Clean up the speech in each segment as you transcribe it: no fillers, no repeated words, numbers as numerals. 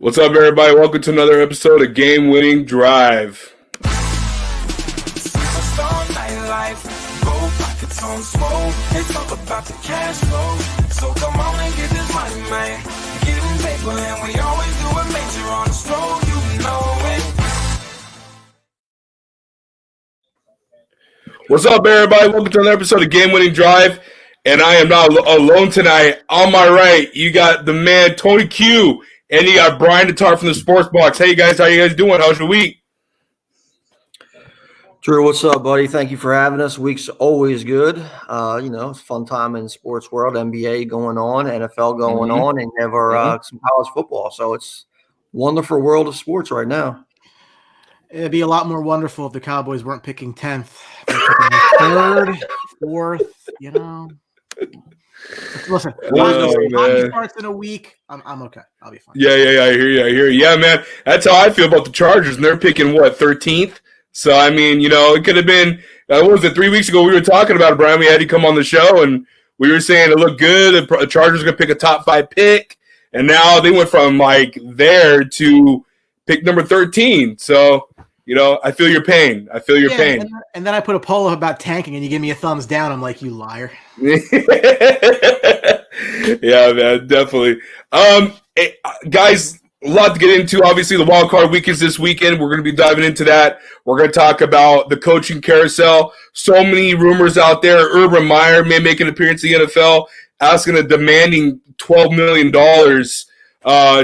What's up, everybody? Welcome to another episode of Game Winning Drive. What's up, everybody? Welcome to another episode of Game Winning Drive. And I am not alone tonight. On my right, you got the man, Tony Q, and you got Brian Tatar from the Sports Box. Hey, guys. How you guys doing? How's your week? Drew, what's up, buddy? Thank you for having us. Week's always good. It's a fun time in the sports world. NBA going on, NFL going on, and never some college football. So it's a wonderful world of sports right now. It'd be a lot more wonderful if the Cowboys weren't picking 10th. Third, fourth, Listen, hockey starts in a week. I'm okay. I'll be fine. Yeah, I hear you. Yeah, man, that's how I feel about the Chargers. And they're picking, 13th? So, I mean, it could have been, what was it, 3 weeks ago we were talking about it, Brian. We had you come on the show, and we were saying it looked good. The Chargers going to pick a top 5 pick. And now they went from, there to pick number 13. So, I feel your pain. Pain. And then I put a poll about tanking, and you give me a thumbs down. I'm like, you liar. Yeah, man, definitely. Guys, a lot to get into. Obviously, the wild card week is this weekend. We're going to be diving into that. We're going to talk about the coaching carousel. So many rumors out there. Urban Meyer may make an appearance in the NFL, demanding $12 million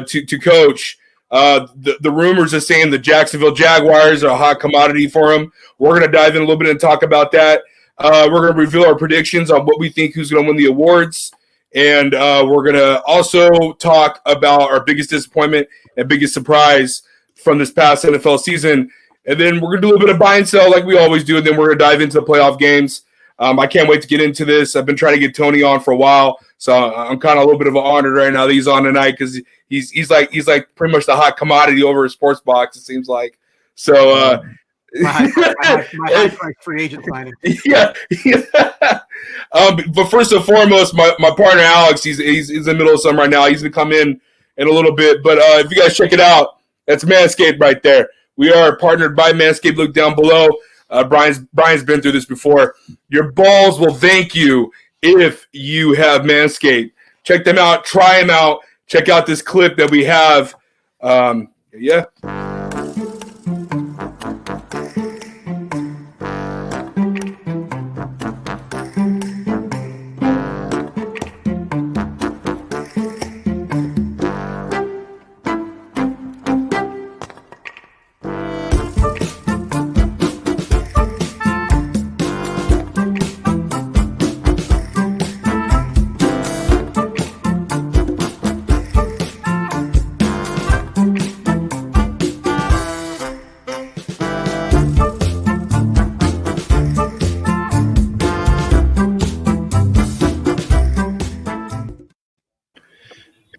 to coach. The rumors are saying the Jacksonville Jaguars are a hot commodity for him. We're going to dive in a little bit and talk about that. We're going to reveal our predictions on what we think who's going to win the awards. And we're going to also talk about our biggest disappointment and biggest surprise from this past NFL season. And then we're going to do a little bit of buy and sell like we always do. And then we're going to dive into the playoff games. I can't wait to get into this. I've been trying to get Tony on for a while. So I'm kind of a little bit of an honor right now that he's on tonight because he's like pretty much the hot commodity over at Sports Box, it seems like. So my high price free agent signing. Yeah. But first and foremost, my partner Alex, he's in the middle of something right now. He's gonna come in a little bit. But if you guys check it out, that's Manscaped right there. We are partnered by Manscaped. Look down below. Brian's been through this before. Your balls will thank you if you have Manscaped. Check them out. Try them out. Check out this clip that we have. Yeah.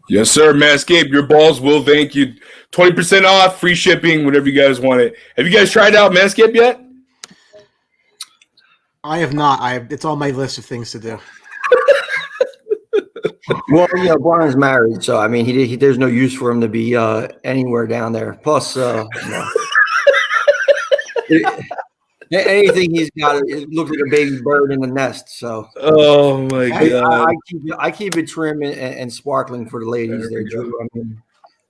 Yes, sir. Manscaped, your balls will thank you. 20% off, free shipping, whenever you guys want it. Have you guys tried out Manscaped yet? I have not. It's on my list of things to do. Well, Brian's married, so I mean, he there's no use for him to be anywhere down there. Plus, anything he's got, it looks like a baby bird in the nest. So, oh my god, I keep it trim and sparkling for the ladies there, Drew. I mean,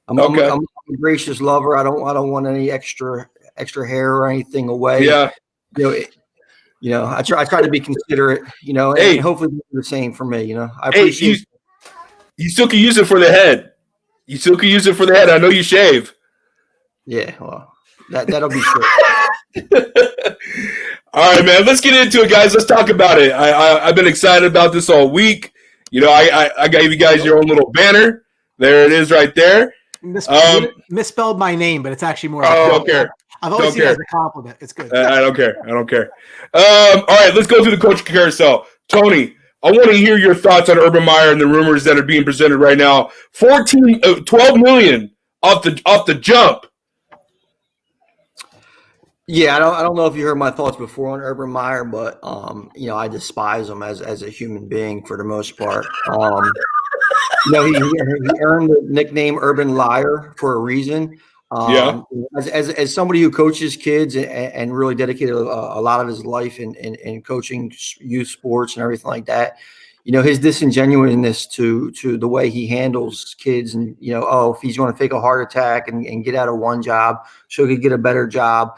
I'm a gracious lover. I don't want any extra hair or anything away. Yeah, I try to be considerate. And hopefully the same for me. I appreciate. You still can use it for the head. I know you shave. Yeah, well, that'll be true. All right, man. Let's get into it, guys. Let's talk about it. I've been excited about this all week. I gave you guys your own little banner. There it is, right there. Misspelled my name, but it's actually more. I don't care. I've always seen it as a compliment. It's good. I don't care. All right, let's go through the coaching carousel. Tony, I want to hear your thoughts on Urban Meyer and the rumors that are being presented right now. $12 million off the jump. Yeah, I don't know if you heard my thoughts before on Urban Meyer, but I despise him as a human being for the most part. He earned the nickname Urban Liar for a reason. Yeah. As somebody who coaches kids and really dedicated a lot of his life in coaching youth sports and everything like that, his disingenuousness to the way he handles kids, and if he's going to fake a heart attack and get out of one job so he could get a better job,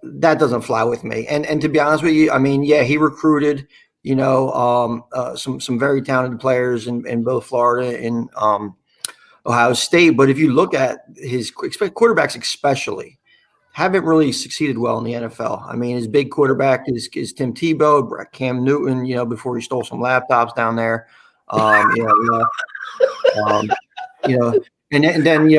that doesn't fly with me. And to be honest with you, I mean, yeah, he recruited some very talented players in both Florida and Ohio State. But if you look at his quarterbacks, especially, haven't really succeeded well in the NFL. I mean, his big quarterback is Tim Tebow, Cam Newton. Before he stole some laptops down there. And then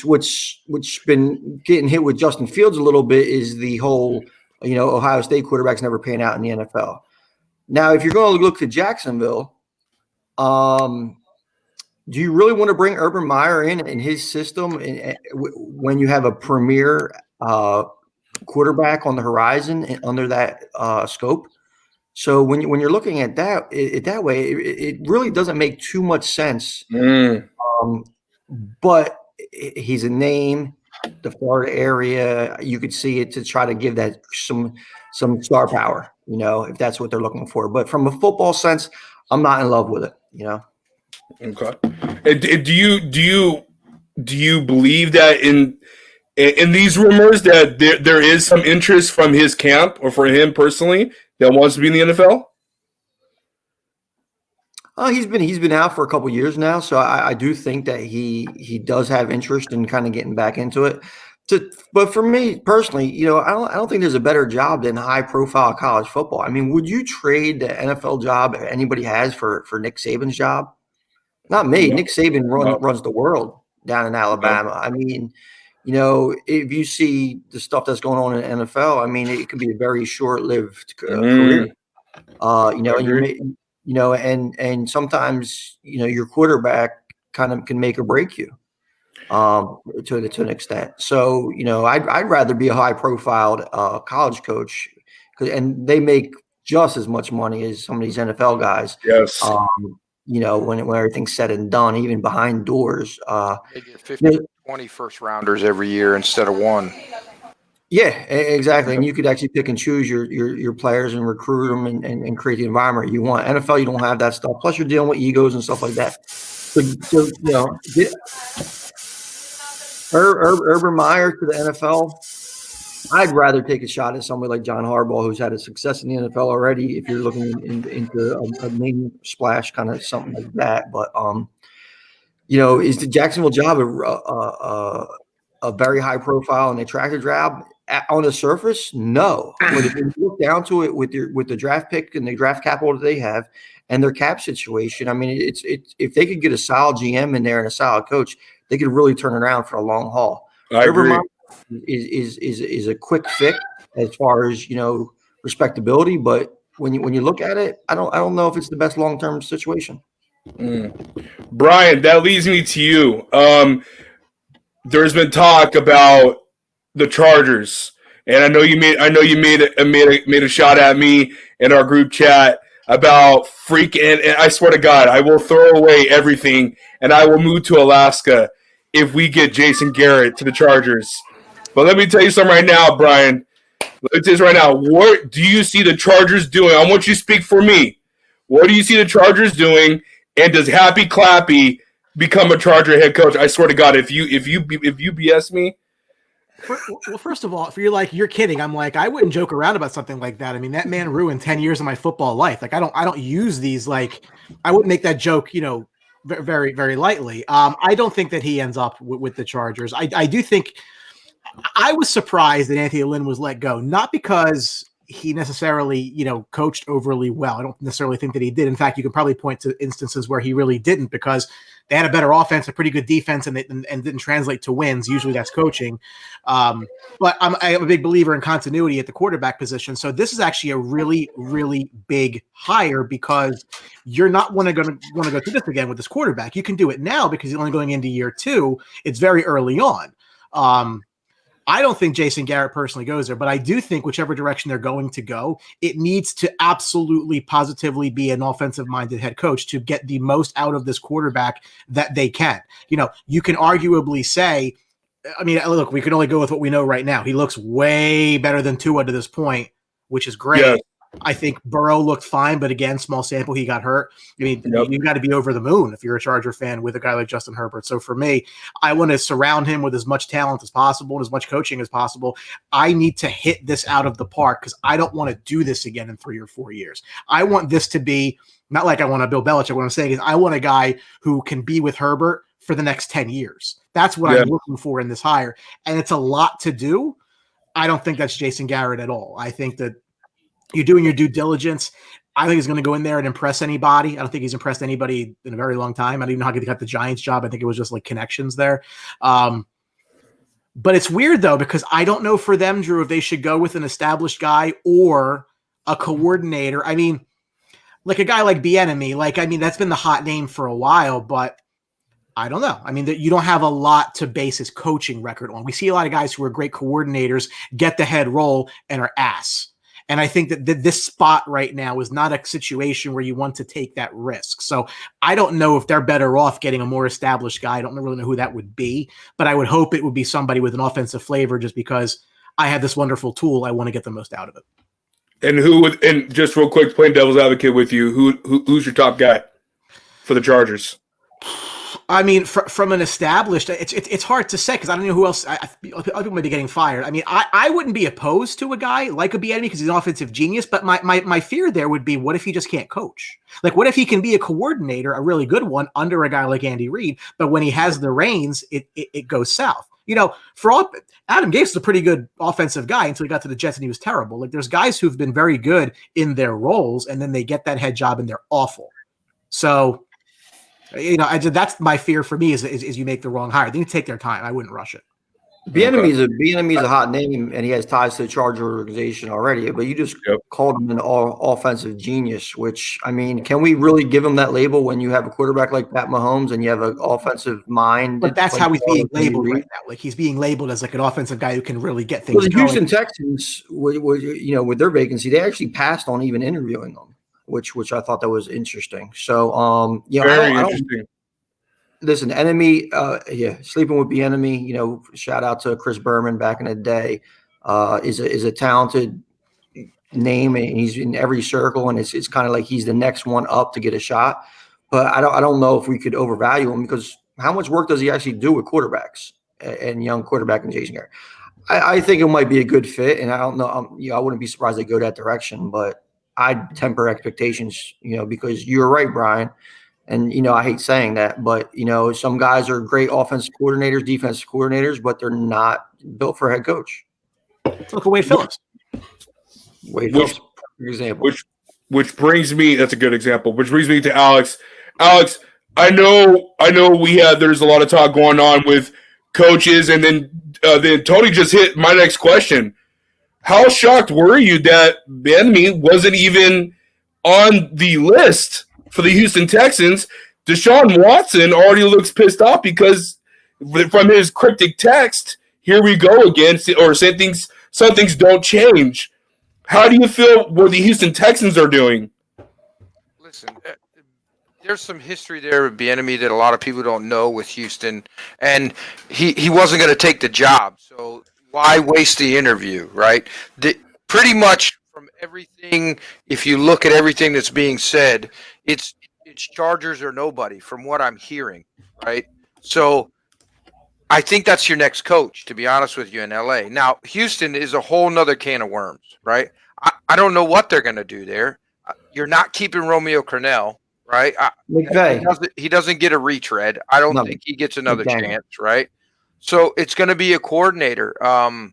what's been getting hit with Justin Fields a little bit is the whole Ohio State quarterbacks never paying out in the NFL. Now, if you're going to look to Jacksonville, do you really want to bring Urban Meyer in his system when you have a premier quarterback on the horizon and under that scope? So when you're looking at that way, it really doesn't make too much sense. But he's a name, the Florida area. You could see it to try to give that some star power, if that's what they're looking for. But from a football sense, I'm not in love with it, Okay. Do you believe that in these rumors that there is some interest from his camp or for him personally that wants to be in the NFL? He's been out for a couple of years now, so I do think that he does have interest in kind of getting back into it. But for me personally, I don't think there's a better job than high-profile college football. I mean, would you trade the NFL job anybody has for Nick Saban's job? Not me. No. Nick Saban runs the world down in Alabama. I mean, if you see the stuff that's going on in the NFL, I mean, it could be a very short-lived career. And sometimes your quarterback kind of can make or break you to an extent. So I'd rather be a high-profile college coach, and they make just as much money as some of these NFL guys. Yes. When everything's said and done, even behind doors. They get 50, 20 first rounders every year instead of one. Yeah, exactly. And you could actually pick and choose your players and recruit them and create the environment you want. NFL, you don't have that stuff. Plus, you're dealing with egos and stuff like that. So Urban Meyer to the NFL, I'd rather take a shot at somebody like John Harbaugh, who's had a success in the NFL already. If you're looking into a name splash, kind of something like that. But is the Jacksonville job a very high profile and attractive job? On the surface, no. But if you look down to it with the draft pick and the draft capital that they have and their cap situation, I mean, it's if they could get a solid GM in there and a solid coach, they could really turn it around for a long haul. I agree. Is a quick fix as far as respectability, but when you look at it, I don't know if it's the best long-term situation. Brian, that leads me to you. There's been talk about the Chargers, and I know you made a shot at me in our group chat about freaking. And I swear to God, I will throw away everything and I will move to Alaska if we get Jason Garrett to the Chargers. But let me tell you something right now, Brian. Let me tell you right now. What do you see the Chargers doing? I want you to speak for me. What do you see the Chargers doing? And does Happy Clappy become a Charger head coach? I swear to God, if you BS me. Well, first of all, if you're kidding, I'm like, I wouldn't joke around about something like that. I mean, that man ruined 10 years of my football life. Like, I don't use these, like, I wouldn't make that joke, very, very lightly. I don't think that he ends up with the Chargers. I do think I was surprised that Anthony Lynn was let go, not because he necessarily, coached overly well. I don't necessarily think that he did. In fact, you can probably point to instances where he really didn't, because they had a better offense, a pretty good defense, and didn't translate to wins. Usually that's coaching. But I'm a big believer in continuity at the quarterback position. So this is actually a really, really big hire, because you're not going to go through this again with this quarterback. You can do it now because you're only going into year 2. It's very early on. I don't think Jason Garrett personally goes there, but I do think whichever direction they're going to go, it needs to absolutely positively be an offensive-minded head coach to get the most out of this quarterback that they can. You can arguably say, I mean, look, we can only go with what we know right now. He looks way better than Tua to this point, which is great. Yeah. I think Burrow looked fine, but again, small sample, he got hurt. I mean, you got to be over the moon if you're a Charger fan with a guy like Justin Herbert. So for me, I want to surround him with as much talent as possible and as much coaching as possible. I need to hit this out of the park because I don't want to do this again in 3 or 4 years. I want this to be not like I want a Bill Belichick. What I'm saying is I want a guy who can be with Herbert for the next 10 years. That's what I'm looking for in this hire. And it's a lot to do. I don't think that's Jason Garrett at all. I think that you're doing your due diligence. I think he's going to go in there and impress anybody. I don't think he's impressed anybody in a very long time. I don't even know how he got the Giants job. I think it was just like connections there. But it's weird, though, because I don't know for them, Drew, if they should go with an established guy or a coordinator. I mean, like a guy like Bieniemy, that's been the hot name for a while, but I don't know. I mean, you don't have a lot to base his coaching record on. We see a lot of guys who are great coordinators get the head role and are ass. And I think that this spot right now is not a situation where you want to take that risk. So I don't know if they're better off getting a more established guy. I don't really know who that would be, but I would hope it would be somebody with an offensive flavor just because I have this wonderful tool. I want to get the most out of it. And just real quick, playing devil's advocate with you, who's your top guy for the Chargers? I mean, from an established, it's hard to say because I don't know who else. Other people might be getting fired. I mean, I wouldn't be opposed to a guy like a Bieniemy because he's an offensive genius. But my fear there would be, what if he just can't coach? Like, what if he can be a coordinator, a really good one, under a guy like Andy Reid, but when he has the reins, it goes south. Adam Gase is a pretty good offensive guy until he got to the Jets and he was terrible. Like, there's guys who've been very good in their roles, and then they get that head job and they're awful. So. That's my fear for me is you make the wrong hire. They need to take their time. I wouldn't rush it. Bieniemy is a hot name, and he has ties to the Charger organization already. But you just called him an offensive genius, which, I mean, can we really give him that label when you have a quarterback like Pat Mahomes and you have an offensive mind? But that's how he's being labeled right now. Like, he's being labeled as like an offensive guy who can really get things going. The Houston Texans, with their vacancy, they actually passed on even interviewing them. Which I thought that was interesting. So, very interesting. Listen, sleeping with Bieniemy, shout out to Chris Berman back in the day, is a talented name, and he's in every circle, and it's kind of like he's the next one up to get a shot. But I don't know if we could overvalue him because how much work does he actually do with quarterbacks and young quarterback and Jason Garrett? I think it might be a good fit, and I don't know. I wouldn't be surprised they go that direction, but I'd temper expectations, because you're right, Brian. And, I hate saying that, but, some guys are great offensive coordinators, defensive coordinators, but they're not built for a head coach. Look at Wade Phillips. Phillips, for example. Which brings me, that's a good example, which brings me to Alex. Alex, I know there's a lot of talk going on with coaches, and then Tony just hit my next question. How shocked were you that Bieniemy wasn't even on the list for the Houston Texans? Deshaun Watson already looks pissed off because from his cryptic text, here we go again, or some things don't change. How do you feel what the Houston Texans are doing? Listen, there's some history there with Bieniemy that a lot of people don't know with Houston, and he wasn't going to take the job, so why waste the interview, right? Pretty much from everything, if you look at everything that's being said, it's Chargers or nobody from what I'm hearing, right? So I think that's your next coach, to be honest with you, in LA. Now, Houston is a whole nother can of worms, right? I don't know what they're going to do there. You're not keeping Romeo Crennel, right? He doesn't get a retread. I don't think he gets another chance, right? So it's going to be a coordinator. I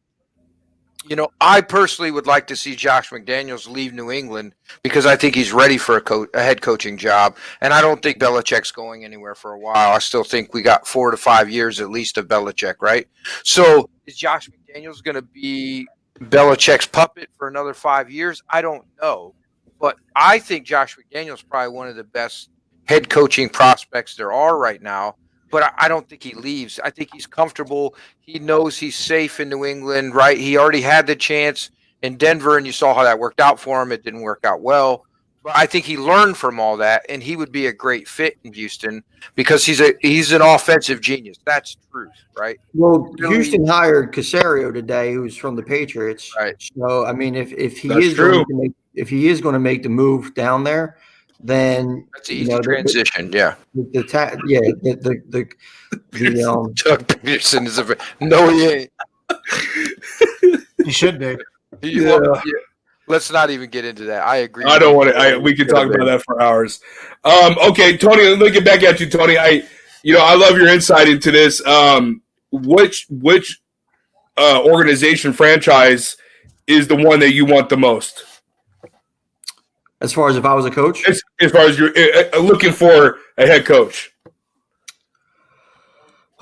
personally would like to see Josh McDaniels leave New England because I think he's ready for a head coaching job. And I don't think Belichick's going anywhere for a while. I still think we got 4 to 5 years at least of Belichick, right? So is Josh McDaniels going to be Belichick's puppet for another 5 years? I don't know. But I think Josh McDaniels is probably one of the best head coaching prospects there are right now, but I don't think he leaves. I think he's comfortable. He knows he's safe in New England, right? He already had the chance in Denver, and you saw how that worked out for him. It didn't work out well. But I think he learned from all that, and he would be a great fit in Houston because he's an offensive genius. That's truth, right? Well, Really- Houston hired Casario today, who's from the Patriots. Right. So I mean, if he That's is true. going to make the move down there, then That's an easy transition. Yeah. the Doug Peterson is no, he ain't. He should be. Yeah. Let's not even get into that. I agree. I don't want to. We could talk about that for hours. Okay, Tony, let me get back at you, Tony. I love your insight into this. Which organization franchise is the one that you want the most? as far as if I was a coach, As far as you're looking for a head coach.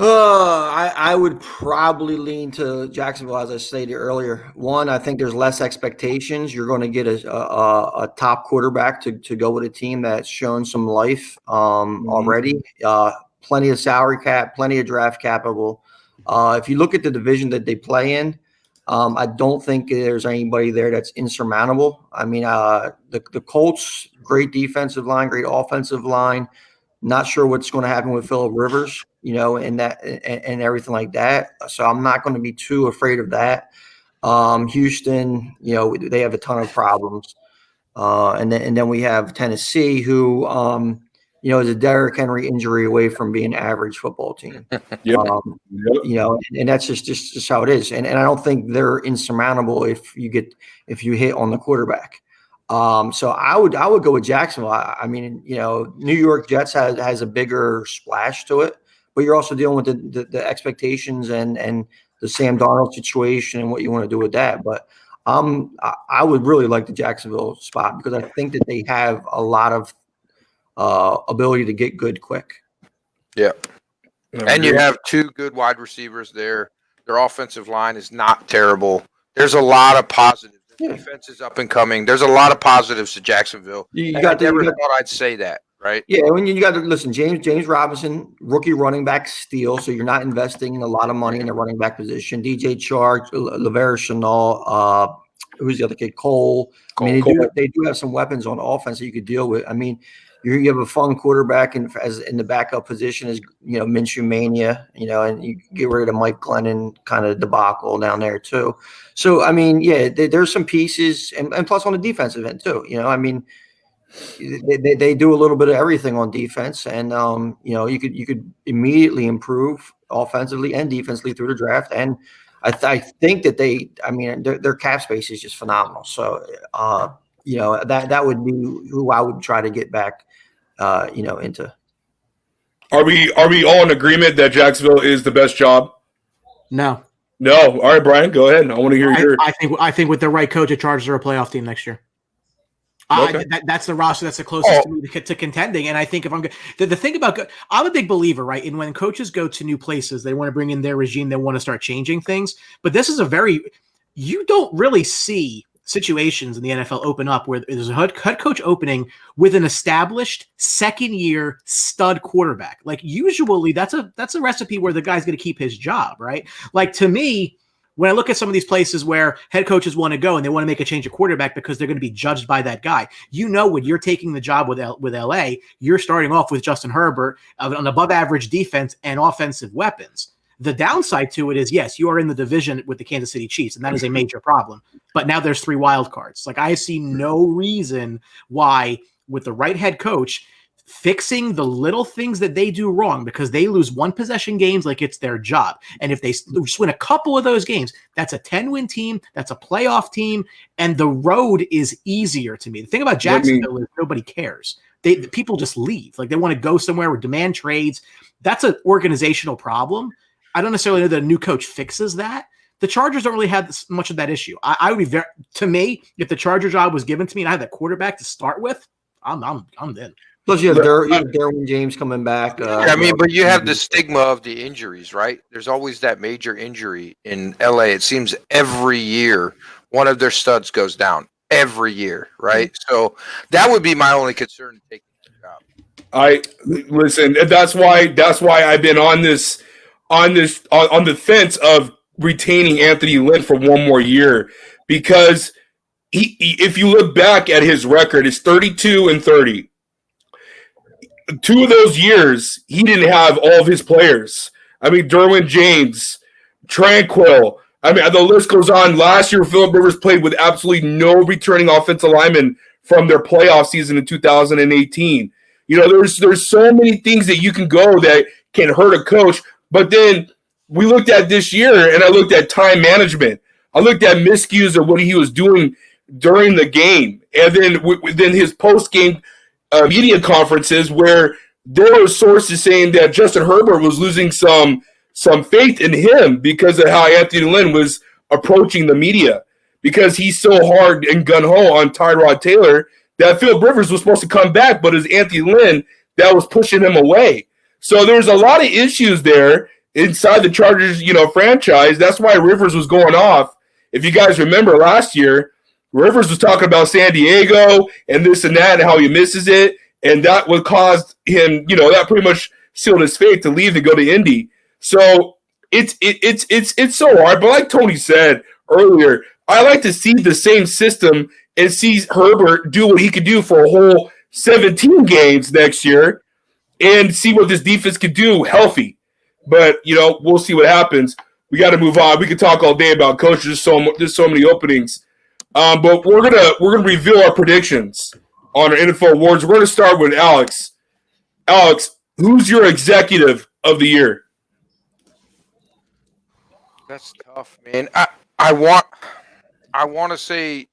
I would probably lean to Jacksonville, as I stated earlier. One, I think there's less expectations. You're going to get a top quarterback to go with a team that's shown some life already. Plenty of salary cap, plenty of draft capital. If you look at the division that they play in, I don't think there's anybody there that's insurmountable. I mean, the Colts, great defensive line, great offensive line. Not sure what's going to happen with Phillip Rivers, and everything like that. So I'm not going to be too afraid of that. Houston, they have a ton of problems. And then we have Tennessee, who, is a Derrick Henry injury away from being an average football team. Yep. And that's just how it is. And I don't think they're insurmountable if you hit on the quarterback. So I would go with Jacksonville. I mean, New York Jets has a bigger splash to it, but you're also dealing with the expectations and the Sam Darnold situation and what you want to do with that. But I would really like the Jacksonville spot because I think that they have a lot of ability to get good quick. Yeah. And you have two good wide receivers there. Their offensive line is not terrible. There's a lot of positives. The defense is up and coming. There's a lot of positives to Jacksonville. I never thought I'd say that, right? Yeah, when you got to listen, James Robinson, rookie running back steal, so you're not investing a lot of money in the running back position. DJ Chark, Lavera Chanel, who's the other kid? Cole. I mean, they do have some weapons on offense that you could deal with. I mean, you have a fun quarterback in the backup position is Minshew mania, and you get rid of the Mike Glennon kind of debacle down there too. So I mean, there's some pieces, and plus on the defensive end too. I mean, they do a little bit of everything on defense, and you could immediately improve offensively and defensively through the draft. And I think that their cap space is just phenomenal. So that would be who I would try to get back. Into. Are we all in agreement that Jacksonville is the best job? No. All right, Brian, go ahead. I want to hear your. I think with the right coach, the Chargers are a playoff team next year. Okay. That's the roster that's the closest to me to contending. And I think if I'm good, the thing about I'm a big believer, right? And when coaches go to new places, they want to bring in their regime, they want to start changing things. But this is you don't really see situations in the NFL open up where there's a head coach opening with an established second-year stud quarterback. Like usually that's a recipe where the guy's going to keep his job, right? Like to me, when I look at some of these places where head coaches want to go and they want to make a change of quarterback because they're going to be judged by that guy, when you're taking the job with LA, you're starting off with Justin Herbert, an above-average defense and offensive weapons. The downside to it is, yes, you are in the division with the Kansas City Chiefs, and that is a major problem. But now there's 3 wild cards. Like I see no reason why, with the right head coach, fixing the little things that they do wrong, because they lose one possession games like it's their job. And if they just win a couple of those games, that's a 10-win team, that's a playoff team, and the road is easier to me. The thing about Jacksonville is nobody cares. The people just leave. Like they want to go somewhere or demand trades. That's an organizational problem. I don't necessarily know that a new coach fixes that. The Chargers don't really have much of that issue. I would be to me, if the Charger job was given to me and I had that quarterback to start with, I'm in. Plus, you have Derwin James coming back. But you have the stigma of the injuries, right? There's always that major injury in LA. It seems every year one of their studs goes down every year, right? So that would be my only concern taking the job. I listen. That's why I've been on the fence of retaining Anthony Lynn for one more year, because if you look back at his record, it's 32-30. 2 of those years, he didn't have all of his players. I mean, Derwin James, Tranquil. I mean, the list goes on. Last year, Philip Rivers played with absolutely no returning offensive linemen from their playoff season in 2018. You know, there's so many things that you can go that can hurt a coach. But then we looked at this year, and I looked at time management. I looked at miscues of what he was doing during the game, and then his post-game media conferences where there were sources saying that Justin Herbert was losing some faith in him because of how Anthony Lynn was approaching the media, because he's so hard and gun-ho on Tyrod Taylor that Philip Rivers was supposed to come back, but it was Anthony Lynn that was pushing him away. So there's a lot of issues there inside the Chargers, franchise. That's why Rivers was going off. If you guys remember last year, Rivers was talking about San Diego and this and that and how he misses it, and that would cause him, that pretty much sealed his fate to leave and go to Indy. So it's so hard. But like Tony said earlier, I like to see the same system and see Herbert do what he could do for a whole 17 games next year and see what this defense could do healthy. But, we'll see what happens. We got to move on. We could talk all day about coaches. There's so many openings. But we're gonna reveal our predictions on our NFL awards. We're gonna start with Alex. Alex, who's your executive of the year? That's tough, man. I want to say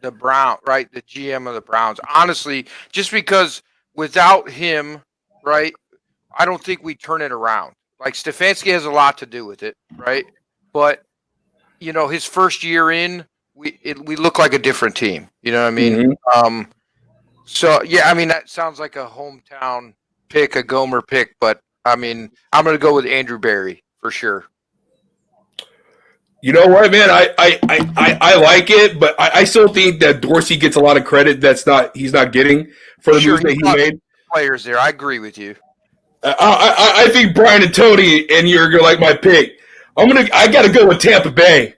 the Brown, right? The GM of the Browns. Honestly, just because without him, right, I don't think we turn it around. Like, Stefanski has a lot to do with it, right? But his first year in, we look like a different team. You know what I mean? Mm-hmm. So yeah, I mean, that sounds like a hometown pick, a Gomer pick, but I mean, I'm going to go with Andrew Berry for sure. You know what, man? I like it, but I still think that Dorsey gets a lot of credit he's not getting for the moves that he made. Players there, I agree with you. I think Brian and Tony and you're gonna like my pick. I got to go with Tampa Bay.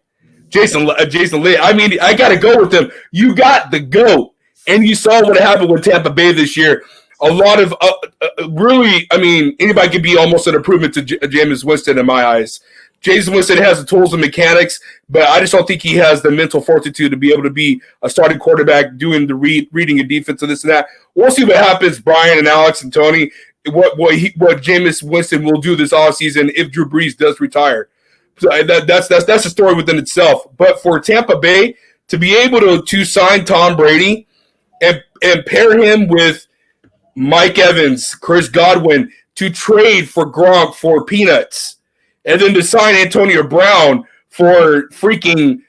Jason Lee. I mean, I got to go with them. You got the GOAT, and you saw what happened with Tampa Bay this year. A lot of really, I mean, anybody could be almost an improvement to Jameis Winston in my eyes. Jameis Winston has the tools and mechanics, but I just don't think he has the mental fortitude to be able to be a starting quarterback doing the reading a defense and this and that. We'll see what happens, Brian and Alex and Tony, what Jameis Winston will do this offseason if Drew Brees does retire. So that's a story within itself. But for Tampa Bay to be able to sign Tom Brady and pair him with Mike Evans, Chris Godwin, to trade for Gronk for peanuts, and then to sign Antonio Brown for freaking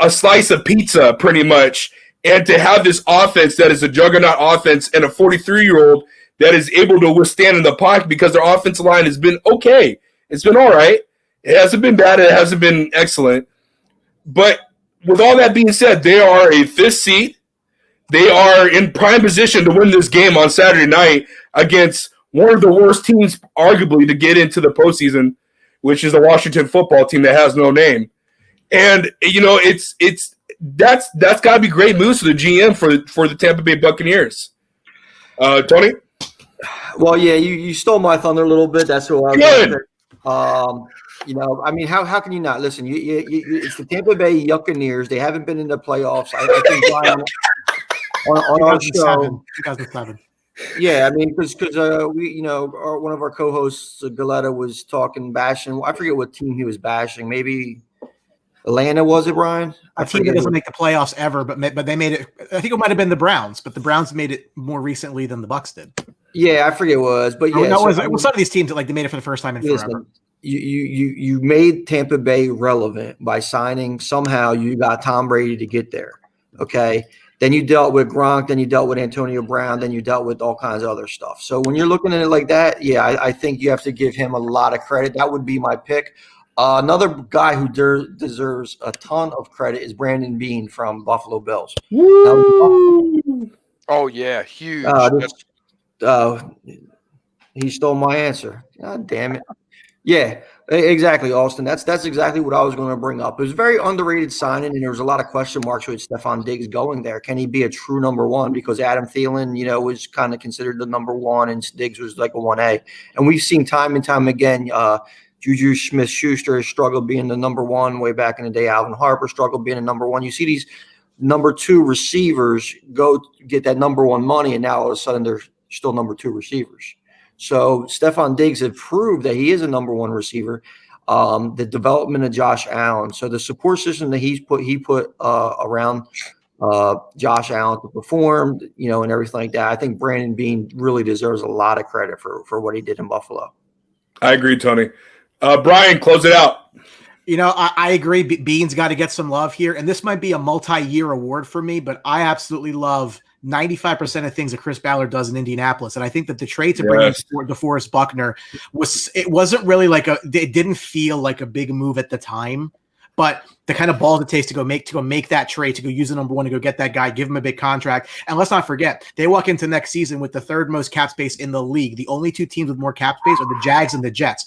a slice of pizza, pretty much, and to have this offense that is a juggernaut offense and a 43-year-old that is able to withstand in the pocket because their offensive line has been okay. It's been all right. It hasn't been bad. It hasn't been excellent. But with all that being said, they are a fifth seed. They are in prime position to win this game on Saturday night against one of the worst teams, arguably, to get into the postseason, which is the Washington football team that has no name. And, that's got to be great news for the GM for the Tampa Bay Buccaneers. Tony? Well, yeah, you stole my thunder a little bit. That's what I was I mean, how can you not listen? It's the Tampa Bay Buccaneers. They haven't been in the playoffs. I think Brian, on our show, 2007. Yeah, I mean, because we, one of our co-hosts, Galetta, was bashing. I forget what team he was bashing. Maybe Atlanta, was it, Brian? A team that doesn't make the playoffs ever, but they made it. I think it might have been the Browns, but the Browns made it more recently than the Bucs did. Yeah, I forget what it was, but yeah, it was some of these teams that they made it for the first time in forever. You made Tampa Bay relevant by signing. Somehow you got Tom Brady to get there. Okay. Then you dealt with Gronk, then you dealt with Antonio Brown, then you dealt with all kinds of other stuff. So when you're looking at it like that, yeah, I think you have to give him a lot of credit. That would be my pick. Another guy who deserves a ton of credit is Brandon Beane from Buffalo Bills. Oh, yeah, huge. He stole my answer. God damn it. Yeah, exactly, Austin. That's exactly what I was going to bring up. It was a very underrated signing, and there was a lot of question marks with Stephon Diggs going there. Can he be a true number one? Because Adam Thielen, was kind of considered the number one, and Diggs was like a 1A. And we've seen time and time again, Juju Smith-Schuster has struggled being the number one way back in the day. Alvin Harper struggled being a number one. You see these number two receivers go get that number one money, and now all of a sudden they're still number two receivers. So Stephon Diggs had proved that he is a number one receiver. The development of Josh Allen. So the support system that he put around Josh Allen to perform, and everything like that. I think Brandon Beane really deserves a lot of credit for what he did in Buffalo. I agree, Tony. Brian, close it out. I agree. Beane's got to get some love here. And this might be a multi-year award for me, but I absolutely love 95% of things that Chris Ballard does in Indianapolis. And I think that the trade to bring in DeForest Buckner wasn't really it didn't feel like a big move at the time, but the kind of balls it takes to go make that trade, to go use the number one, to go get that guy, give him a big contract. And let's not forget, they walk into next season with the third most cap space in the league. The only two teams with more cap space are the Jags and the Jets.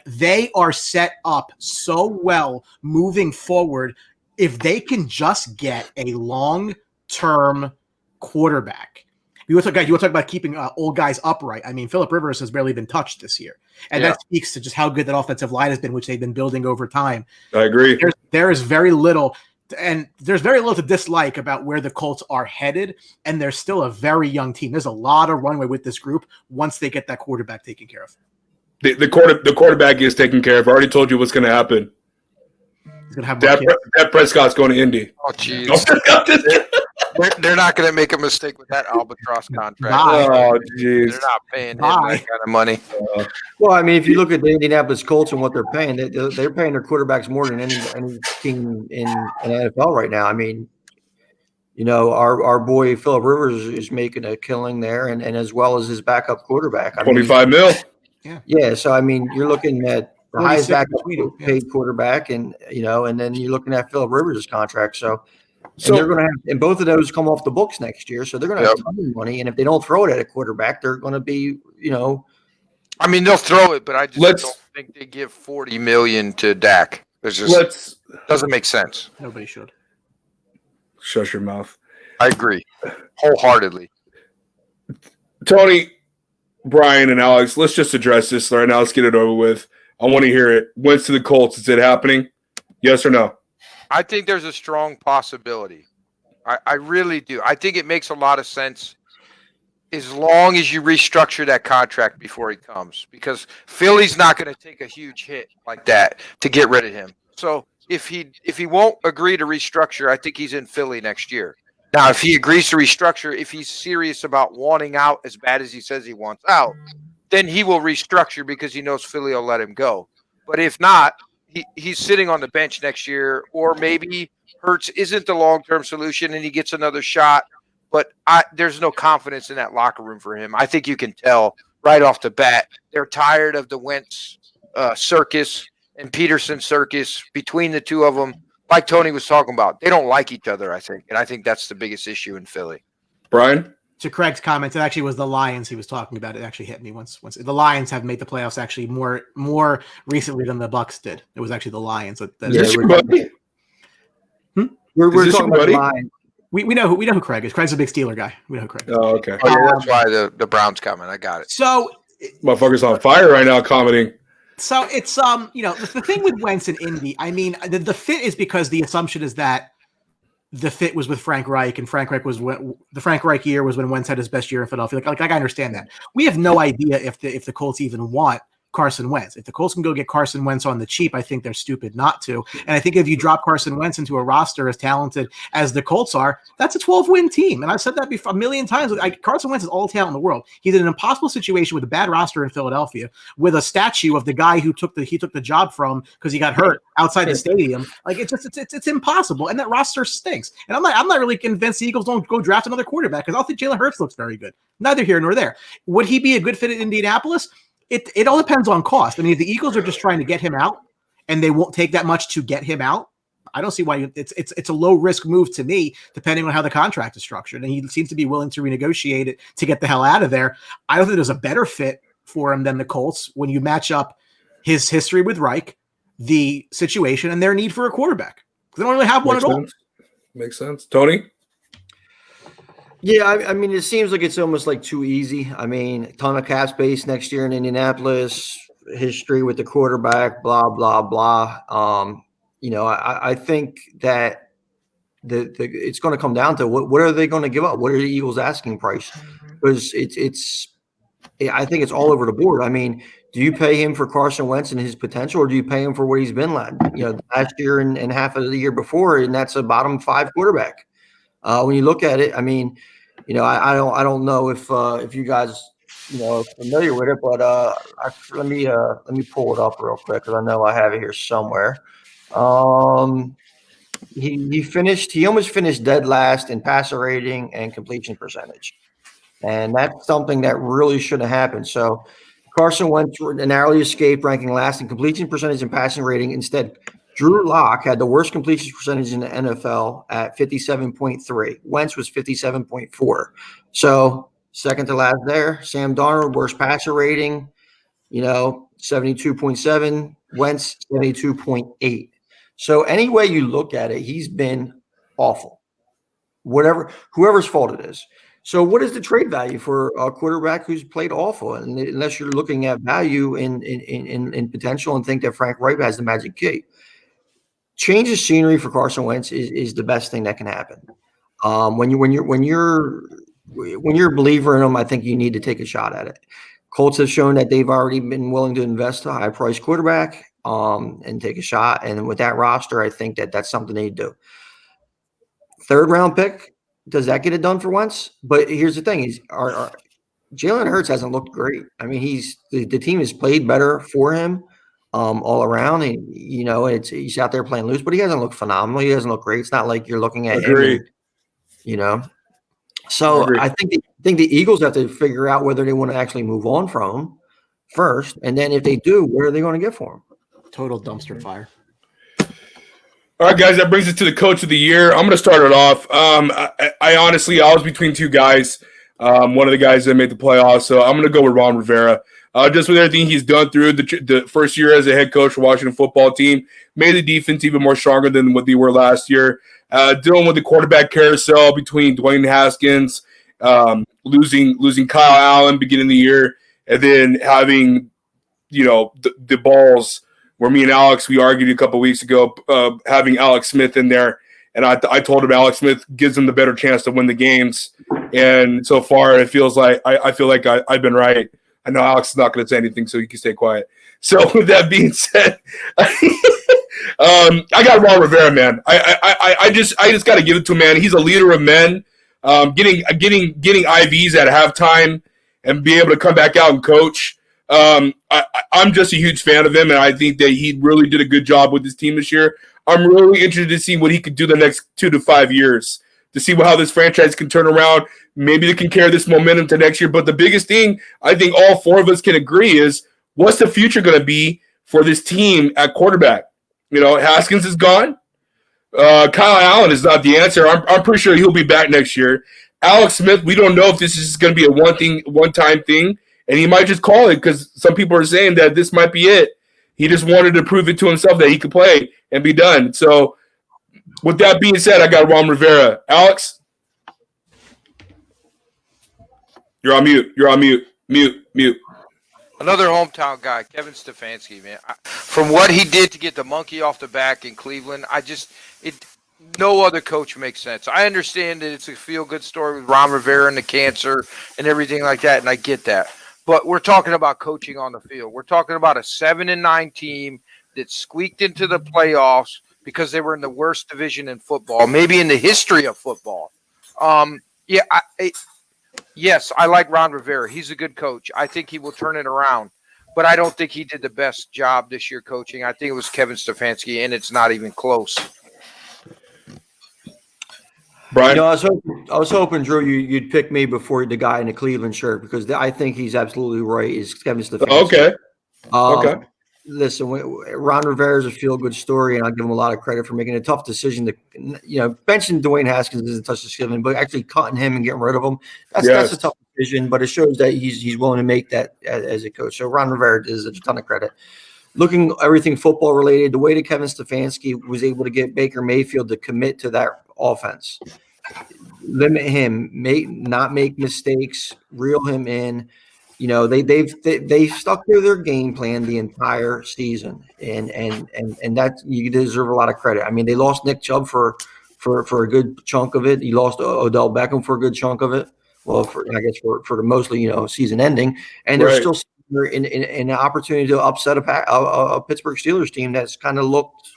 They are set up so well moving forward. If they can just get a long-term quarterback. You want to talk about keeping old guys upright. I mean, Phillip Rivers has barely been touched this year. And that speaks to just how good that offensive line has been, which they've been building over time. I agree. There is very little, and there's very little to dislike about where the Colts are headed, and they're still a very young team. There's a lot of runway with this group once they get that quarterback taken care of. The quarterback is taken care of. I already told you what's going to happen. He's going to have Dak Prescott's going to Indy. Oh, jeez. They're not going to make a mistake with that albatross contract. Oh, jeez. They're not paying him that kind of money. Well, I mean, if you look at the Indianapolis Colts and what they're paying, they're paying their quarterbacks more than any team in the NFL right now. I mean, our boy Phillip Rivers is making a killing there, and as well as his backup quarterback. $25 million. Yeah. So I mean, you're looking at the highest backup paid quarterback, and and then you're looking at Phillip Rivers' contract. So they're going to have, and both of those come off the books next year. So they're going to have a ton of money. And if they don't throw it at a quarterback, they're going to be, I mean, they'll throw it, but I just don't think they give $40 million to Dak. Doesn't make sense. Nobody should. Shut your mouth. I agree wholeheartedly. Tony, Brian, and Alex, let's just address this right now. Let's get it over with. I want to hear it. Wentz to the Colts. Is it happening? Yes or no? I think there's a strong possibility. I really do. I think it makes a lot of sense as long as you restructure that contract before he comes, because Philly's not going to take a huge hit like that to get rid of him. So if he won't agree to restructure, I think he's in Philly next year. Now, if he agrees to restructure, if he's serious about wanting out as bad as he says he wants out, then he will restructure because he knows Philly will let him go. But if not, he's sitting on the bench next year, or maybe Hurts isn't the long-term solution and he gets another shot. But there's no confidence in that locker room for him. I think you can tell right off the bat they're tired of the Wentz circus and Peterson circus between the two of them. Like Tony was talking about, they don't like each other, I think. And I think that's the biggest issue in Philly. Brian? To Craig's comments, it actually was the Lions he was talking about. It actually hit me once. The Lions have made the playoffs actually more recently than the Bucks did. It was actually the Lions. Is this your buddy? We're talking about the Lions. We know who Craig is. Craig's a big Steeler guy. We know who Craig is. Oh, okay. That's why the Browns comment. I got it. So motherfucker's on fire right now commenting. So it's the thing with Wentz and Indy, I mean, the fit is because the assumption is that the fit was with Frank Reich, and Frank Reich the Frank Reich year was when Wentz had his best year in Philadelphia. Like I understand that. We have no idea if the Colts even want Carson Wentz. If the Colts can go get Carson Wentz on the cheap, I think they're stupid not to. And I think if you drop Carson Wentz into a roster as talented as the Colts are, that's a 12-win team. And I've said that before a million times. Carson Wentz is all the talent in the world. He's in an impossible situation with a bad roster in Philadelphia, with a statue of the guy who took the job from because he got hurt outside the stadium. Like it's impossible. And that roster stinks. And I'm not really convinced the Eagles don't go draft another quarterback because I don't think Jalen Hurts looks very good. Neither here nor there. Would he be a good fit in Indianapolis? It all depends on cost. I mean, if the Eagles are just trying to get him out and they won't take that much to get him out, I don't see why it's a low risk move to me, depending on how the contract is structured. And he seems to be willing to renegotiate it to get the hell out of there. I don't think there's a better fit for him than the Colts when you match up his history with Reich, the situation, and their need for a quarterback. They don't really have one at all. Makes sense. Tony? Yeah, I mean, it seems like it's almost like too easy. I mean, a ton of cap space next year in Indianapolis, history with the quarterback, blah, blah, blah. I think that it's going to come down to what are they going to give up? What are the Eagles' asking price? Because I think it's all over the board. I mean, do you pay him for Carson Wentz and his potential, or do you pay him for what he's been last year and half of the year before? And that's a bottom 5 quarterback. When you look at it, I mean, I don't know if you guys are familiar with it, but let me pull it up real quick because I know I have it here somewhere. He almost finished dead last in passer rating and completion percentage, and that's something that really shouldn't have happened. So Carson Wentz narrowly escaped ranking last in completion percentage and passing rating. Instead, Drew Lock had the worst completion percentage in the NFL at 57.3. Wentz was 57.4. So second to last there. Sam Darnold, worst passer rating, 72.7. Wentz, 72.8. So any way you look at it, he's been awful. Whoever's fault it is. So what is the trade value for a quarterback who's played awful? And unless you're looking at value in potential and think that Frank Reich has the magic key. Change of scenery for Carson Wentz is the best thing that can happen. When you're a believer in him, I think you need to take a shot at it. Colts have shown that they've already been willing to invest a high-priced quarterback and take a shot. And with that roster, I think that that's something they do. 3rd round pick, does that get it done for Wentz? But here's the thing: Jalen Hurts hasn't looked great. I mean, the team has played better for him. All around, and he's out there playing loose, but he hasn't looked phenomenal. He doesn't look great. It's not like you're looking at him, So I think the Eagles have to figure out whether they want to actually move on from him first, and then if they do, what are they going to get for him? Total dumpster fire. All right, guys, that brings us to the coach of the year. I'm going to start it off. I honestly was between 2 guys. One of the guys that made the playoffs, so I'm going to go with Ron Rivera. Just with everything he's done through the first year as a head coach for Washington football team, made the defense even more stronger than what they were last year. Dealing with the quarterback carousel between Dwayne Haskins, losing Kyle Allen beginning of the year, and then having the balls where me and Alex, we argued a couple weeks ago, having Alex Smith in there. And I told him Alex Smith gives him the better chance to win the games. And so far, it feels like I feel like I've been right. I know Alex is not going to say anything, so he can stay quiet. So with that being said, I got Ron Rivera, man. I just got to give it to him, man. He's a leader of men. Getting IVs at halftime and be able to come back out and coach. I'm just a huge fan of him, and I think that he really did a good job with his team this year. I'm really interested to see what he could do the next 2 to 5 years, to see how this franchise can turn around. Maybe they can carry this momentum to next year. But the biggest thing I think all 4 of us can agree is, what's the future going to be for this team at quarterback? Haskins is gone. Kyle Allen is not the answer. I'm pretty sure he'll be back next year. Alex Smith, we don't know if this is going to be a one-time thing, and he might just call it because some people are saying that this might be it. He just wanted to prove it to himself that he could play and be done. So with that being said, I got Ron Rivera. Alex? You're on mute. Mute. Another hometown guy, Kevin Stefanski, man. From what he did to get the monkey off the back in Cleveland, no other coach makes sense. I understand that it's a feel-good story with Ron Rivera and the cancer and everything like that, and I get that. But we're talking about coaching on the field. We're talking about a 7-9 team that squeaked into the playoffs because they were in the worst division in football, maybe in the history of football. Yes, I like Ron Rivera. He's a good coach. I think he will turn it around. But I don't think he did the best job this year coaching. I think it was Kevin Stefanski, and it's not even close. Brian? I was hoping, Drew, you'd pick me before the guy in the Cleveland shirt, because I think he's absolutely right. Is Kevin Stefanski. Okay. Listen, Ron Rivera is a feel-good story, and I'll give him a lot of credit for making a tough decision to, benching Dwayne Haskins isn't touch the given, but actually cutting him and getting rid of him, that's a tough decision, but it shows that he's willing to make that as a coach. So Ron Rivera deserves a ton of credit. Looking everything football related, the way that Kevin Stefanski was able to get Baker Mayfield to commit to that offense, limit him, not make mistakes, reel him in. They've stuck to their game plan the entire season, and that you deserve a lot of credit. I mean, they lost Nick Chubb for a good chunk of it. You lost Odell Beckham for a good chunk of it. Well, I guess for the mostly season ending, and they're still in an opportunity to upset a Pittsburgh Steelers team that's kind of looked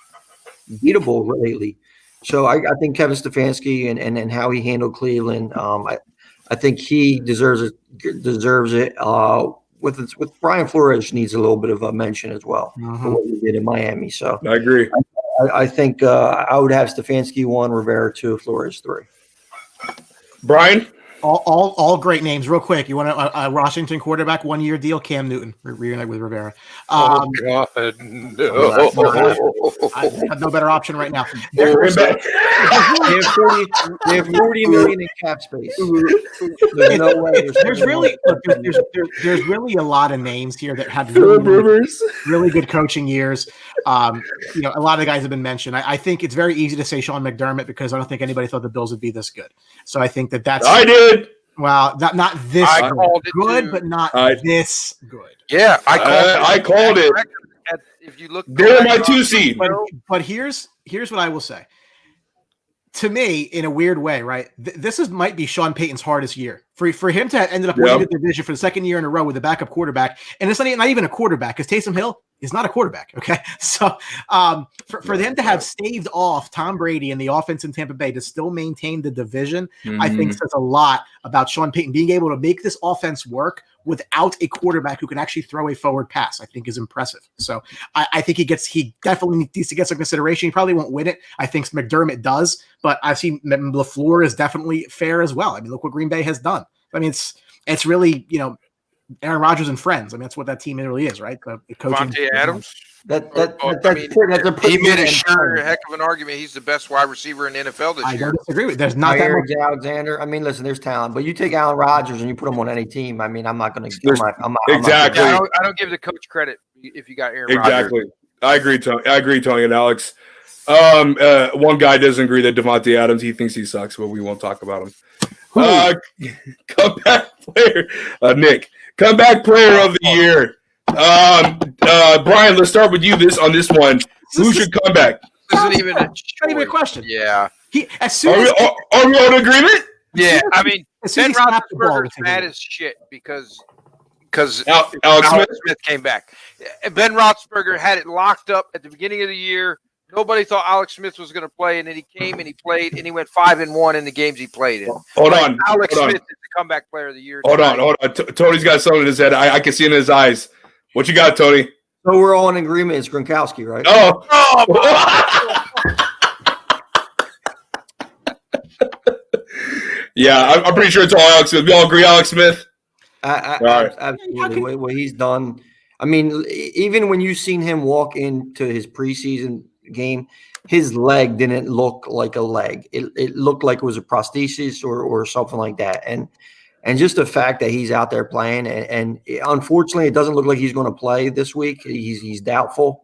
beatable lately. So I think Kevin Stefanski and how he handled Cleveland, I think he deserves it. With Brian Flores needs a little bit of a mention as well for what he did in Miami. So I agree. I think I would have Stefanski 1, Rivera 2, Flores 3. Brian? All great names. Real quick, you want a Washington quarterback 1-year deal? Cam Newton reunite with Rivera. God, no. I have no better option right now. They have $40 million in cap space. There's no way. There's really a lot of names here that had really good coaching years. A lot of the guys have been mentioned. I think it's very easy to say Sean McDermott because I don't think anybody thought the Bills would be this good. So I think that's. I did. Well, not this good, but not this good. Yeah, I called it. If you look, they're my 2 seed. But here's what I will say. To me, in a weird way, right? This might be Sean Payton's hardest year for him to ended up winning the division for the second year in a row with a backup quarterback, and it's not even a quarterback because Taysom Hill is not a quarterback. Okay, so for them to have staved off Tom Brady and the offense in Tampa Bay to still maintain the division, I think says a lot about Sean Payton being able to make this offense work without a quarterback who can actually throw a forward pass. I think is impressive. So I think he definitely needs to get some consideration. He probably won't win it. I think McDermott does, but I've seen LaFleur is definitely fair as well. I mean, look what Green Bay has done. I mean, it's really, Aaron Rodgers and friends. I mean, that's what that team really is, right? The coaching. Davante Adams. He made a heck of an argument. He's the best wide receiver in the NFL this year. I don't disagree with. There's not that much. Alexander. I mean, listen, there's talent, but you take Aaron Rodgers and you put him on any team. I mean, I'm not going to. Exactly. I don't give the coach credit if you got Aaron Rodgers. Exactly. I agree, Tony and Alex. One guy doesn't agree that Davante Adams. He thinks he sucks, but we won't talk about him. Comeback player, Nick. Comeback player of the year. Brian, let's start with you on this one. Who should come back? This isn't even a question. Yeah. Are we on agreement? Yeah. I mean, Ben Roethlisberger's mad as shit because Alex Smith came back. Ben Roethlisberger had it locked up at the beginning of the year. Nobody thought Alex Smith was going to play, and then he came and he played, and he went 5-1 in the games he played in. Alex Smith is the comeback player of the year. Hold on. Tony's got something in his head. I can see it in his eyes. What you got, Tony? So we're all in agreement. It's Gronkowski, right? Yeah, I'm pretty sure it's all Alex Smith. We all agree, Alex Smith. Absolutely. What he's done. I mean, even when you've seen him walk into his preseason game, his leg didn't look like a leg. It looked like it was a prosthesis or something like that. And just the fact that he's out there playing, and unfortunately, it doesn't look like he's going to play this week. He's doubtful.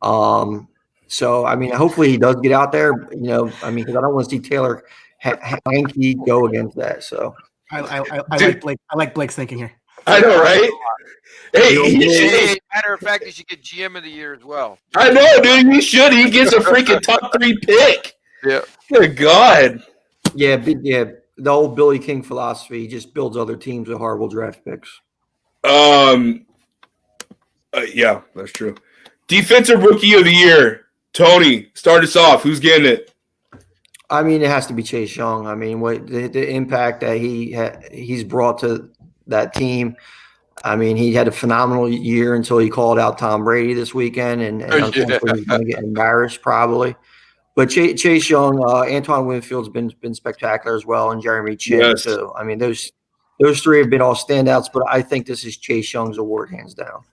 So, I mean, hopefully he does get out there. Because I don't want to see Taylor Hanky go against that. So I like Blake's thinking here. I know, right? Hey, matter of fact, he should get GM of the year as well. I know, dude. He should. He gets a freaking top 3 pick. Yeah. Good God. Yeah. The old Billy King philosophy. He just builds other teams with horrible draft picks. Yeah, that's true. Defensive Rookie of the Year. Tony, start us off. Who's getting it? I mean, it has to be Chase Young. I mean, what the impact that he's brought to that team. I mean, he had a phenomenal year until he called out Tom Brady this weekend, and unfortunately he's going to get embarrassed probably. But Chase Young, Antoine Winfield's been spectacular as well, and Jeremy Chin too. I mean, those three have been all standouts, but I think this is Chase Young's award hands down.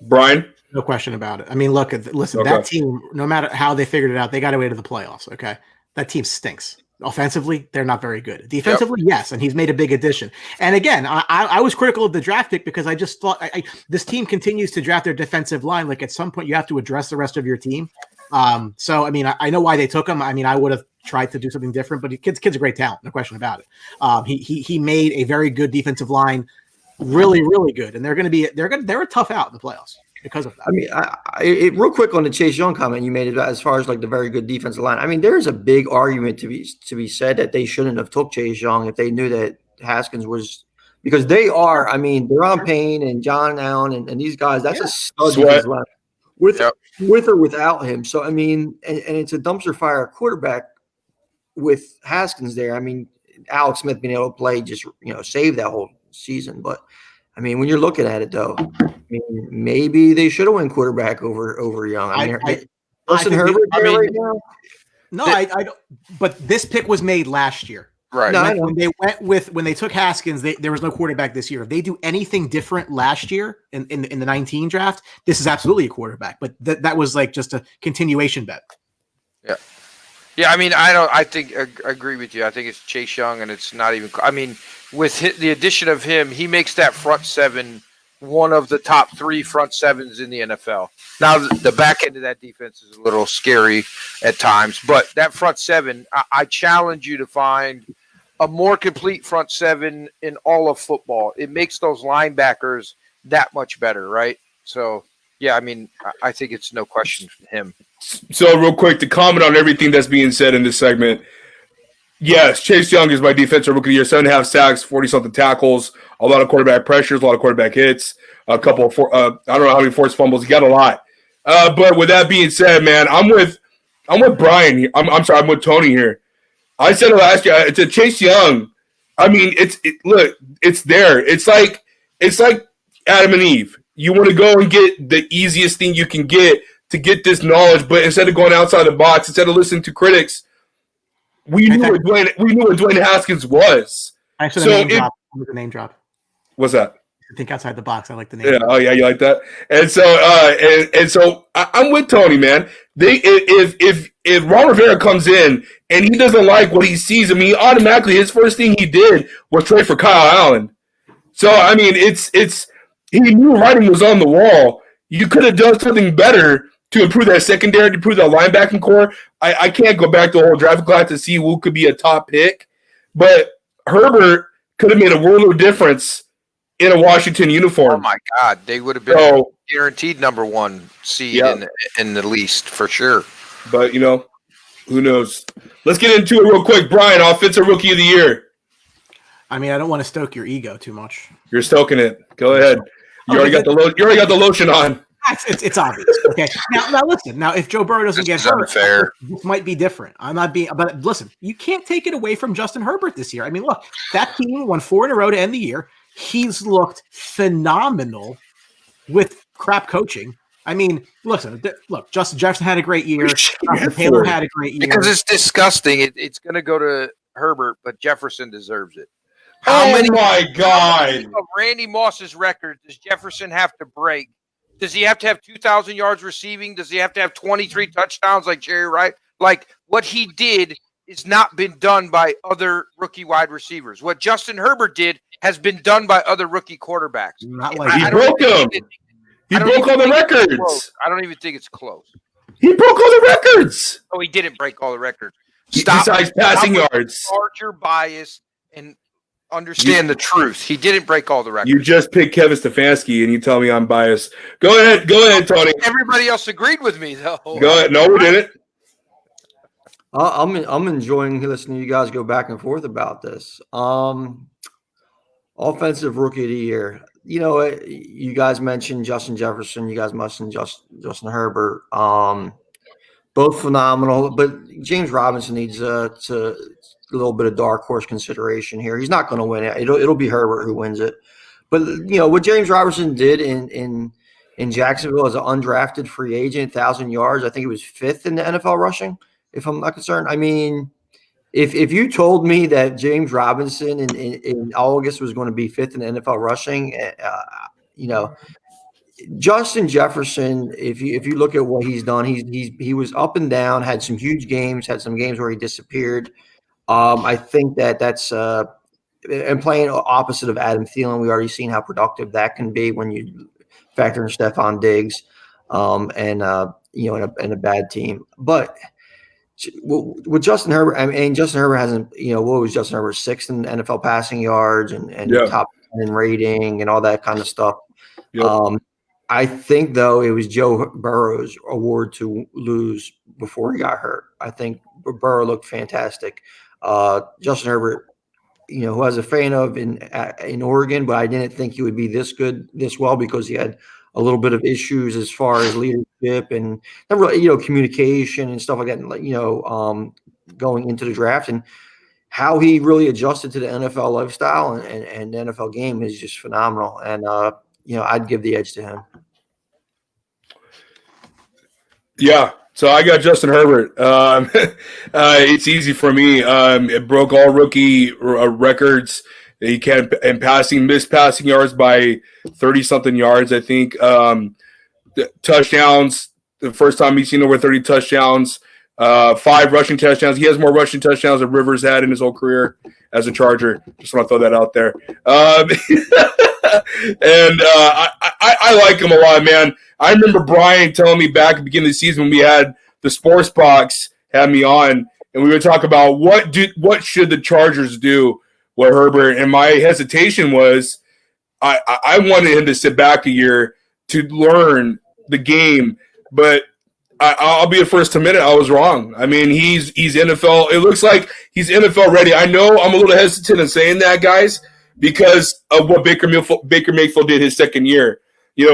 Brian? No question about it. I mean, listen, Okay. that team, no matter how they figured it out, they got away to the playoffs. Okay. That team stinks. Offensively, they're not very good. Defensively, yes, and he's made a big addition. And again, I was critical of the draft pick because I just thought this team continues to draft their defensive line. Like at some point, you have to address the rest of your team. So I mean, I know why they took him. I mean, I would have tried to do something different, but kid's a great talent, no question about it. He made a very good defensive line, really, really good, and they're a tough out in the playoffs because of that. I mean, real quick on the Chase Young comment you made as far as like the very good defensive line. I mean, there's a big argument to be said that they shouldn't have took Chase Young if they knew that Haskins was, because they are. I mean, Deron Payne and John Allen and these guys. That's a stud defensive line with or without him. So I mean, and it's a dumpster fire quarterback with Haskins there. I mean, Alex Smith being able to play just save that whole season, but. I mean, when you're looking at it, though, I mean, maybe they should have went quarterback over Young. I mean, Justin Herbert right now? No, I don't. But this pick was made last year. Right. No, when they took Haskins, there was no quarterback this year. If they do anything different last year in the 19 draft, this is absolutely a quarterback. But that was like just a continuation bet. Yeah. Yeah, I mean, I agree with you. I think it's Chase Young, and it's not even. I mean, with the addition of him, he makes that front seven one of the top 3 front sevens in the NFL. Now, the back end of that defense is a little scary at times, but that front seven, I challenge you to find a more complete front seven in all of football. It makes those linebackers that much better, right? So. Yeah, I mean, I think it's no question him. So real quick, to comment on everything that's being said in this segment, yes, Chase Young is my defensive rookie of the year, 7.5 sacks, 40-something tackles, a lot of quarterback pressures, a lot of quarterback hits, a couple of I don't know how many forced fumbles. He got a lot. But with that being said, man, I'm with Brian here. I'm sorry, I'm with Tony here. I said it last year to Chase Young. I mean, look, it's there. It's like Adam and Eve. You want to go and get the easiest thing you can get to get this knowledge, but instead of going outside the box, instead of listening to critics, we knew what Dwayne Haskins was. Thanks for the name drop. What's that? I think outside the box. I like the name. Yeah. Oh yeah, you like that? And so so I'm with Tony, man. If Ron Rivera comes in and he doesn't like what he sees, I mean, automatically his first thing he did was trade for Kyle Allen. So I mean, he knew writing was on the wall. You could have done something better to improve that secondary, to improve that linebacking core. I can't go back to the whole draft class to see who could be a top pick, but Herbert could have made a world of difference in a Washington uniform. Oh my God, they would have been guaranteed number 1 seed in the least for sure. But who knows? Let's get into it real quick. Brian, offensive rookie of the year. I mean, I don't want to stoke your ego too much. You're stoking it. Go ahead. You already got the lotion on. It's obvious. Okay. Now listen. Now, if Joe Burrow doesn't get hurt, this might be different. I'm not being. But listen, you can't take it away from Justin Herbert this year. I mean, look, that team won 4 in a row to end the year. He's looked phenomenal with crap coaching. I mean, look, Justin Jefferson had a great year. Taylor had a great year. Because it's disgusting. It's going to go to Herbert, but Jefferson deserves it. My God! Of Randy Moss's record does Jefferson have to break? Does he have to have 2,000 yards receiving? Does he have to have 23 touchdowns like Jerry Rice? Like what he did has not been done by other rookie wide receivers. What Justin Herbert did has been done by other rookie quarterbacks. He broke them. He broke all the records. I don't even think it's close. He broke all the records. Oh, he didn't break all the records. Besides passing yards. Larger bias and understand the truth. He didn't break all the records. You just picked Kevin Stefanski, and you tell me I'm biased. Go ahead, Tony. Everybody else agreed with me, though. Go ahead. No, we didn't. I'm enjoying listening to you guys go back and forth about this. Offensive rookie of the year. You guys mentioned Justin Jefferson. You guys mentioned Justin Herbert. Both phenomenal, but James Robinson needs a little bit of dark horse consideration here. He's not going to win it. It'll be Herbert who wins it. But what James Robinson did in Jacksonville as an undrafted free agent, 1,000 yards. I think he was 5th in the NFL rushing, if I'm not concerned. I mean, if you told me that James Robinson in August was going to be 5th in the NFL rushing, Justin Jefferson, if you look at what he's done, he was up and down, had some huge games, had some games where he disappeared. I think that's and playing opposite of Adam Thielen, we already seen how productive that can be when you factor in Stephon Diggs, in a bad team. But with Justin Herbert, I mean, Justin Herbert hasn't, what was Justin Herbert, 6th in NFL passing yards and top 10 in rating and all that kind of stuff. Yep. I think, though, it was Joe Burrow's award to lose before he got hurt. I think Burrow looked fantastic. Justin Herbert, who I was a fan of in Oregon, but I didn't think he would be this good, this well, because he had a little bit of issues as far as leadership and communication and stuff like that, going into the draft. And how he really adjusted to the NFL lifestyle and the NFL game is just phenomenal. And, I'd give the edge to him. Yeah. So I got Justin Herbert. It's easy for me. It broke all rookie records. He can in passing, missed passing yards by 30-something yards, I think. Touchdowns, the first time he's seen over 30 touchdowns, 5 rushing touchdowns. He has more rushing touchdowns than Rivers had in his whole career as a Charger. Just want to throw that out there. And I like him a lot, man. I remember Brian telling me back at the beginning of the season when we had the Sports Box had me on, and we would talk about what should the Chargers do with Herbert. And my hesitation was I wanted him to sit back a year to learn the game, but I'll be the first to admit it. I was wrong. I mean, he's NFL. It looks like he's NFL ready. I know I'm a little hesitant in saying that, guys, because of what Baker Mayfield did his second year.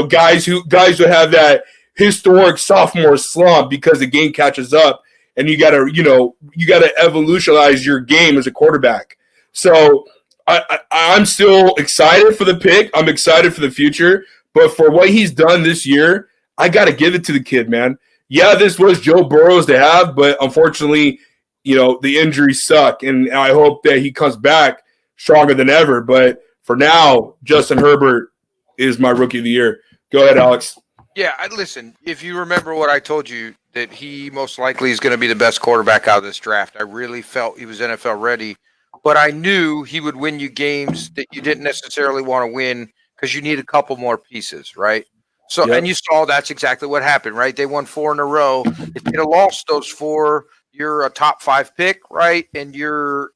Guys who have that historic sophomore slump because the game catches up, and you gotta evolutionize your game as a quarterback. So I'm still excited for the pick. I'm excited for the future, but for what he's done this year, I got to give it to the kid, man. Yeah, this was Joe Burrow's to have, but unfortunately, the injuries suck, and I hope that he comes back stronger than ever. But for now, Justin Herbert is my rookie of the year. Go ahead, Alex. Yeah, listen, if you remember what I told you, that he most likely is going to be the best quarterback out of this draft. I really felt he was NFL ready, but I knew he would win you games that you didn't necessarily want to win because you need a couple more pieces, right? So, yep. And you saw that's exactly what happened, right? They won 4 in a row. If you'd have lost those 4, you're a top 5 pick, right? And you're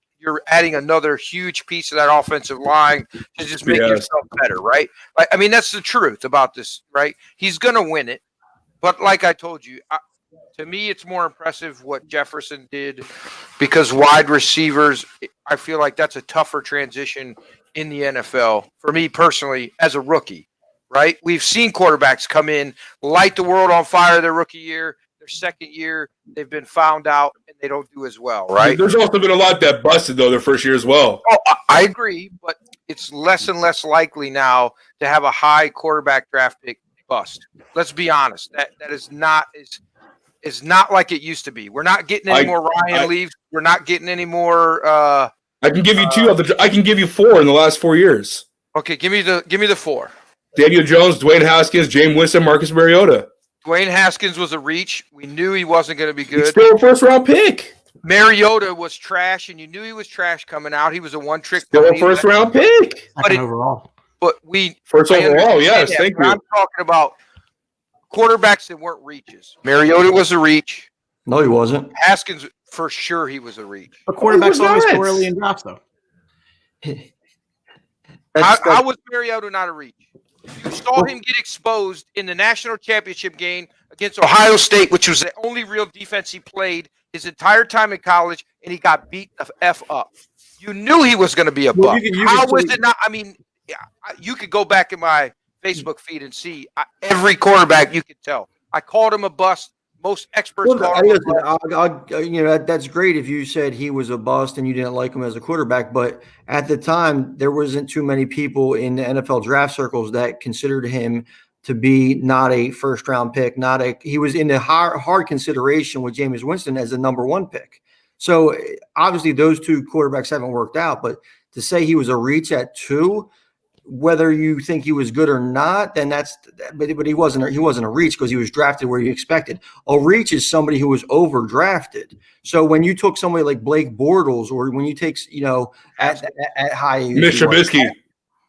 adding another huge piece of that offensive line to just make yourself better, right? I mean, that's the truth about this, right? He's going to win it. But like I told you, to me, it's more impressive what Jefferson did because wide receivers, I feel like that's a tougher transition in the NFL for me personally as a rookie, right? We've seen quarterbacks come in, light the world on fire their rookie year. Their second year, they've been found out and they don't do as well, right? There's also been a lot that busted, though, their first year as well. Oh, I agree, but it's less and less likely now to have a high quarterback draft pick bust. Let's be honest. That is not like it used to be. We're not getting any more Ryan Leafs. We're not getting any more I can give you 2 of the I can give you 4 in the last 4 years. Okay, give me the 4. Daniel Jones, Dwayne Haskins, Jameis Winston, Marcus Mariota. Dwayne Haskins was a reach. We knew he wasn't going to be good. He's still a first-round pick. Mariota was trash, and you knew he was trash coming out. He was a one-trick. Still a first-round pick. Overall. But first overall, yes. Thank you. I'm talking about quarterbacks that weren't reaches. Mariota was a reach. No, he wasn't. Haskins, for sure, he was a reach. But quarterbacks always score early in drafts, though. How was Mariota not a reach? You saw him get exposed in the national championship game against Ohio State, which was the only real defense he played his entire time in college, and he got beat the F up. You knew he was going to be a bust. How was it not? I mean, you could go back in my Facebook feed and see every quarterback you could tell. I called him a bust. Most experts call him a bust. That's great if you said he was a bust and you didn't like him as a quarterback. But at the time, there wasn't too many people in the NFL draft circles that considered him to be not a first-round pick. He was in the hard consideration with Jameis Winston as the number 1 pick. So obviously, those 2 quarterbacks haven't worked out. But to say he was a reach at 2 whether you think he was good or not, then but he wasn't a reach because he was drafted where you expected. A reach is somebody who was overdrafted. So when you took somebody like Blake Bortles, or when you take, at high, Mitch Trubisky,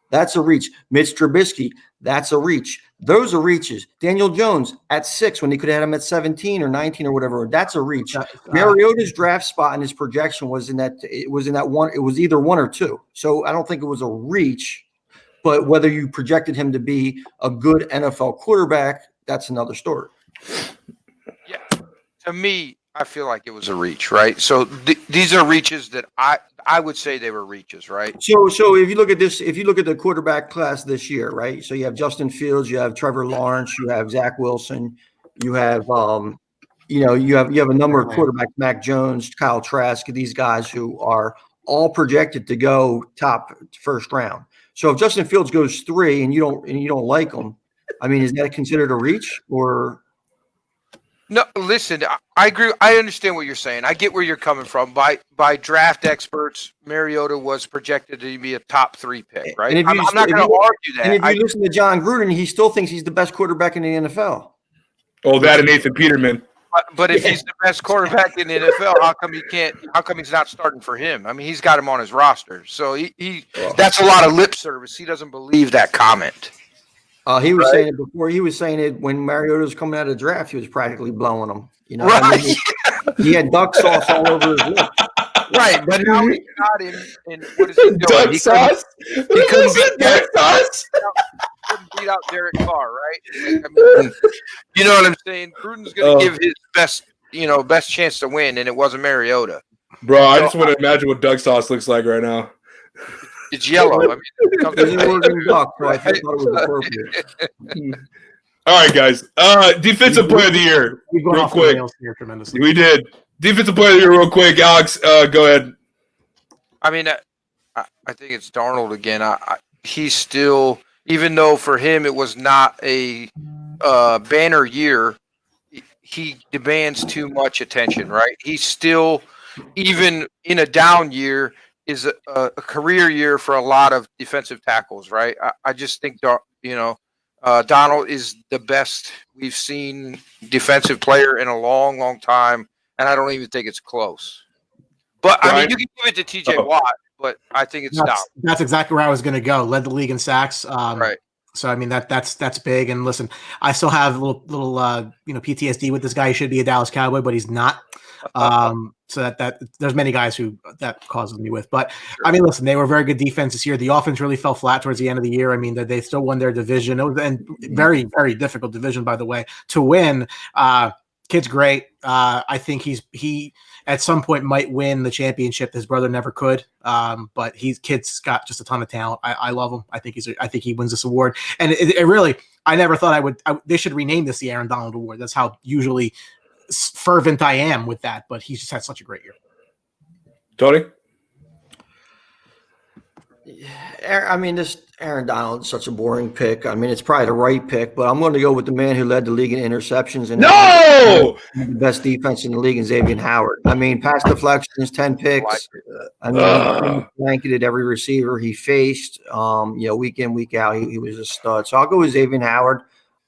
that's a reach. Mitch Trubisky, that's a reach. Those are reaches. Daniel Jones at 6 when they could have had him at 17 or 19 or whatever. That's a reach. Mariota's draft spot and his projection was in that one. It was either 1 or 2. So I don't think it was a reach, but whether you projected him to be a good NFL quarterback, that's another story. Yeah. To me, I feel like it was a reach, right? So these are reaches that I would say they were reaches, right? So if you look at this, if you look at the quarterback class this year, right? So you have Justin Fields, you have Trevor Lawrence, you have Zach Wilson, you have you have a number of quarterbacks, Mac Jones, Kyle Trask, these guys who are all projected to go top first round. So if Justin Fields goes 3 and you don't like him, I mean, is that considered a reach or? No, listen, I agree. I understand what you're saying. I get where you're coming from. By draft experts, Mariota was projected to be a top 3 pick, right? I'm not going to argue that. And if you listen to John Gruden, he still thinks he's the best quarterback in the NFL. Oh, that and Nathan Peterman. But if he's the best quarterback in the NFL, how come he's not starting for him? I mean, he's got him on his roster. So that's a lot of lip service. He doesn't believe that comment. He was saying it before. He was saying it when Mariota was coming out of the draft. He was practically blowing them. Right. I mean, he had duck sauce all over his lip. Right, but now he got him. And what is he doing? Duck sauce. He couldn't duck sauce. Beat out Derek Carr, right? I mean, you know what I'm saying? Gruden's going to give his best chance to win, and it wasn't Mariota. Bro, I just want to imagine what duck sauce looks like right now. It's yellow. I mean, duck, so I thought it was appropriate. All right, guys. Defensive player of the year, real quick. We did. Defensive player of the year, real quick. Alex, go ahead. I mean, I think it's Darnold again. He's still, even though for him it was not a banner year, he demands too much attention, right? He's still, even in a down year, is a career year for a lot of defensive tackles, right? I just think, Donald is the best we've seen defensive player in a long, long time, and I don't even think it's close. But, I mean, you can give it to T.J. Watt, but I think it's Donald. That's exactly where I was going to go. Led the league in sacks. Right. So, I mean, that's big. And listen, I still have a little PTSD with this guy. He should be a Dallas Cowboy, but he's not. So that there's many guys who that causes me with, but sure. I mean, listen, they were very good defense this year. The offense really fell flat towards the end of the year. I mean, that they still won their division. It was a very, very difficult division, by the way, to win. Kid's great. I think he at some point might win the championship. His brother never could, but kid's got just a ton of talent. I love him. I think he wins this award. And it really, I never thought they should rename this the Aaron Donald Award. That's how usually fervent I am with that, but he's just had such a great year. Tony? I mean, this Aaron Donald is such a boring pick. I mean, it's probably the right pick, but I'm going to go with the man who led the league in interceptions and the best defense in the league in Xavier Howard. I mean, pass deflections, 10 picks. I mean, he blanketed every receiver he faced. Week in, week out, he was a stud. So I'll go with Xavier Howard.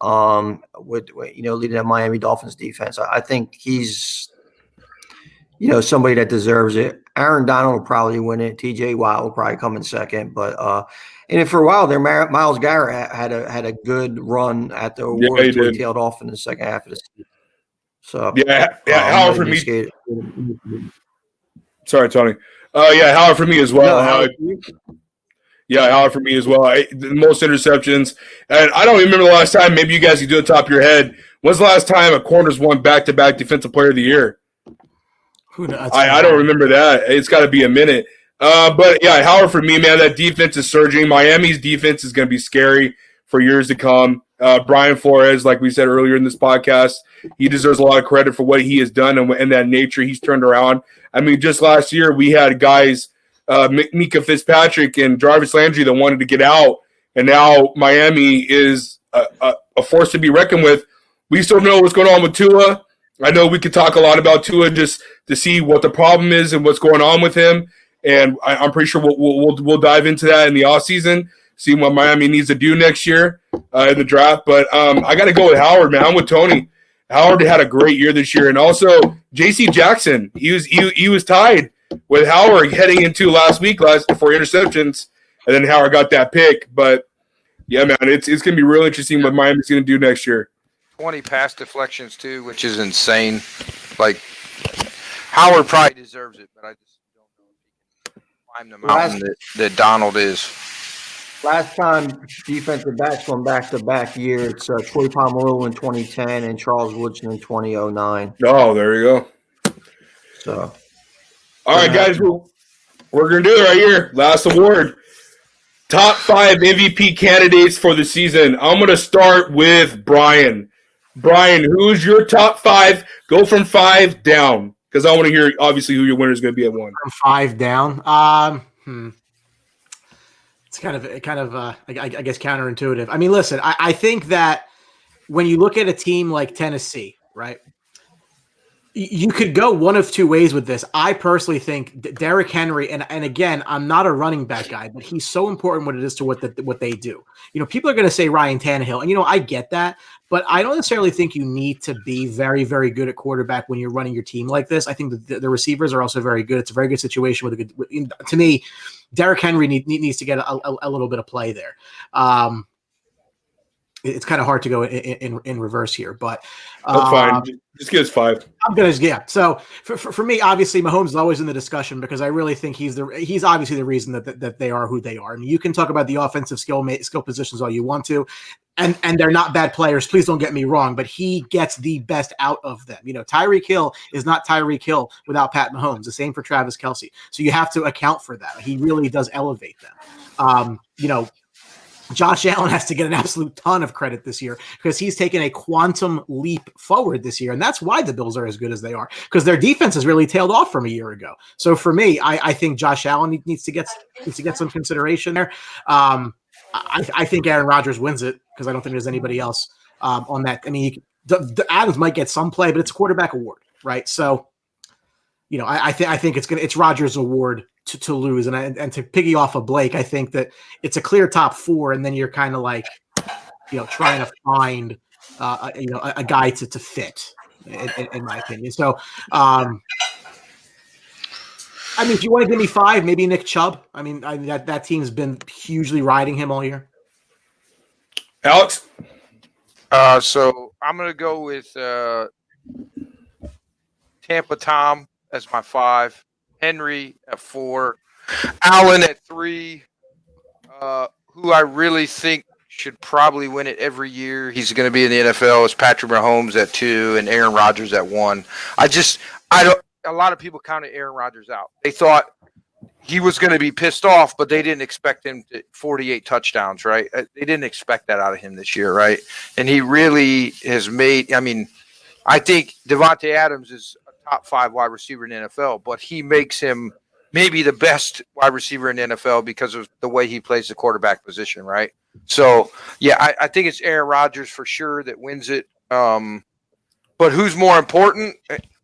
Leading that Miami Dolphins defense. I think he's, somebody that deserves it. Aaron Donald will probably win it. TJ Watt will probably come in second. But and for a while there, Myles Garrett had a good run at the award until he tailed off in the second half of the season. So Howard for me. Sorry, Tony. Howard for me as well. Howard for me as well. The most interceptions. And I don't remember the last time, maybe you guys can do it top of your head. When's the last time a corner's won back-to-back defensive player of the year? Who knows? I don't remember that. It's got to be a minute. Howard for me, man, that defense is surging. Miami's defense is going to be scary for years to come. Brian Flores, like we said earlier in this podcast, he deserves a lot of credit for what he has done and that nature he's turned around. I mean, just last year we had guys – Mika Fitzpatrick and Jarvis Landry that wanted to get out, and now Miami is a force to be reckoned with. We still know what's going on with Tua. I know we could talk a lot about Tua just to see what the problem is and what's going on with him, and I'm pretty sure we'll dive into that in the offseason. see what Miami needs to do next year in the draft. But I got to go with Howard, man. I'm with Tony. Howard had a great year this year, and also J.C. Jackson. He was tied with Howard heading into last week for interceptions, and then Howard got that pick. But yeah, man, it's gonna be real interesting what Miami's gonna do next year. 20 pass deflections too, which is insane. Like Howard probably deserves it, but I just don't know if he can climb the mountain that Donald is. Last time defensive backs went back-to-back year, it's Troy Polamalu in 2010 and Charles Woodson in 2009. Oh, there you go. So, all right, guys, we're gonna do it right here. Last award. Top 5 MVP candidates for the season. I'm going to start with Brian. Brian, who's your top 5? Go from 5 down, because I want to hear, obviously, who your winner is going to be at 1. From 5 down. It's kind of I guess counterintuitive. I mean, listen, I think that when you look at a team like Tennessee, right, you could go one of two ways with this. I personally think Derrick Henry, and again, I'm not a running back guy, but he's so important what it is to what they do. You know, people are going to say Ryan Tannehill, and I get that, but I don't necessarily think you need to be very, very good at quarterback when you're running your team like this. I think the receivers are also very good. It's a very good situation with a good. To me, Derrick Henry needs to get a little bit of play there. It's kind of hard to go in reverse here, but that's fine. Just give us 5. I'm gonna So for me, obviously, Mahomes is always in the discussion because I really think he's obviously the reason that they are who they are. I mean, you can talk about the offensive skill positions all you want to, and they're not bad players. Please don't get me wrong, but he gets the best out of them. Tyreek Hill is not Tyreek Hill without Pat Mahomes. The same for Travis Kelce. So you have to account for that. He really does elevate them. Josh Allen has to get an absolute ton of credit this year because he's taken a quantum leap forward this year. And that's why the Bills are as good as they are, because their defense has really tailed off from a year ago. So for me, I think Josh Allen needs to get some consideration there. I think Aaron Rodgers wins it because I don't think there's anybody else on that. I mean, the Adams might get some play, but it's a quarterback award, right? So, I think it's Rodgers' award to lose, and to piggy off of Blake, I think that it's a clear top 4, and then you're kind of like, trying to find, a guy to fit, in my opinion. So, I mean, if you want to give me 5, maybe Nick Chubb. I mean, that team's been hugely riding him all year. Alex? So I'm going to go with Tampa Tom as my 5. Henry at 4, Allen at 3, who I really think should probably win it every year. He's going to be in the NFL is Patrick Mahomes at 2 and Aaron Rodgers at 1. A lot of people counted Aaron Rodgers out. They thought he was going to be pissed off, but they didn't expect him to 48 touchdowns, right? They didn't expect that out of him this year, right? And he really has made, I think Devontae Adams is top 5 wide receiver in the NFL, but he makes him maybe the best wide receiver in the NFL because of the way he plays the quarterback position, right? So, yeah, I think it's Aaron Rodgers for sure that wins it. But who's more important?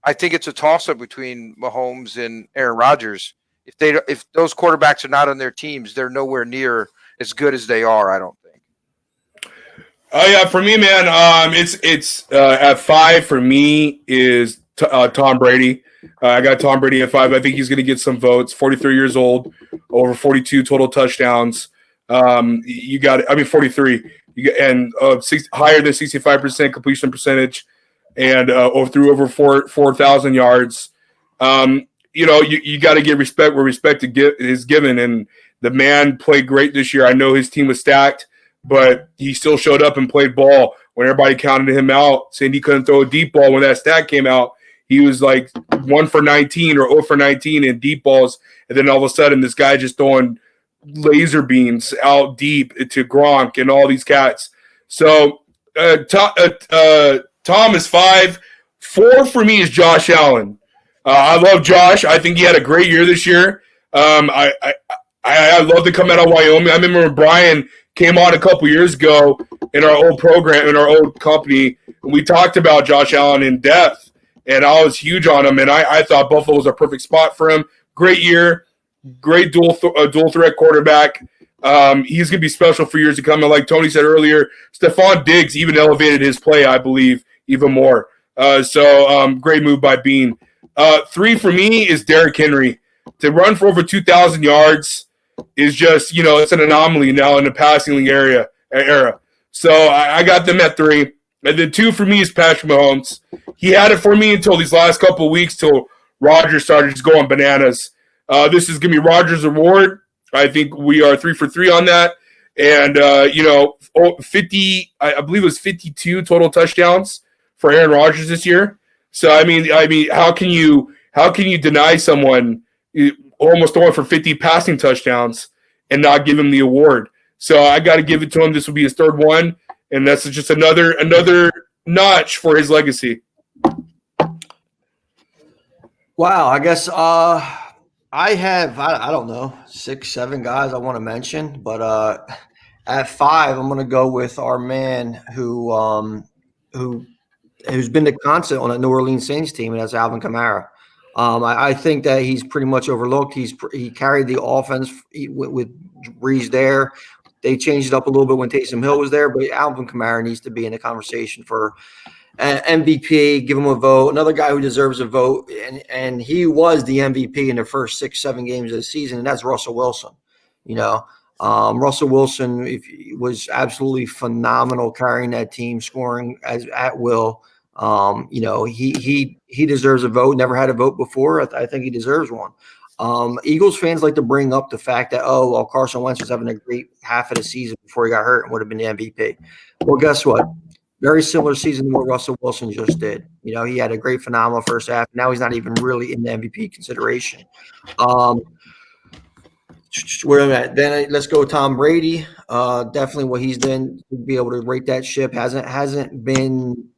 I think it's a toss-up between Mahomes and Aaron Rodgers. If those quarterbacks are not on their teams, they're nowhere near as good as they are, I don't think. Oh, yeah, for me, man, it's at 5 for me is Tom Brady. I got Tom Brady at 5. I think he's going to get some votes. 43 years old, over 42 total touchdowns. 43. Higher than 65% completion percentage, and threw over 4,000 yards. You got to give respect where respect is given, and the man played great this year. I know his team was stacked, but he still showed up and played ball when everybody counted him out, saying he couldn't throw a deep ball. When that stat came out, he was like 1 for 19 or 0 for 19 in deep balls. And then all of a sudden, this guy just throwing laser beams out deep to Gronk and all these cats. So Tom is 5. 4 for me is Josh Allen. I love Josh. I think he had a great year this year. I love to come out of Wyoming. I remember when Brian came on a couple years ago in our old program, in our old company, and we talked about Josh Allen in depth. And I was huge on him, and I thought Buffalo was a perfect spot for him. Great year, great dual threat quarterback. He's going to be special for years to come. And like Tony said earlier, Stephon Diggs even elevated his play, I believe, even more. So great move by Bean. 3 for me is Derrick Henry. To run for over 2,000 yards is just, it's an anomaly now in the passing era. So I got them at 3. And then 2 for me is Patrick Mahomes. He had it for me until these last couple of weeks till Rodgers started just going bananas. This is going to be Rodgers' reward. I think we are 3 for 3 on that. And, 50, I believe it was 52 total touchdowns for Aaron Rodgers this year. So, I mean, how can you deny someone almost throwing for 50 passing touchdowns and not give him the award? So I got to give it to him. This will be his 3rd one. And that's just another notch for his legacy. Wow, I guess I have I don't know 6, 7 guys I want to mention, but at 5 I'm going to go with our man who's been the constant on a New Orleans Saints team, and that's Alvin Kamara. I think that he's pretty much overlooked. He carried the offense with Breeze there. They changed it up a little bit when Taysom Hill was there, but Alvin Kamara needs to be in the conversation for MVP. Give him a vote. Another guy who deserves a vote, and he was the MVP in the first 6, 7 games of the season, and that's Russell Wilson. Russell Wilson was absolutely phenomenal carrying that team, scoring at will. He deserves a vote. Never had a vote before. I think he deserves one. Eagles fans like to bring up the fact that, Carson Wentz was having a great half of the season before he got hurt and would have been the MVP. Well, guess what? Very similar season to what Russell Wilson just did. He had a great, phenomenal first half. Now he's not even really in the MVP consideration. Where I'm at. Then let's go Tom Brady. Definitely what he's done to be able to rate that ship hasn't been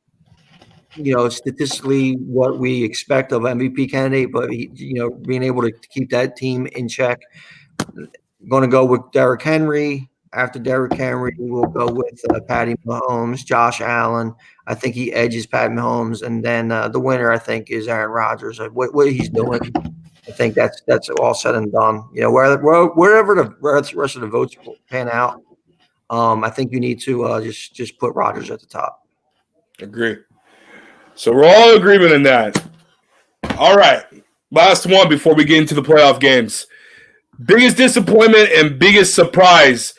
statistically what we expect of MVP candidate, but being able to keep that team in check. Going to go with Derrick Henry. After Derrick Henry, we'll go with Patty Mahomes, Josh Allen. I think he edges Pat Mahomes, and then the winner I think is Aaron Rodgers. What he's doing, I think that's all said and done. Wherever the rest of the votes pan out, I think you need to just put Rodgers at the top. Agree. So we're all in agreement in that. All right. Last one before we get into the playoff games. Biggest disappointment and biggest surprise.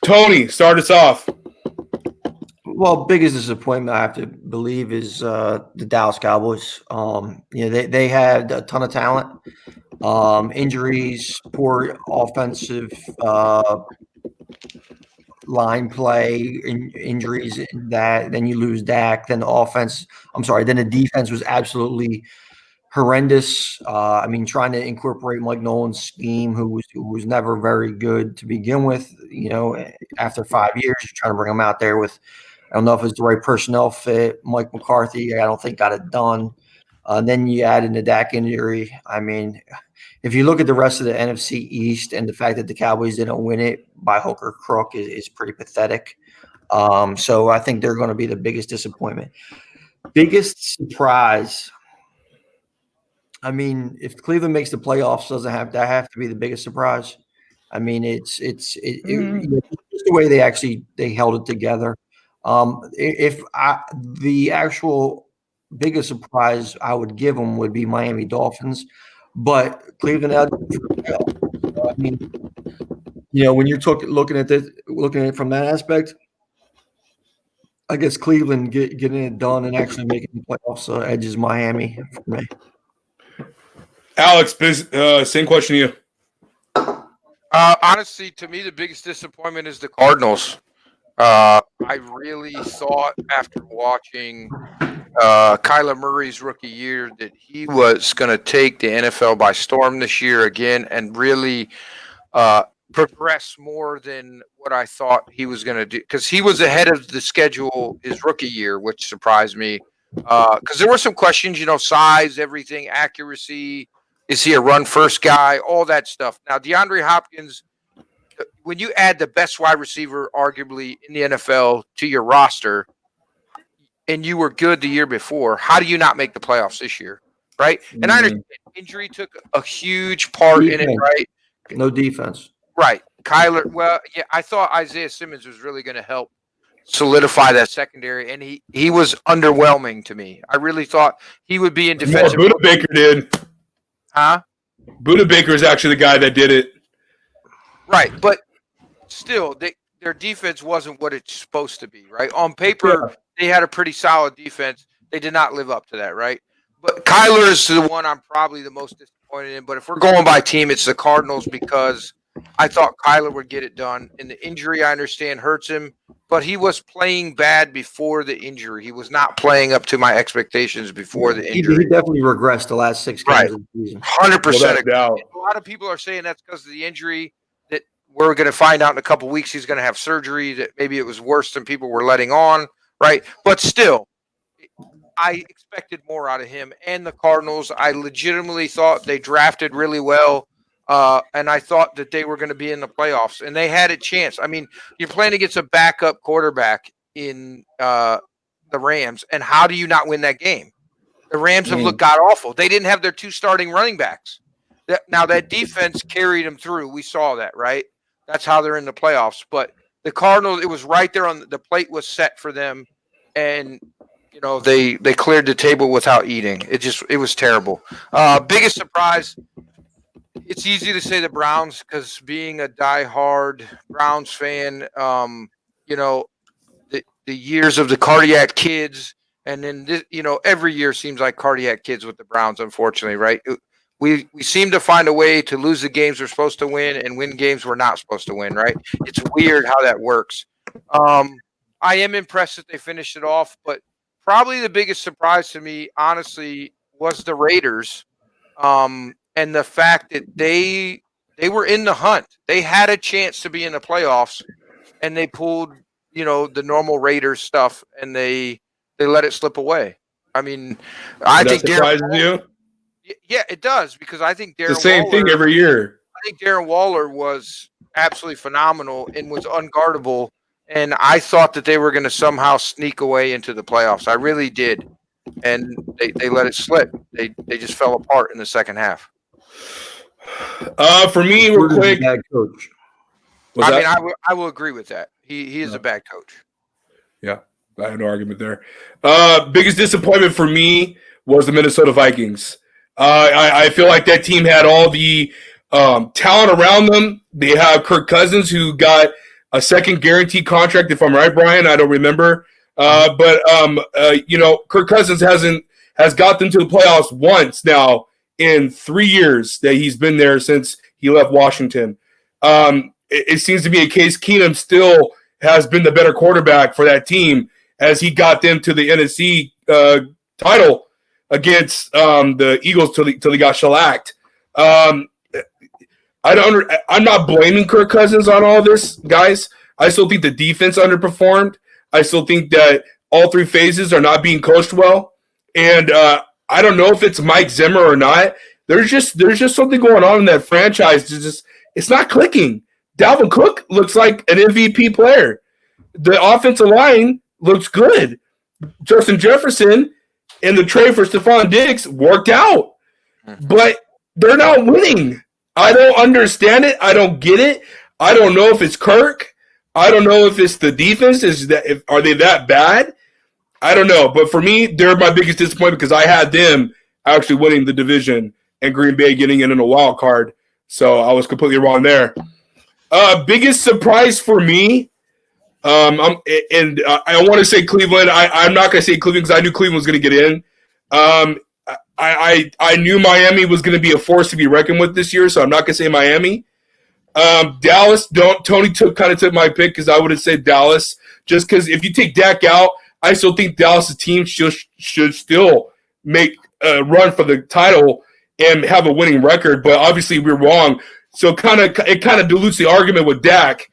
Tony, start us off. Well, biggest disappointment I have to believe is the Dallas Cowboys. They had a ton of talent, injuries, poor offensive line play, injuries. Then you lose Dak. Then the defense was absolutely horrendous. Trying to incorporate Mike Nolan's scheme, who was never very good to begin with. After 5 years, you're trying to bring him out there with, I don't know if it's the right personnel fit. Mike McCarthy, I don't think got it done. Then you add in the Dak injury. If you look at the rest of the NFC East and the fact that the Cowboys didn't win it by hook or crook is pretty pathetic. So I think they're going to be the biggest disappointment. Biggest surprise. If Cleveland makes the playoffs, doesn't have to be the biggest surprise. It's the way they held it together. The actual biggest surprise I would give them would be Miami Dolphins, but Cleveland. When you're looking at it from that aspect, I guess Cleveland getting it done and actually making the playoffs edges Miami for me. Alex, same question to you. Honestly, to me, the biggest disappointment is the Cardinals. I really thought after watching Kyler Murray's rookie year that he was going to take the NFL by storm this year again and really progress more than what I thought he was going to do, because he was ahead of the schedule his rookie year, which surprised me because there were some questions, size, everything, accuracy. Is he a run-first guy? All that stuff. Now, DeAndre Hopkins, when you add the best wide receiver, arguably, in the NFL to your roster, and you were good the year before, how do you not make the playoffs this year, right? And I understand injury took a huge part in it, right? No defense. Right. Kyler, well, yeah, I thought Isaiah Simmons was really going to help solidify that secondary, and he was underwhelming to me. I really thought he would be in defensive. Buda Baker did. Huh? Buda Baker is actually the guy that did it. Right, but still, their defense wasn't what it's supposed to be, right? On paper, they had a pretty solid defense. They did not live up to that, right? But Kyler is the one I'm probably the most disappointed in. But if we're going by team, it's the Cardinals because I thought Kyler would get it done. And the injury, I understand, hurts him. But he was playing bad before the injury. He was not playing up to my expectations before the injury. He definitely regressed the last 6 games of the season. 100%. Doubt. A lot of people are saying that's because of the injury that we're going to find out in a couple weeks he's going to have surgery, that maybe it was worse than people were letting on, right? But still, I expected more out of him and the Cardinals. I legitimately thought they drafted really well, and I thought that they were going to be in the playoffs, and they had a chance. I mean, you're playing against a backup quarterback in the Rams, and how do you not win that game? The Rams have looked god-awful. They didn't have their 2 starting running backs. Now, that defense carried them through. We saw that, right? That's how they're in the playoffs. But the Cardinals, it was right there on the plate was set for them, and they cleared the table without eating. It was terrible. Biggest surprise. It's easy to say the Browns because being a diehard Browns fan, the years of the cardiac kids, and then this, every year seems like cardiac kids with the Browns. Unfortunately, right? We seem to find a way to lose the games we're supposed to win and win games we're not supposed to win. Right? It's weird how that works. I am impressed that they finished it off, but probably the biggest surprise to me, honestly, was the Raiders, and the fact that they were in the hunt. They had a chance to be in the playoffs, and they pulled, the normal Raiders stuff, and they let it slip away. I mean, I think surprises you. Yeah, it does because I think Darren The same Waller, thing every year. I think Darren Waller was absolutely phenomenal and was unguardable. And I thought that they were going to somehow sneak away into the playoffs. I really did. And they let it slip. They just fell apart in the second half. For me, real quick. Bad coach. I will agree with that. He is a bad coach. Yeah, I have no argument there. Biggest disappointment for me was the Minnesota Vikings. I feel like that team had all the talent around them. They have Kirk Cousins, who got a second guaranteed contract, if I'm right, Brian. I don't remember. But Kirk Cousins has got them to the playoffs once now in 3 years that he's been there since he left Washington. It seems to be a case Keenum still has been the better quarterback for that team as he got them to the NFC title against the Eagles till they got shellacked. I'm not blaming Kirk Cousins on all this, guys. I still think the defense underperformed. I still think that all 3 phases are not being coached well. And I don't know if it's Mike Zimmer or not. There's just something going on in that franchise. It's not clicking. Dalvin Cook looks like an MVP player. The offensive line looks good. Justin Jefferson and the trade for Stephon Diggs worked out. But they're not winning. I don't understand it. I don't get it. I don't know if it's Kirk. I don't know if it's the defense. Are they that bad? I don't know. But for me, they're my biggest disappointment because I had them actually winning the division and Green Bay getting in a wild card. So I was completely wrong there. Biggest surprise for me, I want to say Cleveland. I'm not going to say Cleveland because I knew Cleveland was going to get in. I knew Miami was going to be a force to be reckoned with this year, so I'm not going to say Miami. Dallas, Tony took my pick because I would have said Dallas just because if you take Dak out, I still think Dallas' team should still make a run for the title and have a winning record. But obviously we're wrong, so it kind of dilutes the argument with Dak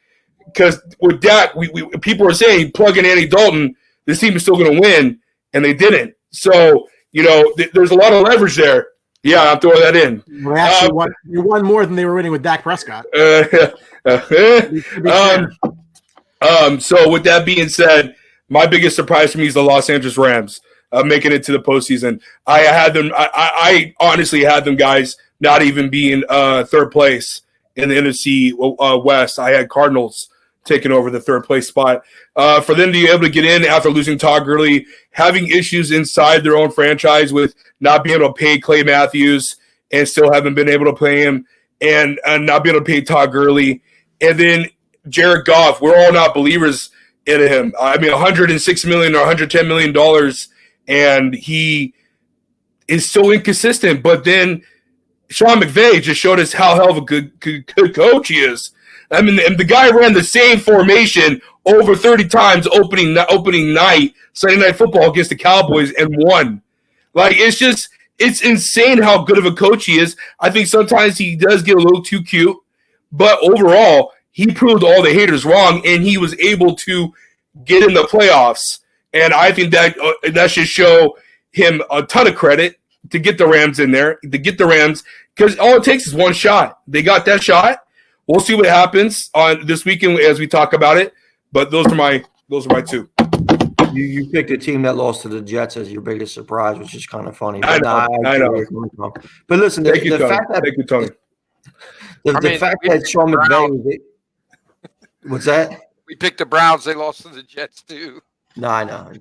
because with Dak, we people are saying plug in Andy Dalton, this team is still going to win, and they didn't. So there's a lot of leverage there. Yeah, I'm throwing that in. They actually won more than they were winning with Dak Prescott. So with that being said, my biggest surprise for me is the Los Angeles Rams making it to the postseason. I honestly had them guys not even being third place in the NFC West. I had Cardinals taking over the third place spot. For them to be able to get in after losing Todd Gurley, having issues inside their own franchise with not being able to pay Clay Matthews and still haven't been able to pay him, and not being able to pay Todd Gurley, and then Jared Goff, we're all not believers in him. I mean, $106 million or $110 million, and he is so inconsistent. But then Sean McVay just showed us how hell of a good coach he is. I mean, and the guy ran the same formation over 30 times opening night, Sunday Night Football against the Cowboys, and won. Like, it's insane how good of a coach he is. I think sometimes he does get a little too cute, but overall, he proved all the haters wrong, and he was able to get in the playoffs. And I think that should show him a ton of credit to get the Rams in there, because all it takes is one shot. They got that shot. We'll see what happens on this weekend as we talk about it. But those are my two. You picked a team that lost to the Jets as your biggest surprise, which is kind of funny. I know. But listen, Thank you, Tony. The fact that Sean McVay – what's that? We picked the Browns. They lost to the Jets too. No, I know.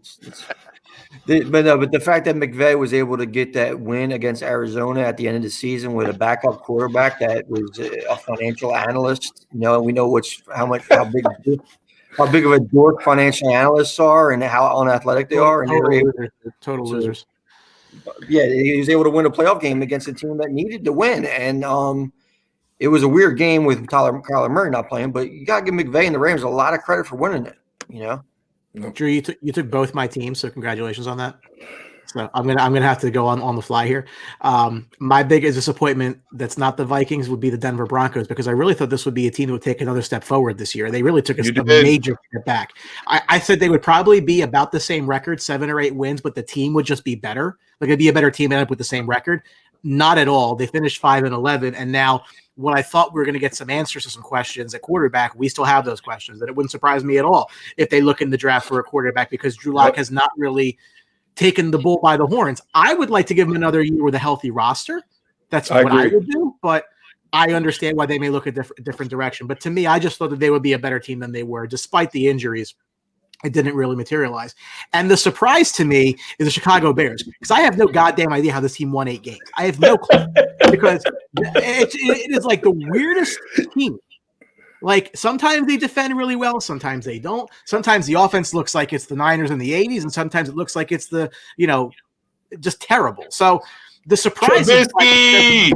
But the fact that McVay was able to get that win against Arizona at the end of the season with a backup quarterback that was a financial analyst, we know how big of a dork financial analysts are and how unathletic they are, and total losers. Yeah, he was able to win a playoff game against a team that needed to win, and it was a weird game with Kyler Murray not playing, but you got to give McVay and the Rams a lot of credit for winning it. Drew, you took both my teams, so congratulations on that. So I'm gonna have to go on the fly here. My biggest disappointment that's not the Vikings would be the Denver Broncos, because I really thought this would be a team that would take another step forward this year. They really took a major step back. I said they would probably be about the same record, 7 or 8 wins, but the team would just be better. Like, it'd be a better team and end up with the same record. Not at all. They finished 5-11, and now when I thought we were going to get some answers to some questions at quarterback, we still have those questions. And it wouldn't surprise me at all if they look in the draft for a quarterback, because Drew Lock has not really taken the bull by the horns. I would like to give him another year with a healthy roster. That's what I would do, but I understand why they may look a different direction. But to me, I just thought that they would be a better team than they were, despite the injuries. It didn't really materialize. And the surprise to me is the Chicago Bears, because I have no goddamn idea how this team won 8 games. I have no clue, because it is like the weirdest team. Like, sometimes they defend really well, sometimes they don't. Sometimes the offense looks like it's the Niners in the 80s, and sometimes it looks like it's the, just terrible. So the surprise is I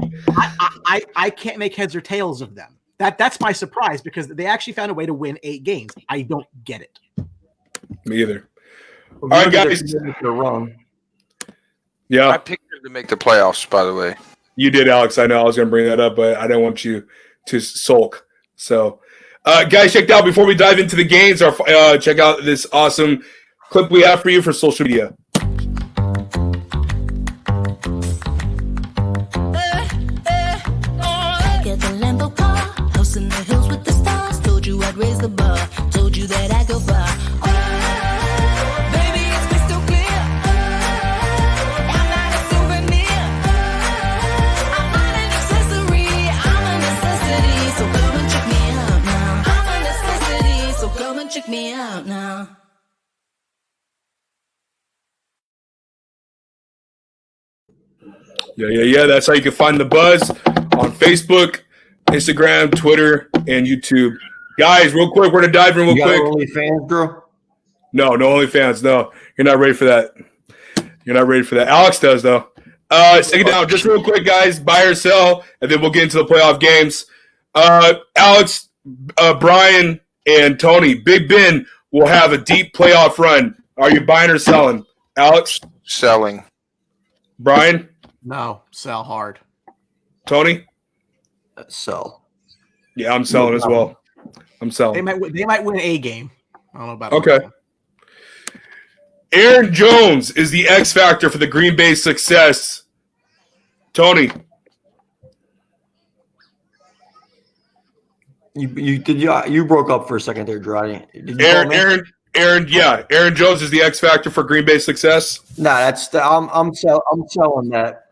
can't make heads or tails of them. That's my surprise, because they actually found a way to win 8 games. I don't get it. Me either. All right, guys. You're wrong. Yeah. I picked them to make the playoffs, by the way. You did, Alex. I know I was going to bring that up, but I didn't want you to sulk. So, guys, check out, before we dive into the games, check out this awesome clip we have for you for social media. Get the Lambo car, house in the hills with the stars. Told you I'd raise the bar, told you that I go far. Baby, it's crystal clear. I'm not a souvenir. I'm not an accessory. I'm a necessity. So come and check me out now. I'm a necessity. So come and check me out now. Yeah. That's how you can find the buzz on Facebook, Instagram, Twitter, and YouTube. Guys, real quick, we're going to dive in real quick. OnlyFans, Drew? No OnlyFans. No, you're not ready for that. Alex does, though. Take it down just real quick, guys. Buy or sell, and then we'll get into the playoff games. Alex, Brian, and Tony, Big Ben will have a deep playoff run. Are you buying or selling? Alex? Selling. Brian? No, sell hard. Tony? Sell. Yeah, I'm selling as well. I'm selling. They might win a game. I don't know about okay. Aaron Jones is the X factor for the Green Bay success. Tony. You broke up for a second there, Drew. Aaron Jones is the X factor for Green Bay success. No, I'm selling that.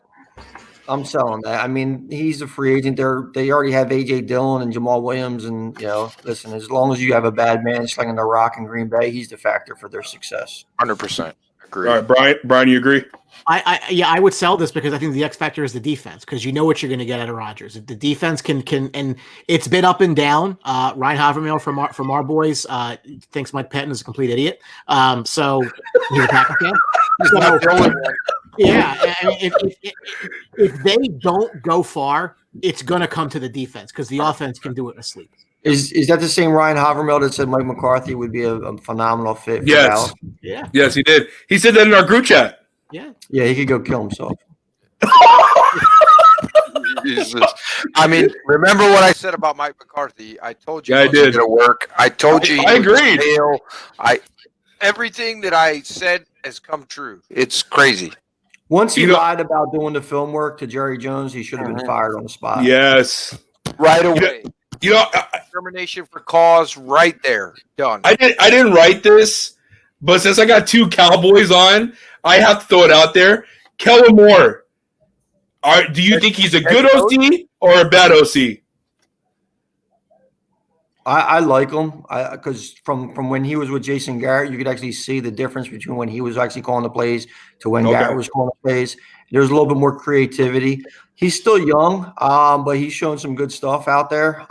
I'm selling that. I mean, he's a free agent. They already have A.J. Dillon and Jamal Williams, and listen, as long as you have a bad man slinging the rock in Green Bay, he's the factor for their success. 100%. Agree. All right, Brian, you agree? I would sell this because I think the X factor is the defense, because you know what you're going to get out of Rodgers. If the defense can and it's been up and down. Ryan Havermill from our boys thinks Mike Pettin is a complete idiot. So he's a Packer fan. So, yeah, if they don't go far, it's going to come to the defense because the offense can do it asleep. Is that the same Ryan Havermill that said Mike McCarthy would be a phenomenal fit for Yes. Dallas? Yeah, Yes, he did. He said that in our group chat. yeah. Yeah, he could go kill himself. Jesus. I mean, remember what I said about Mike McCarthy? I told you Yeah, I it wasn't did. going to work. I told you he I was agreed. fail. Everything that I said has come true. It's crazy. Once he You know- lied about doing the film work to Jerry Jones, he should have been fired on the spot. Yes. Right away. You know, Termination for cause right there. Done. I didn't write this, but since I got two Cowboys on, I have to throw it out there. Kellen Moore, do you think he's a good OC or a bad OC? I like him because from when he was with Jason Garrett, you could actually see the difference between when he was actually calling the plays to when Okay. Garrett was calling the plays. There's a little bit more creativity. He's still young, but he's shown some good stuff out there.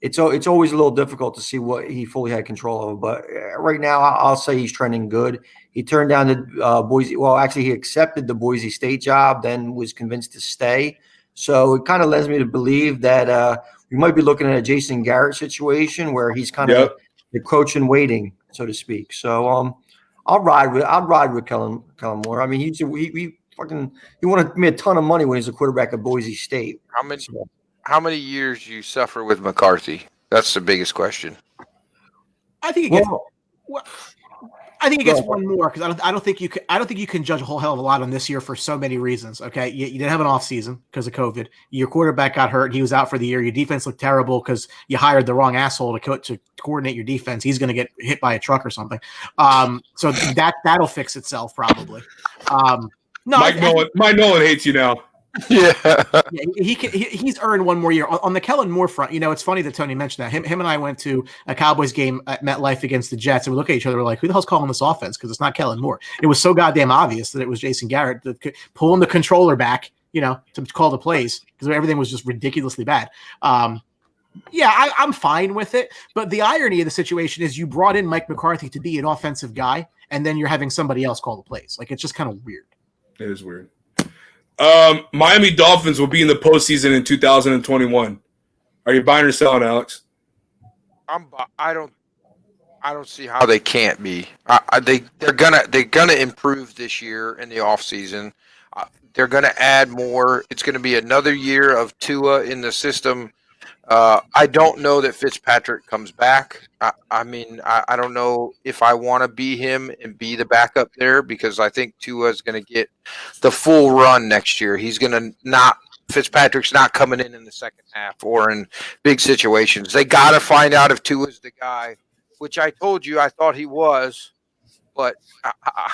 It's always a little difficult to see what he fully had control of. But right now, I'll say he's trending good. He turned down the Boise. Well, actually, he accepted the Boise State job, then was convinced to stay. So it kind of lends me to believe that we might be looking at a Jason Garrett situation where he's kind of the coach in waiting, so to speak. So I'll ride with Kellen Moore. I mean, he wanted me a ton of money when he was a quarterback at Boise State. How many years you suffer with McCarthy? That's the biggest question. I think it gets one more because I don't think you can judge a whole hell of a lot on this year for so many reasons. Okay, you didn't have an off season because of COVID. Your quarterback got hurt; he was out for the year. Your defense looked terrible because you hired the wrong asshole to coordinate your defense. He's going to get hit by a truck or something. So that'll fix itself probably. Mike Nolan hates you now. Yeah. He's earned one more year on the Kellen Moore front. You know, it's funny that Tony mentioned that. Him and I went to a Cowboys game at MetLife against the Jets, and we look at each other. We're like, "Who the hell's calling this offense?" Because it's not Kellen Moore. It was so goddamn obvious that it was Jason Garrett pulling the controller back, to call the plays because everything was just ridiculously bad. I'm fine with it. But the irony of the situation is you brought in Mike McCarthy to be an offensive guy, and then you're having somebody else call the plays. Like it's just kind of weird. It is weird. Miami Dolphins will be in the postseason in 2021. Are you buying or selling, Alex? I don't see how they can't be. They're gonna improve this year in the offseason. They're gonna add more. It's gonna be another year of Tua in the system. I don't know that Fitzpatrick comes back. I mean, I don't know if I want to be him and be the backup there because I think Tua is going to get the full run next year. Fitzpatrick's not coming in the second half or in big situations. They got to find out if Tua's the guy, which I told you I thought he was, but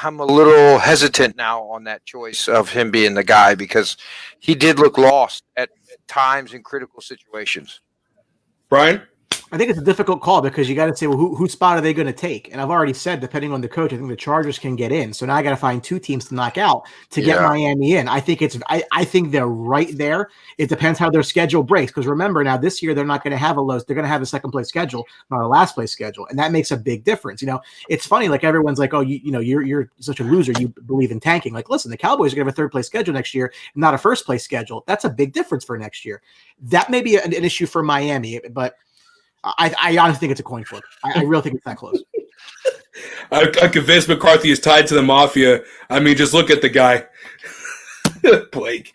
I'm a little hesitant now on that choice of him being the guy because he did look lost at times in critical situations. Brian? I think it's a difficult call because you got to say, well, whose spot are they going to take? And I've already said, depending on the coach, I think the Chargers can get in. So now I got to find two teams to knock out to get Miami in. I think I think they're right there. It depends how their schedule breaks. Because remember, now this year they're not going to have they're going to have a second place schedule, not a last place schedule, and that makes a big difference. It's funny. Like everyone's like, oh, you're such a loser. You believe in tanking. Like, listen, the Cowboys are going to have a third place schedule next year, not a first place schedule. That's a big difference for next year. That may be an issue for Miami, but I honestly think it's a coin flip. I really think it's that close. I'm convinced McCarthy is tied to the mafia. I mean, just look at the guy. Blake.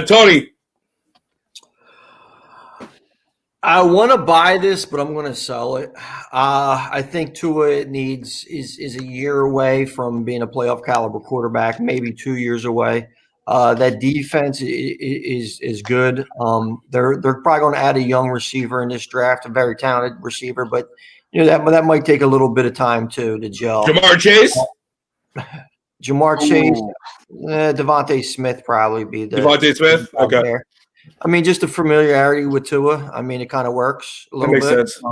Tony. I want to buy this, but I'm going to sell it. I think Tua is a year away from being a playoff caliber quarterback, maybe 2 years away. That defense is good. They're probably going to add a young receiver in this draft, a very talented receiver, but that might take a little bit of time to gel. Jamar Chase? Jamar Chase, Ooh. Devontae Smith probably be the Devontae Smith? Okay. there. I mean, just the familiarity with Tua. I mean, it kind of works a little makes bit. sense.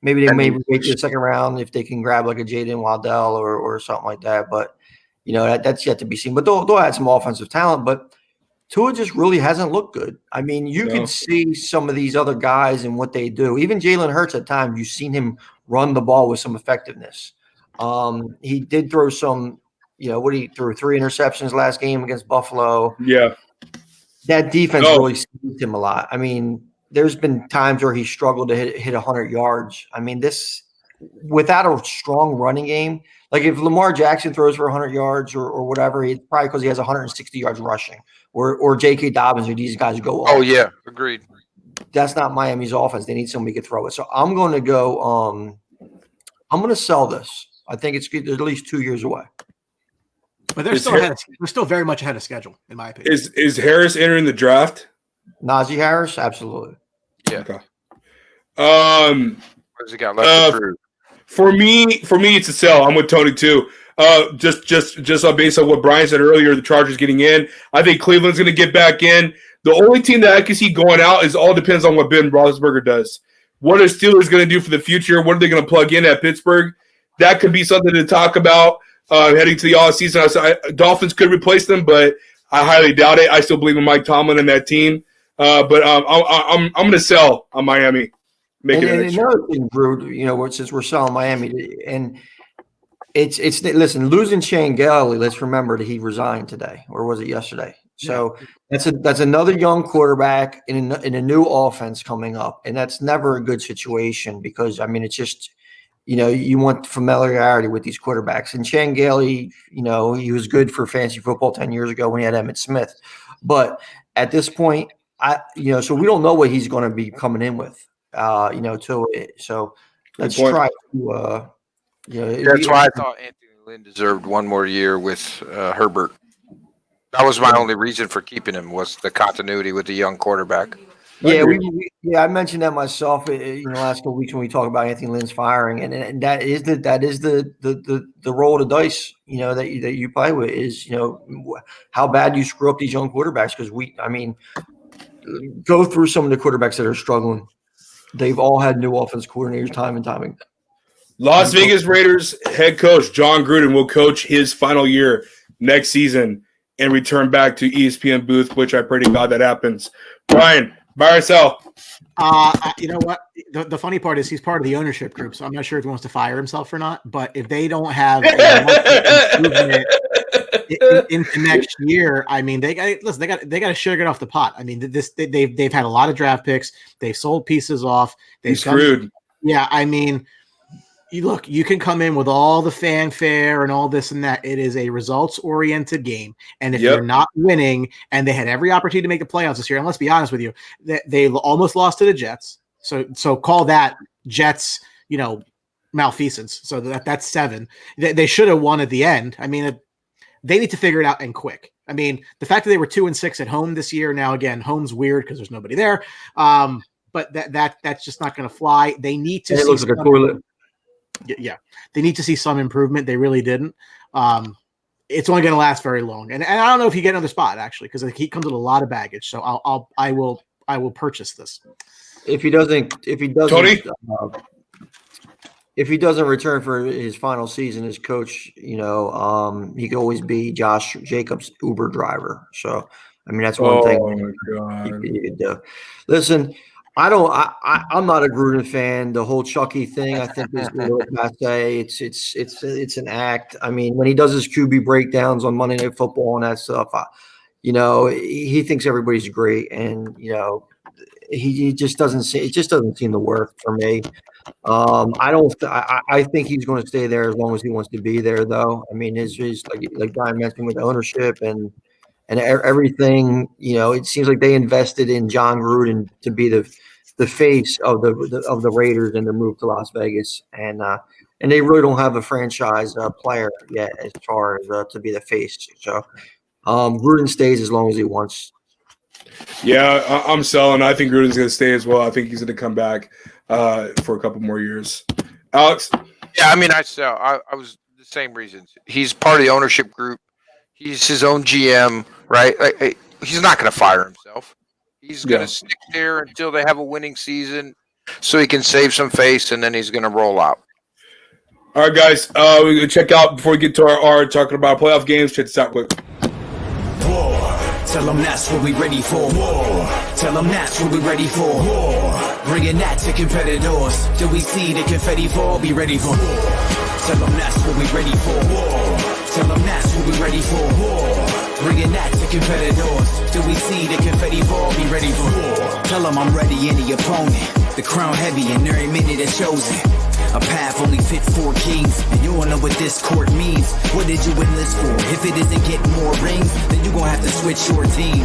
Maybe they And maybe wait to the second round if they can grab like a Jaden Waddell or something like that. But that's yet to be seen. But they'll add some offensive talent. But Tua just really hasn't looked good. I mean, you No. can see some of these other guys and what they do. Even Jalen Hurts at times, you've seen him run the ball with some effectiveness. He did throw some, he threw 3 interceptions last game against Buffalo. Yeah. That defense No. really seized him a lot. I mean, there's been times where he struggled to hit 100 yards. I mean, this without a strong running game, like if Lamar Jackson throws for 100 yards or whatever, it's probably because he has 160 yards rushing, or J.K. Dobbins, or these guys go off. Oh yeah, agreed. That's not Miami's offense. They need somebody who can throw it. So I'm going to go. I'm going to sell this. I think it's at least 2 years away. But they're still very much ahead of schedule, in my opinion. Is Harris entering the draft? Najee Harris, absolutely. Yeah. Okay. What has he got left to prove? For me, it's a sell. I'm with Tony too. Just on based on what Brian said earlier, the Chargers getting in. I think Cleveland's going to get back in. The only team that I can see going out is all depends on what Ben Roethlisberger does. What are Steelers going to do for the future? What are they going to plug in at Pittsburgh? That could be something to talk about heading to the offseason. Dolphins could replace them, but I highly doubt it. I still believe in Mike Tomlin and that team. But I'm going to sell on Miami. And another thing, Drew, since we're selling Miami, and it's listen, losing Shane Galley. Let's remember that he resigned today, or was it yesterday? So that's another young quarterback in a new offense coming up, and that's never a good situation because I mean it's just you want familiarity with these quarterbacks. And Shane Galley, he was good for fantasy football 10 years ago when he had Emmitt Smith, but at this point, so we don't know what he's going to be coming in with. So let's try to. That's why I thought Anthony Lynn deserved one more year with Herbert. That was my only reason for keeping him was the continuity with the young quarterback. Yeah, I mentioned that myself. Last couple weeks when we talk about Anthony Lynn's firing, and that is the roll of the dice. That you play with is how bad you screw up these young quarterbacks because go through some of the quarterbacks that are struggling. They've all had new offense coordinators time and time again. Las Vegas Raiders head coach John Gruden will coach his final year next season and return back to ESPN booth, which I pray to God that happens. Brian, buy or sell? You know what? The funny part is he's part of the ownership group, so I'm not sure if he wants to fire himself or not. But if they don't have improvement into next year, I mean, they got to sugar it off the pot. I mean, they've had a lot of draft picks. They've sold pieces off. They've screwed. Yeah, I mean, you can come in with all the fanfare and all this and that. It is a results-oriented game, and if you're not winning, and they had every opportunity to make the playoffs this year, and let's be honest with you, they almost lost to the Jets. So call that Jets, malfeasance. So that's 7. They should have won at the end. I mean, they need to figure it out and quick. I mean, the fact that they were 2-6 at home this year. Now again, home's weird because there's nobody there. But that's just not going to fly. They need to. It looks like a toilet. Yeah, they need to see some improvement. They really didn't. It's only going to last very long, and I don't know if you get another spot actually because he comes with a lot of baggage. So I will purchase this. If he doesn't, Tony? If he doesn't return for his final season as coach, he could always be Josh Jacobs' Uber driver. So I mean that's one thing you could do. Listen. I'm not a Gruden fan. The whole Chucky thing, I think, is really passe. It's an act. I mean, when he does his QB breakdowns on Monday Night Football and that stuff, he thinks everybody's great, and he just doesn't seem. It just doesn't seem to work for me. I think he's going to stay there as long as he wants to be there, though. I mean, his like Brian mentioned with ownership and everything, it seems like they invested in John Gruden to be the face of the Raiders and their move to Las Vegas, and they really don't have a franchise player yet as far as to be the face. So Gruden stays as long as he wants. Yeah, I'm selling. I think Gruden's going to stay as well. I think he's going to come back for a couple more years. Alex? Yeah, I mean, I sell. I was the same reasons. He's part of the ownership group. He's his own GM, right? He's not going to fire himself. He's going to stick there until they have a winning season so he can save some face, and then he's going to roll out. All right, guys. We're going to check out before we get to our talking about playoff games. Check this out quick. War. Tell them that's what we ready for. War. Tell them that's what we ready for. War. Bringing that to competitors. Till we see the confetti fall, be ready for war. Tell them that's what we ready for. War. Tell them that's what we ready for. War. Bringing that to competitors. Till we see the confetti fall, be ready for war. Tell them I'm ready, any opponent. The crown heavy and every minute is chosen. A path only fit for kings, and you all know what this court means. What did you enlist for? If it isn't getting more rings, then you gon' have to switch your team.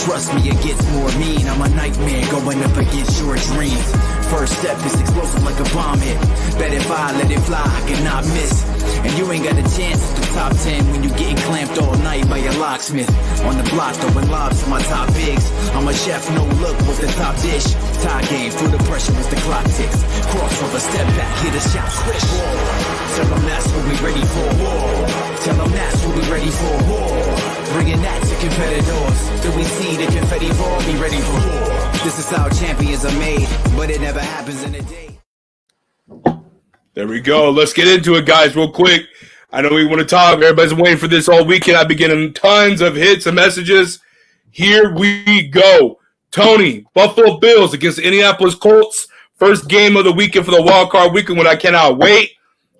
Trust me, it gets more mean. I'm a nightmare going up against your dreams. First step is explosive like a bomb hit. Bet if I let it fly, I cannot miss. And you ain't got a chance at the top 10 when you getting clamped all night by your locksmith. On the block throwing lobs to my top bigs. I'm a chef, no look, what's the top dish? Tie game, through the pressure as the clock ticks. Crossover, step back, hit a shot, squish. Tell them that's what we ready for. Tell them that's what we ready for. Bringing that to competitors. Till we see the confetti fall, be ready for war. This is how champions are made, but it never happens in a day. There we go. Let's get into it, guys, real quick. I know we want to talk. Everybody's waiting for this all weekend. I've been getting tons of hits and messages. Here we go. Tony, Buffalo Bills against the Indianapolis Colts. First game of the weekend for the wild card weekend when I cannot wait.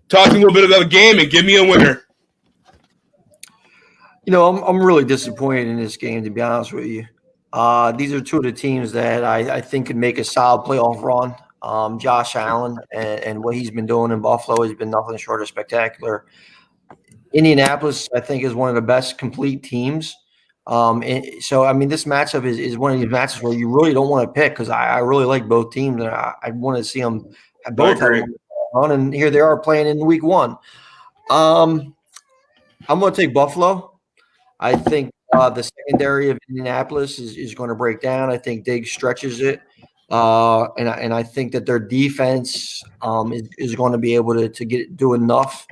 Talk a little bit about the game and give me a winner. You know, I'm really disappointed in this game, to be honest with you. These are two of the teams that I think could make a solid playoff run. Josh Allen and what he's been doing in Buffalo has been nothing short of spectacular. Indianapolis, I think, is one of the best complete teams. So, I mean, this matchup is one of these matches where you really don't want to pick because I really like both teams, and I want to see them both have a run, and here they are playing in week one. I'm going to take Buffalo. I think the secondary of Indianapolis is going to break down. I think Diggs stretches it. And I think that their defense is going to be able to do enough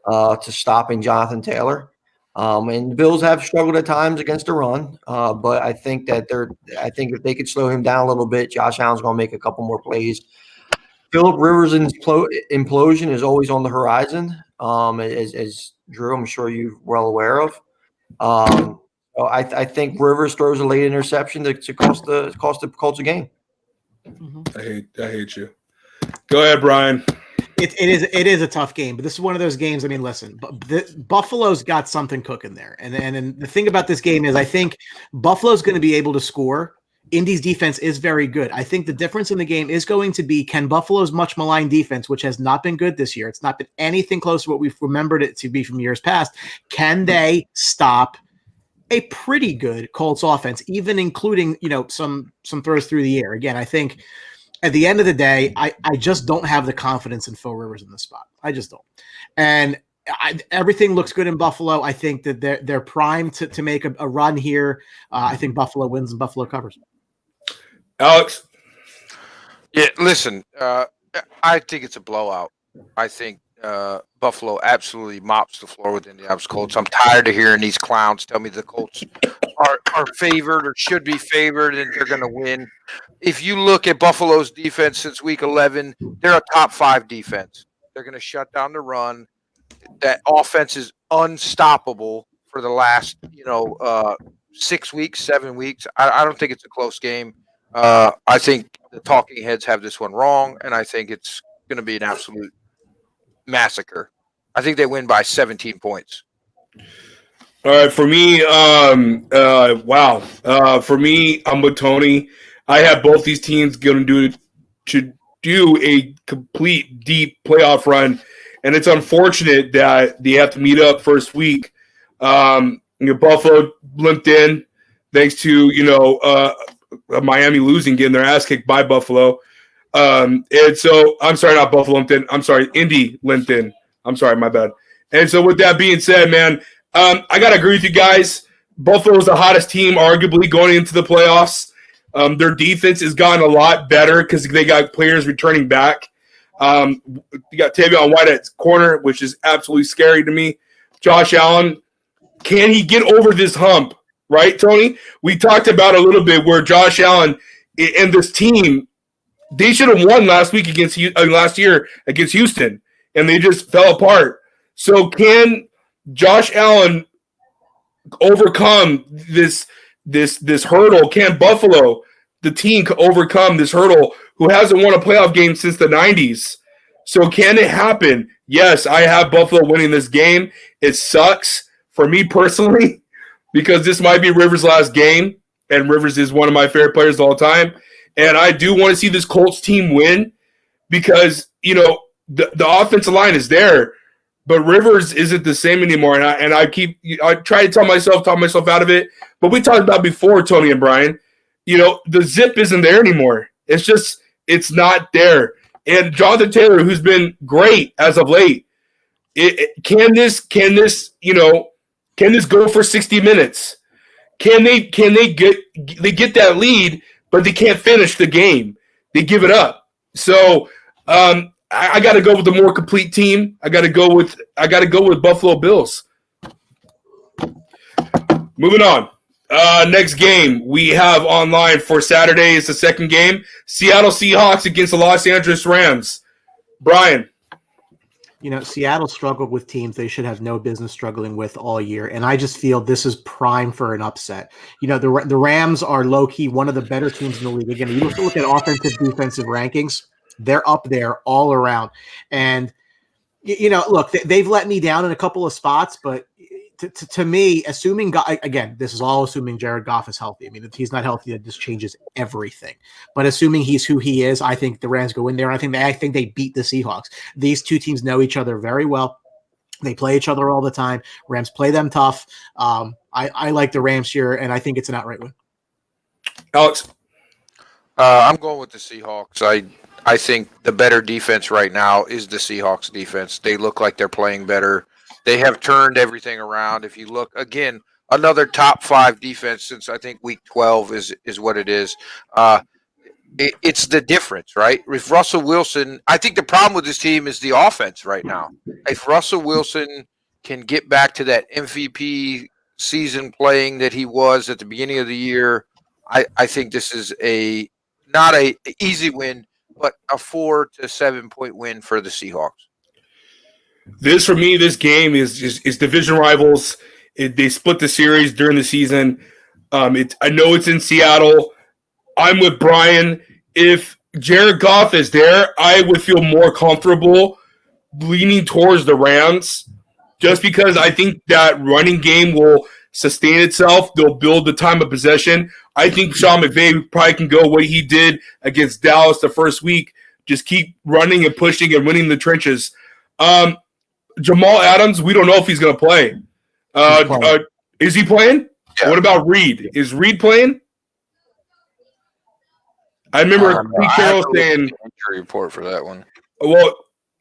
to stopping Jonathan Taylor. And the Bills have struggled at times against the run, but I think that if they could slow him down a little bit, Josh Allen's going to make a couple more plays. Phillip Rivers' implosion is always on the horizon, as Drew, I'm sure you're well aware of. So I think Rivers throws a late interception to cost the Colts a game. I hate you. Go ahead, Brian. It is a tough game, but this is one of those games. I mean, listen, Buffalo's got something cooking there, and the thing about this game is I think Buffalo's going to be able to score. Indy's defense is very good. I think the difference in the game is going to be, can Buffalo's much maligned defense, which has not been good this year, it's not been anything close to what we've remembered it to be from years past, can they stop a pretty good Colts offense, even including, some throws through the air? Again, I think at the end of the day, I just don't have the confidence in Phil Rivers in this spot. I just don't. And everything looks good in Buffalo. I think that they're primed to make a run here. I think Buffalo wins and Buffalo covers. Alex? Yeah, listen, I think it's a blowout. I think Buffalo absolutely mops the floor with Indianapolis Colts. I'm tired of hearing these clowns tell me the Colts are favored or should be favored and they're going to win. If you look at Buffalo's defense since week 11, they're a top 5 defense. They're going to shut down the run. That offense is unstoppable for the last, 6 weeks, 7 weeks. I don't think it's a close game. I think the talking heads have this one wrong, and I think it's going to be an absolute massacre. I think they win by 17 points. All right, for me, for me, I'm with Tony. I have both these teams going to do a complete deep playoff run, and it's unfortunate that they have to meet up first week. Buffalo limped in thanks to Miami losing, getting their ass kicked by Buffalo. And so, I'm sorry, not Buffalo limped in. I'm sorry, Indy limped in. I'm sorry, my bad. And so, with that being said, man, I got to agree with you guys. Buffalo was the hottest team, arguably, going into the playoffs. Their defense has gotten a lot better because they got players returning back. You got Tavion White at corner, which is absolutely scary to me. Josh Allen, can he get over this hump? Right, Tony? We talked about a little bit where Josh Allen and this team, they should have won last year against Houston, and they just fell apart. So can Josh Allen overcome this hurdle? Can Buffalo, the team, overcome this hurdle who hasn't won a playoff game since the 90s? So can it happen? Yes, I have Buffalo winning this game. It sucks for me personally because this might be Rivers' last game, and Rivers is one of my favorite players of all time. And I do want to see this Colts team win because, the offensive line is there, but Rivers isn't the same anymore. And I try to talk myself out of it. But we talked about before, Tony and Brian, the zip isn't there anymore. It's not there. And Jonathan Taylor, who's been great as of late, can this go for 60 minutes? Can they get that lead, but they can't finish the game? They give it up. So I got to go with the more complete team. I got to go with Buffalo Bills. Moving on. Next game we have online for Saturday is the second game. Seattle Seahawks against the Los Angeles Rams. Brian. Seattle struggled with teams they should have no business struggling with all year, and I just feel this is prime for an upset. The Rams are low-key one of the better teams in the league. Again, you look at offensive, defensive rankings, they're up there all around. And, look, they've let me down in a couple of spots, but to me, assuming again, this is all assuming Jared Goff is healthy. I mean, if he's not healthy, that just changes everything. But assuming he's who he is, I think the Rams go in there. And I think they beat the Seahawks. These two teams know each other very well. They play each other all the time. Rams play them tough. I like the Rams here, and I think it's an outright win. Alex, I'm going with the Seahawks. I think the better defense right now is the Seahawks defense. They look like they're playing better. They have turned everything around. If you look, again, another top 5 defense since I think week 12 is what it is. It's the difference, right? If Russell Wilson, I think the problem with this team is the offense right now. If Russell Wilson can get back to that MVP season playing that he was at the beginning of the year, I think this is not a easy win, but a 4 to 7 point win for the Seahawks. For me, this game is division rivals. They split the series during the season. I know it's in Seattle. I'm with Brian. If Jared Goff is there, I would feel more comfortable leaning towards the Rams just because I think that running game will sustain itself. They'll build the time of possession. I think Sean McVay probably can go what he did against Dallas the first week, just keep running and pushing and winning the trenches. Jamal Adams, we don't know if he's going to play. Is he playing? Yeah. What about Reed? Is Reed playing? I remember Pete Carroll saying injury report for that one. Well,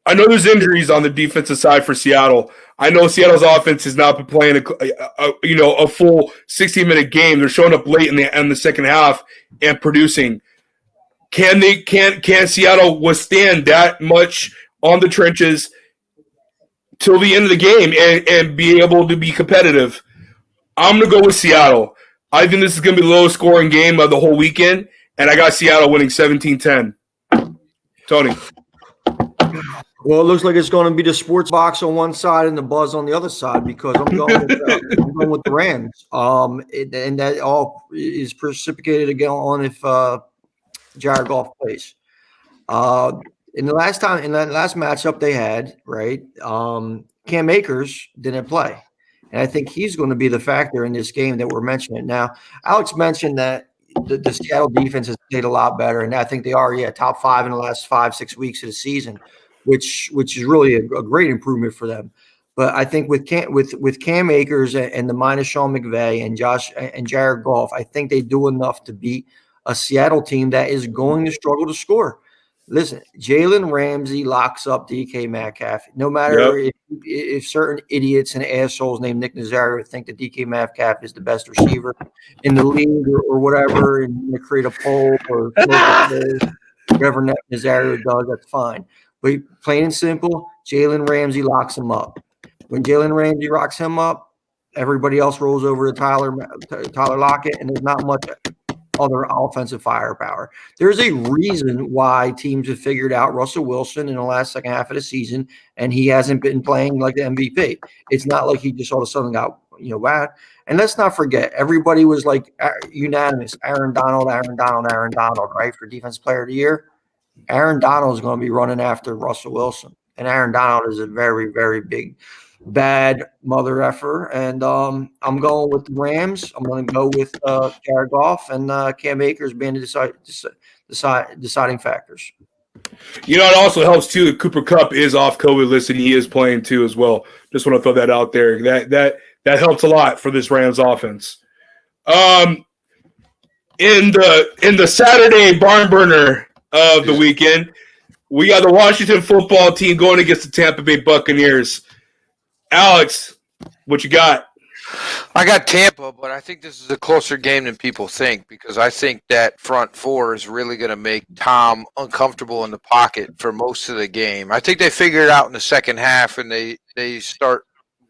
I know there's injuries on the defensive side for Seattle. I know Seattle's offense has not been playing a full 60-minute game. They're showing up late in the second half and producing. Can Seattle withstand that much on the trenches till the end of the game and be able to be competitive? I'm going to go with Seattle. I think this is going to be the lowest scoring game of the whole weekend, and I got Seattle winning 17-10. Tony. Well, it looks like it's going to be the sports box on one side and the buzz on the other side because I'm going with the Rams. And that all is precipitated again on if Jared Goff plays. In that last matchup they had, right, Cam Akers didn't play. And I think he's going to be the factor in this game that we're mentioning. Now, Alex mentioned that the Seattle defense has played a lot better, and I think they are, top 5 in the last 5-6 weeks of the season, which is really a great improvement for them. But I think with Cam Akers and the minus Sean McVay and Jared Goff, I think they do enough to beat a Seattle team that is going to struggle to score. Listen, Jalen Ramsey locks up DK Metcalf. No matter if certain idiots and assholes named Nick Nazario think that DK Metcalf is the best receiver in the league or whatever, and they create a poll or whatever Nick Nazario does, that's fine. But plain and simple, Jalen Ramsey locks him up. When Jalen Ramsey locks him up, everybody else rolls over to Tyler Lockett, and there's not much other offensive firepower. There's a reason why teams have figured out Russell Wilson in the last second half of the season, and he hasn't been playing like the MVP. It's not like he just all of a sudden got bad. And let's not forget, everybody was like unanimous: Aaron Donald, right, for Defensive Player of the Year. Aaron Donald is going to be running after Russell Wilson, and Aaron Donald is a very, very big, bad mother effer. And I'm going with the Rams. I'm going to go with Jared Goff and Cam Akers being the deciding factors. It also helps too that Cooper Kupp is off COVID list and he is playing too as well. Just want to throw that out there. That helps a lot for this Rams offense. In the Saturday barn burner of the weekend, we got the Washington football team going against the Tampa Bay Buccaneers. Alex, what you got? I got Tampa, but I think this is a closer game than people think because I think that front four is really going to make Tom uncomfortable in the pocket for most of the game. I think they figure it out in the second half and they start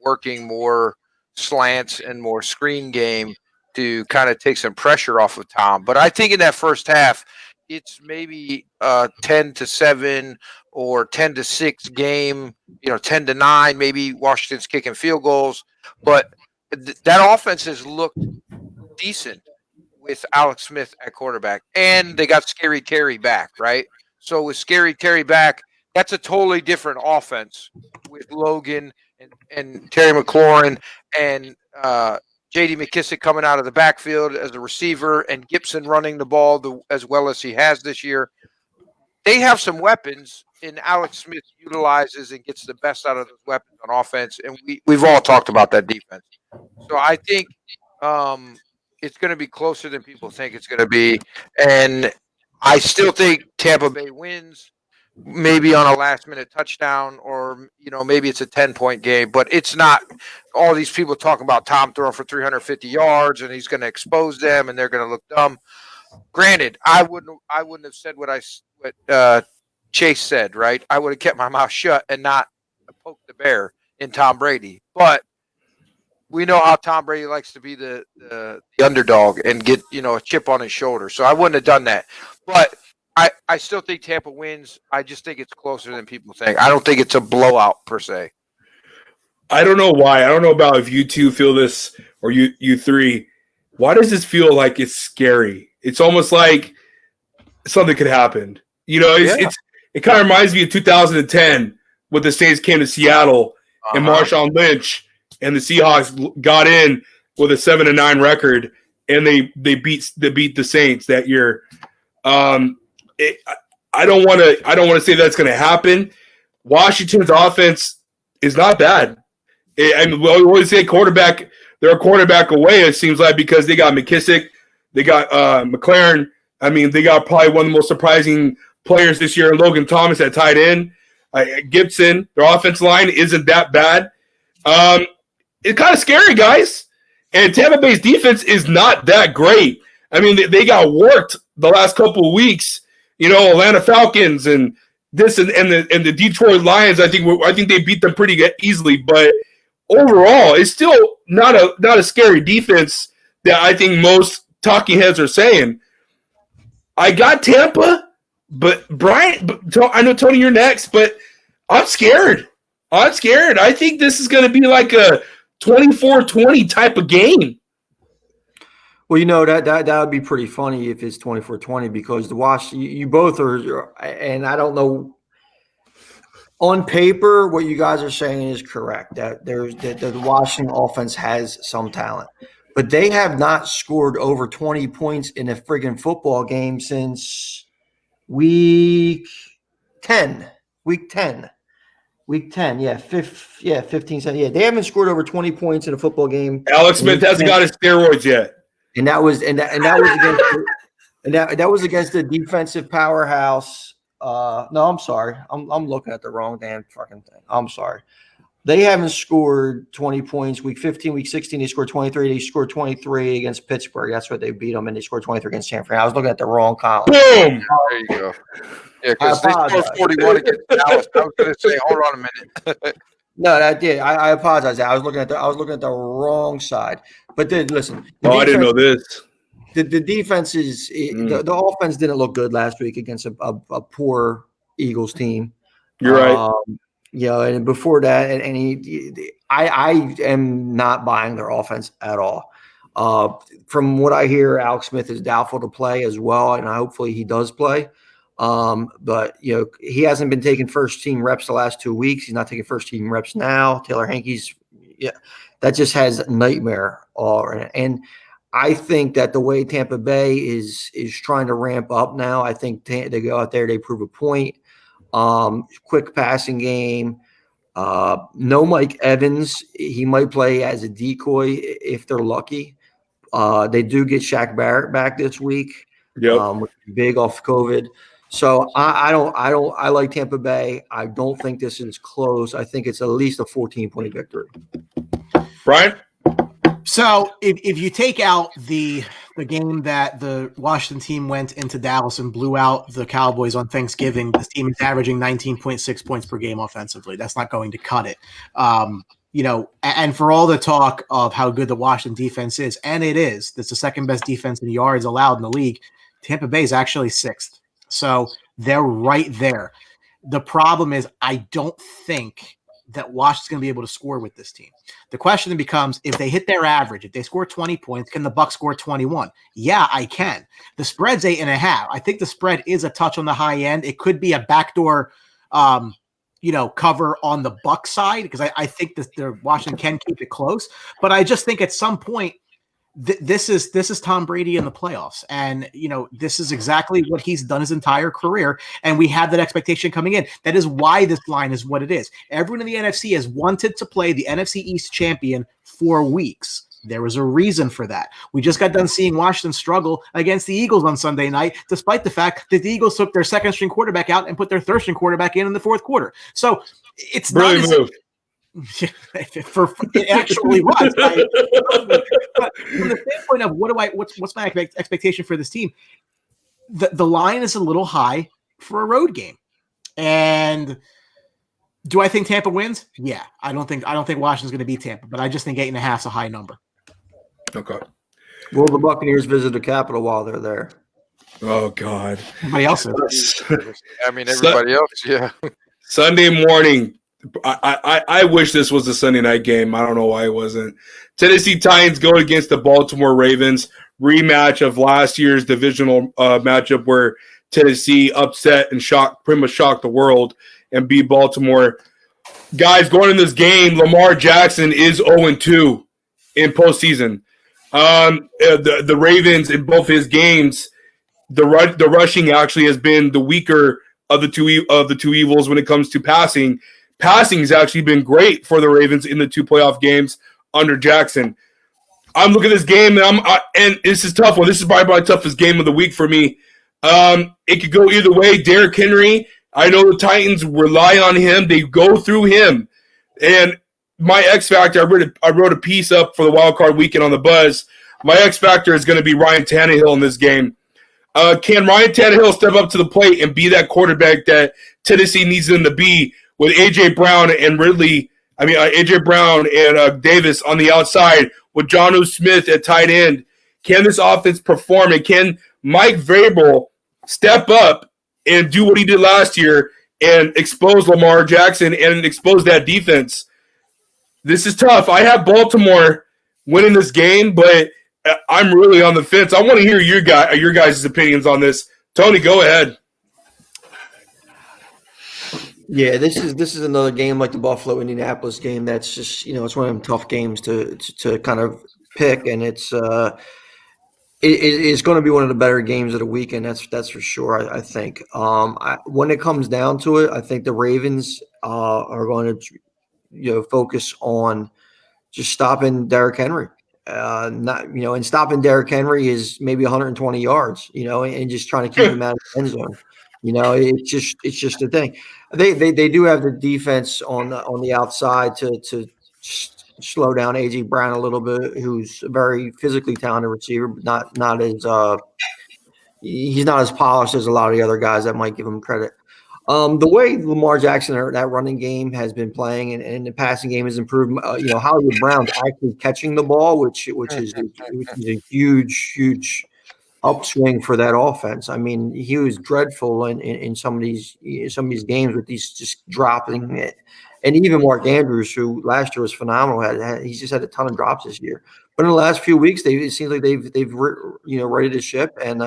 working more slants and more screen game to kind of take some pressure off of Tom. But I think in that first half, it's maybe 10-7 or 10-6 game, 10-9, maybe Washington's kicking field goals. But that offense has looked decent with Alex Smith at quarterback. And they got Scary Terry back, right? So with Scary Terry back, that's a totally different offense with Logan and Terry McLaurin and J.D. McKissick coming out of the backfield as a receiver and Gibson running the ball as well as he has this year. They have some weapons, and Alex Smith utilizes and gets the best out of those weapons on offense, and we've all talked about that defense. So I think it's going to be closer than people think it's going to be, and I still think Tampa Bay wins, maybe on a last-minute touchdown or, maybe it's a 10-point game, but it's not all these people talking about Tom throwing for 350 yards and he's going to expose them and they're going to look dumb. Granted, I wouldn't have said what Chase said, right? I would have kept my mouth shut and not poked the bear in Tom Brady. But we know how Tom Brady likes to be the underdog and get, a chip on his shoulder. So I wouldn't have done that. But I still think Tampa wins. I just think it's closer than people think. I don't think it's a blowout per se. I don't know why. I don't know about if you two feel this or you three. Why does this feel like it's scary? It's almost like something could happen. It kind of reminds me of 2010 when the Saints came to Seattle and Marshawn Lynch and the Seahawks got in with a 7-9 record and they beat the Saints that year. I don't want to say that's going to happen. Washington's offense is not bad. We always say quarterback. They're a quarterback away. It seems like because they got McKissick, they got McLaren. I mean, they got probably one of the most surprising players this year, Logan Thomas at tight end. Gibson, their offensive line isn't that bad. It's kind of scary, guys. And Tampa Bay's defense is not that great. I mean, they got worked the last couple of weeks. Atlanta Falcons and this and the Detroit Lions. I think they beat them pretty easily. But overall, it's still not a scary defense that I think most talking heads are saying. I got Tampa, but Brian. I know Tony, you're next, but I'm scared. I think this is going to be like a 24-20 type of game. Well, that would be pretty funny if it's 24-20 because you both are, and I don't know. On paper, what you guys are saying is correct. That the Washington offense has some talent, but they have not scored over 20 points in a friggin' football game since week 10. Yeah, 15. Yeah, they haven't scored over 20 points in a football game. Alex Smith hasn't got his steroids yet. And that was against the defensive powerhouse. No, I'm sorry. I'm looking at the wrong damn fucking thing. I'm sorry. They haven't scored 20 points. Week 15, week 16, they scored 23. They scored 23 against Pittsburgh. That's what they beat them, and they scored 23 against San Fran. I was looking at the wrong column. Boom. There you go. Yeah, because they scored apologize. 41 against Dallas. I was going to say, hold on a minute. No, that did. I apologize. I was looking at the wrong side. But then listen. the Oh, I didn't know defense- this. The defense is the offense didn't look good last week against a poor Eagles team. You're right. And before that, I am not buying their offense at all. From what I hear, Alex Smith is doubtful to play as well, and hopefully he does play. But he hasn't been taking first team reps the last 2 weeks. He's not taking first team reps now. Taylor Hanke's, that just has nightmare all right. And I think that the way Tampa Bay is trying to ramp up now, I think they go out there, they prove a point. Quick passing game. No Mike Evans. He might play as a decoy if they're lucky. They do get Shaq Barrett back this week. Yep. Which is big off COVID. So I like Tampa Bay. I don't think this is close. I think it's at least a 14-point victory. Brian? So if you take out the game that the Washington team went into Dallas and blew out the Cowboys on Thanksgiving, this team is averaging 19.6 points per game offensively. That's not going to cut it. And for all the talk of how good the Washington defense is, and it is, it's the second best defense in yards allowed in the league. Tampa Bay is actually sixth. So they're right there. The problem is I don't think that Washington's going to be able to score with this team. The question then becomes, if they hit their average, if they score 20 points, can the Bucs score 21? Yeah, I can. The spread's 8.5. I think the spread is a touch on the high end. It could be a backdoor, cover on the Bucs side, because I think that the Washington can keep it close. But I just think at some point, this is Tom Brady in the playoffs. And, this is exactly what he's done his entire career. And we have that expectation coming in. That is why this line is what it is. Everyone in the NFC has wanted to play the NFC East champion for weeks. There was a reason for that. We just got done seeing Washington struggle against the Eagles on Sunday night, despite the fact that the Eagles took their second string quarterback out and put their third string quarterback in the fourth quarter. So it's Brilliant not move. it actually was. But from the standpoint of what's my expectation for this team, the line is a little high for a road game. And do I think Tampa wins? Yeah, I don't think Washington's going to beat Tampa, but I just think 8.5 is a high number. Okay. Will the Buccaneers visit the Capitol while they're there? Oh, God. Everybody else is. Everybody else, yeah. Sunday morning. I wish this was a Sunday night game. I don't know why it wasn't. Tennessee Titans go against the Baltimore Ravens. Rematch of last year's divisional matchup where Tennessee upset and pretty much shocked the world and beat Baltimore. Guys, going in this game, Lamar Jackson is 0-2 in postseason. The Ravens in both his games, the rushing actually has been the weaker of the two evils when it comes to passing. Passing has actually been great for the Ravens in the two playoff games under Jackson. I'm looking at this game, and this is a tough one. This is probably my toughest game of the week for me. It could go either way. Derrick Henry, I know the Titans rely on him. They go through him. And my X factor, I wrote a piece up for the Wild Card Weekend on the Buzz. My X factor is going to be Ryan Tannehill in this game. Can Ryan Tannehill step up to the plate and be that quarterback that Tennessee needs him to be with A.J. Brown and A.J. Brown and Davis on the outside with Jonnu Smith at tight end? Can this offense perform, and can Mike Vrabel step up and do what he did last year and expose Lamar Jackson and expose that defense? This is tough. I have Baltimore winning this game, but I'm really on the fence. I want to hear your guys' opinions on this. Tony, go ahead. Yeah, this is another game like the Buffalo Indianapolis game. That's just it's one of them tough games to kind of pick, and it's going to be one of the better games of the weekend. That's for sure. I think when it comes down to it, I think the Ravens are going to focus on just stopping Derrick Henry. And stopping Derrick Henry is maybe 120 yards. And just trying to keep him out of the end zone. It's just a thing. They do have the defense on the outside to slow down AJ Brown a little bit, who's a very physically talented receiver, but not as he's not as polished as a lot of the other guys that might give him credit. The way Lamar Jackson or that running game has been playing and the passing game has improved. Hollywood Brown's actually catching the ball, which is a huge upswing for that offense. I mean, he was dreadful in some of these games with these just dropping it. And even Mark Andrews, who last year was phenomenal, he's just had a ton of drops this year. But in the last few weeks, it seems like they've righted the ship. And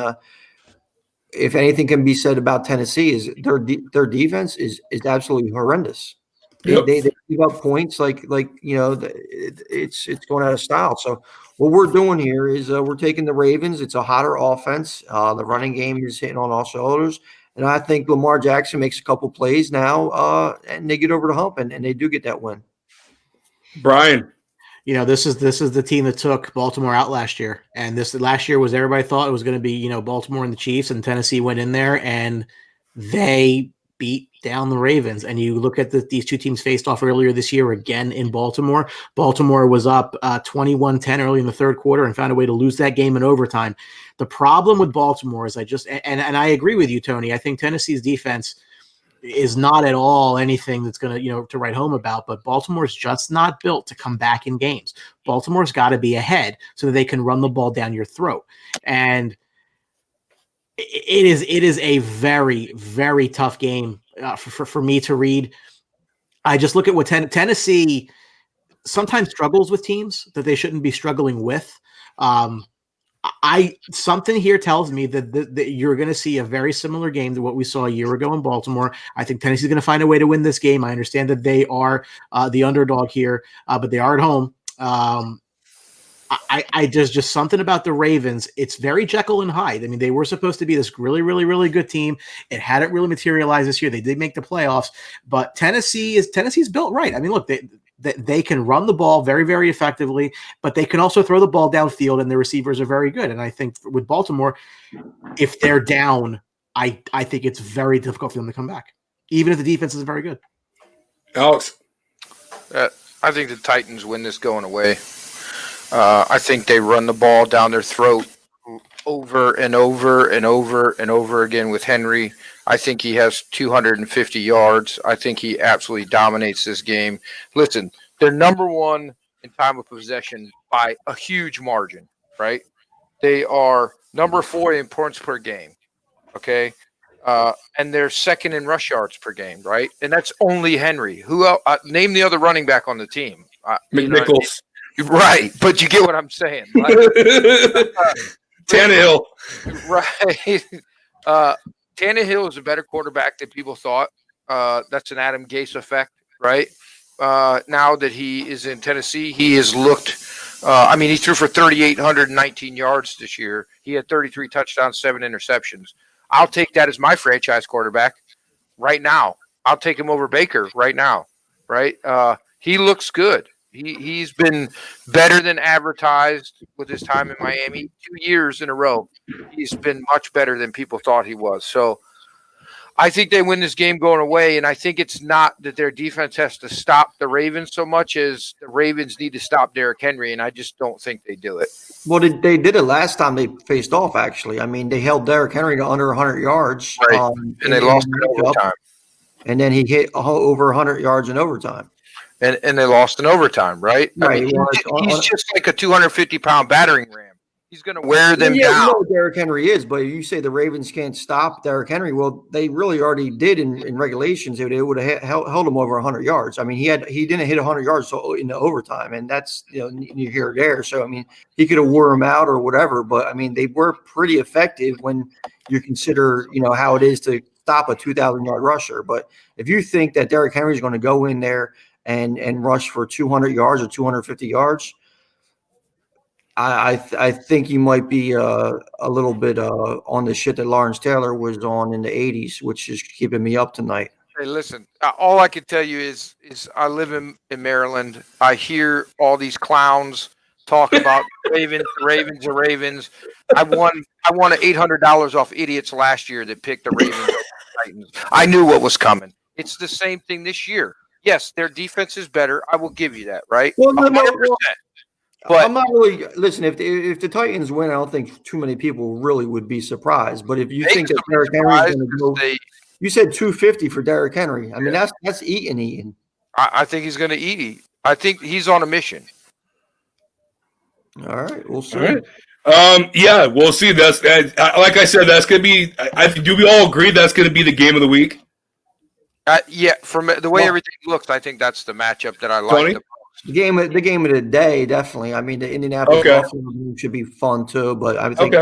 if anything can be said about Tennessee, is their defense is absolutely horrendous. Yep. They give up points it's going out of style. So what we're doing here is we're taking the Ravens. It's a hotter offense. The running game is hitting on all cylinders. And I think Lamar Jackson makes a couple plays now, and they get over the hump, and they do get that win. Brian. This is the team that took Baltimore out last year, and this last year was everybody thought it was going to be Baltimore and the Chiefs, and Tennessee went in there and they beat down the Ravens. And you look at these two teams faced off earlier this year again in Baltimore. Baltimore was up 21-10 early in the third quarter and found a way to lose that game in overtime. The problem with Baltimore is and I agree with you, Tony. I think Tennessee's defense is not at all anything that's going to write home about, but Baltimore's just not built to come back in games. Baltimore's got to be ahead so that they can run the ball down your throat. And it is a very, very tough game for me to read. I just look at what Tennessee sometimes struggles with teams that they shouldn't be struggling with. Something here tells me that you're going to see a very similar game to what we saw a year ago in Baltimore. I think Tennessee's going to find a way to win this game. I understand that they are the underdog here, but they are at home. I just something about the Ravens. It's very Jekyll and Hyde. I mean, they were supposed to be this really, really, really good team. It hadn't really materialized this year. They did make the playoffs, but Tennessee's built right. I mean, look, they can run the ball very, very effectively, but they can also throw the ball downfield, and their receivers are very good. And I think with Baltimore, if they're down, I think it's very difficult for them to come back, even if the defense is very good. Alex? I think the Titans win this going away. I think they run the ball down their throat over and over and over and over again with Henry. I think he has 250 yards. I think he absolutely dominates this game. Listen, they're number one in time of possession by a huge margin, right? They are number 4 in points per game, okay? And they're second in rush yards per game, right? And that's only Henry. Who else? Name the other running back on the team. McNichols. Right, but you get what I'm saying. Like, Tannehill. Right. Tannehill is a better quarterback than people thought. That's an Adam Gase effect, right? Now that he is in Tennessee, he has looked he threw for 3,819 yards this year. He had 33 touchdowns, 7 interceptions. I'll take that as my franchise quarterback right now. I'll take him over Baker right now, right? He looks good. He's been better than advertised with his time in Miami. 2 years in a row, he's been much better than people thought he was. So I think they win this game going away, and I think it's not that their defense has to stop the Ravens so much as the Ravens need to stop Derrick Henry, and I just don't think they do it. Well, they did it last time they faced off, actually. I mean, they held Derrick Henry to under 100 yards. Right. And they lost in overtime. And then he hit over 100 yards in overtime. And they lost in overtime, right? Right. I mean, he's just like a 250-pound battering ram. He's going to wear them down. You know what Derrick Henry is, but you say the Ravens can't stop Derrick Henry. Well, they really already did in regulations. They would have held him over 100 yards. I mean, he didn't hit 100 yards in the overtime, and that's near here or there. So I mean, he could have wore him out or whatever. But I mean, they were pretty effective when you consider how it is to stop a 2,000-yard rusher. But if you think that Derrick Henry is going to go in there and rush for 200 yards or 250 yards, I think you might be a little bit on the shit that Lawrence Taylor was on in the 80s, which is keeping me up tonight. Hey, listen, all I can tell you is I live in Maryland. I hear all these clowns talk about the Ravens. I won $800 off idiots last year that picked the Ravens over the Titans. I knew what was coming. It's the same thing this year. Yes, their defense is better. I will give you that, right? Well, no, 100%. But I'm not really listen. If the Titans win, I don't think too many people really would be surprised. But if you think that Derrick Henry's going to go, you said 250 for Derrick Henry. I mean, that's eating. I think he's going to eat. I think he's on a mission. All right, we'll see. All right. Yeah, we'll see. That's like I said. That's gonna be. Do we all agree that's gonna be the game of the week? Yeah, from the way everything looks, I think that's the matchup that I like. Tony? The game of the day, definitely. I mean, the Indianapolis Buffalo game should be fun too, but I think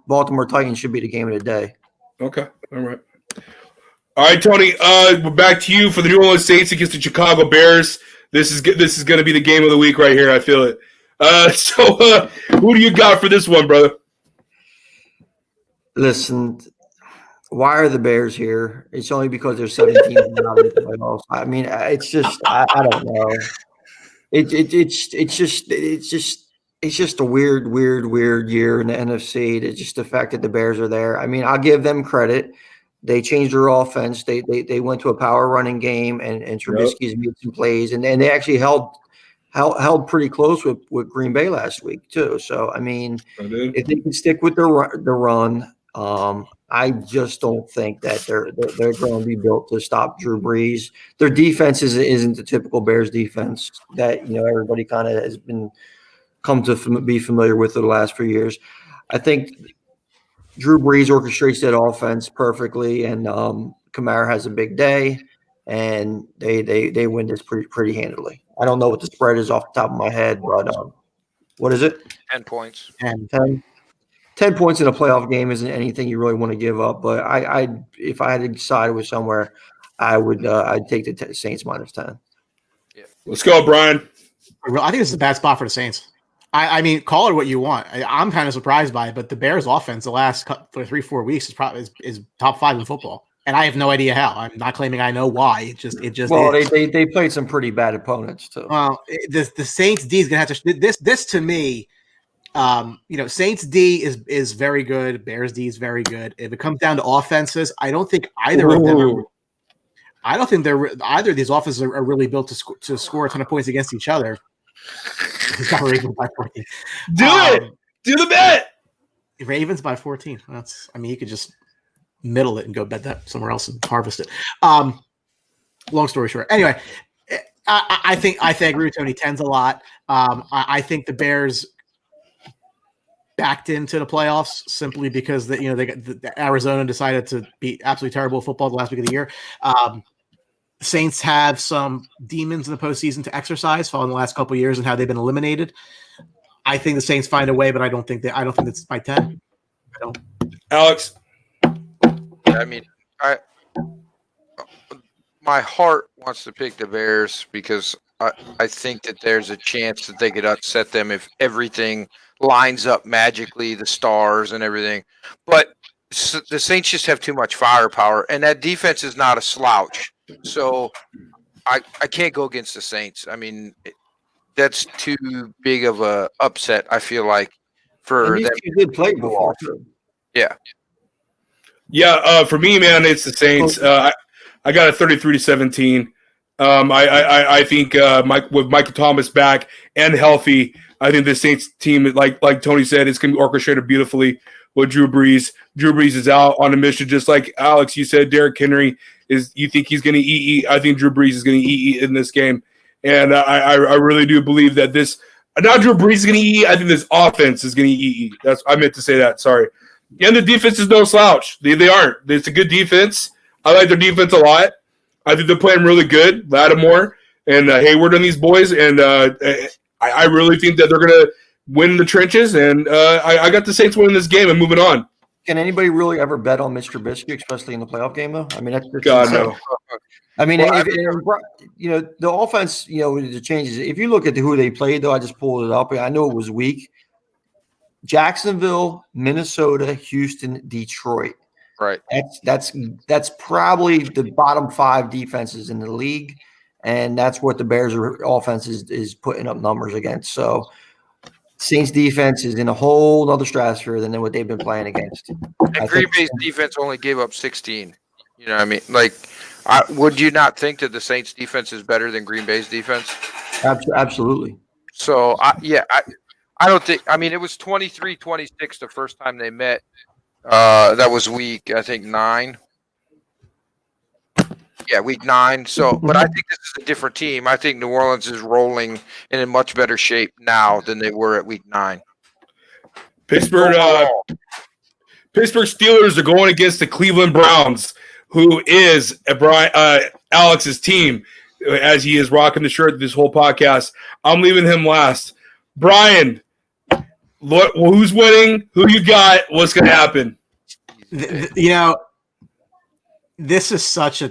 Baltimore Titans should be the game of the day. Okay, all right. All right, Tony. We're back to you for the New Orleans Saints against the Chicago Bears. This is going to be the game of the week right here. I feel it. So who do you got for this one, brother? Listen, why are the Bears here? It's only because there's 17 teams out of the playoffs. I mean, it's just I don't know. It's just a weird year in the NFC. It's just the fact that the Bears are there. I mean, I'll give them credit. They changed their offense. They went to a power running game, and Trubisky's made some plays, and they actually held pretty close with Green Bay last week too. So I mean, if they can stick with the run, I just don't think that they're going to be built to stop Drew Brees. Their defense isn't the typical Bears defense that everybody kind of has come to be familiar with for the last few years. I think Drew Brees orchestrates that offense perfectly, and Kamara has a big day, and they win this pretty handily. I don't know what the spread is off the top of my head, but what is it? 10 points. 10 points in a playoff game isn't anything you really want to give up. But if I had to decide with somewhere, I'd take the Saints minus 10. Yeah. Let's go, Brian. I think this is a bad spot for the Saints. I mean, call it what you want. I'm kind of surprised by it, but the Bears' offense the last 3-4 weeks is top 5 in football, and I have no idea how. I'm not claiming I know why. It just. Well, they played some pretty bad opponents too. Well, the Saints D is gonna have to this to me. Saints D is very good. Bears D is very good. If it comes down to offenses, I don't think either of them. I don't think either of these offenses are really built to score a ton of points against each other. He's got Ravens by 14. Do it. Do the bet. Ravens by 14. You could just middle it and go bet that somewhere else and harvest it. Long story short. Anyway, I think I agree with Tony. 10's a lot. I think the Bears backed into the playoffs simply because they got the Arizona decided to be absolutely terrible at football the last week of the year. Saints have some demons in the postseason to exercise following the last couple of years and how they've been eliminated. I think the Saints find a way, but I don't think it's by 10. I don't. Alex. I mean, my heart wants to pick the Bears because I think that there's a chance that they could upset them if everything lines up magically, the stars and everything. But the Saints just have too much firepower, and that defense is not a slouch. So I can't go against the Saints. I mean, that's too big of a upset, I feel like, for them. You did play before, too. Yeah. Yeah, for me, man, it's the Saints. I got a 33-17. I think with Michael Thomas back and healthy, I think the Saints team, like Tony said, it's going to be orchestrated beautifully with Drew Brees. Drew Brees is out on a mission, just like Alex, you said. Derrick Henry you think he's going to eat? I think Drew Brees is going to eat in this game, and I really do believe that this. Not Drew Brees is going to eat. I think this offense is going to eat. I meant to say that. Sorry. And the defense is no slouch. They aren't. It's a good defense. I like their defense a lot. I think they're playing really good. Lattimore and Hayward and these boys, and I really think that they're going to win the trenches. And I got the Saints winning this game and moving on. Can anybody really ever bet on Mr. Trubisky, especially in the playoff game, though? I mean, that's God, no. I mean, the offense, the changes. If you look at who they played, though, I just pulled it up. I know it was weak. Jacksonville, Minnesota, Houston, Detroit. Right. That's probably the bottom 5 defenses in the league, and that's what the Bears' offense is putting up numbers against. So Saints defense is in a whole other stratosphere than what they've been playing against. And Green Bay's defense only gave up 16. You know what I mean? Like, Would you not think that the Saints defense is better than Green Bay's defense? Absolutely. So, I don't think – I mean, it was 23-26 the first time they met. That was week, I think, 9. Yeah, week 9. So, but I think this is a different team. I think New Orleans is rolling in a much better shape now than they were at week 9. Pittsburgh Steelers are going against the Cleveland Browns, who is Alex's team, as he is rocking the shirt this whole podcast. I'm leaving him last. Brian, who's winning? Who you got? What's going to happen? This is such a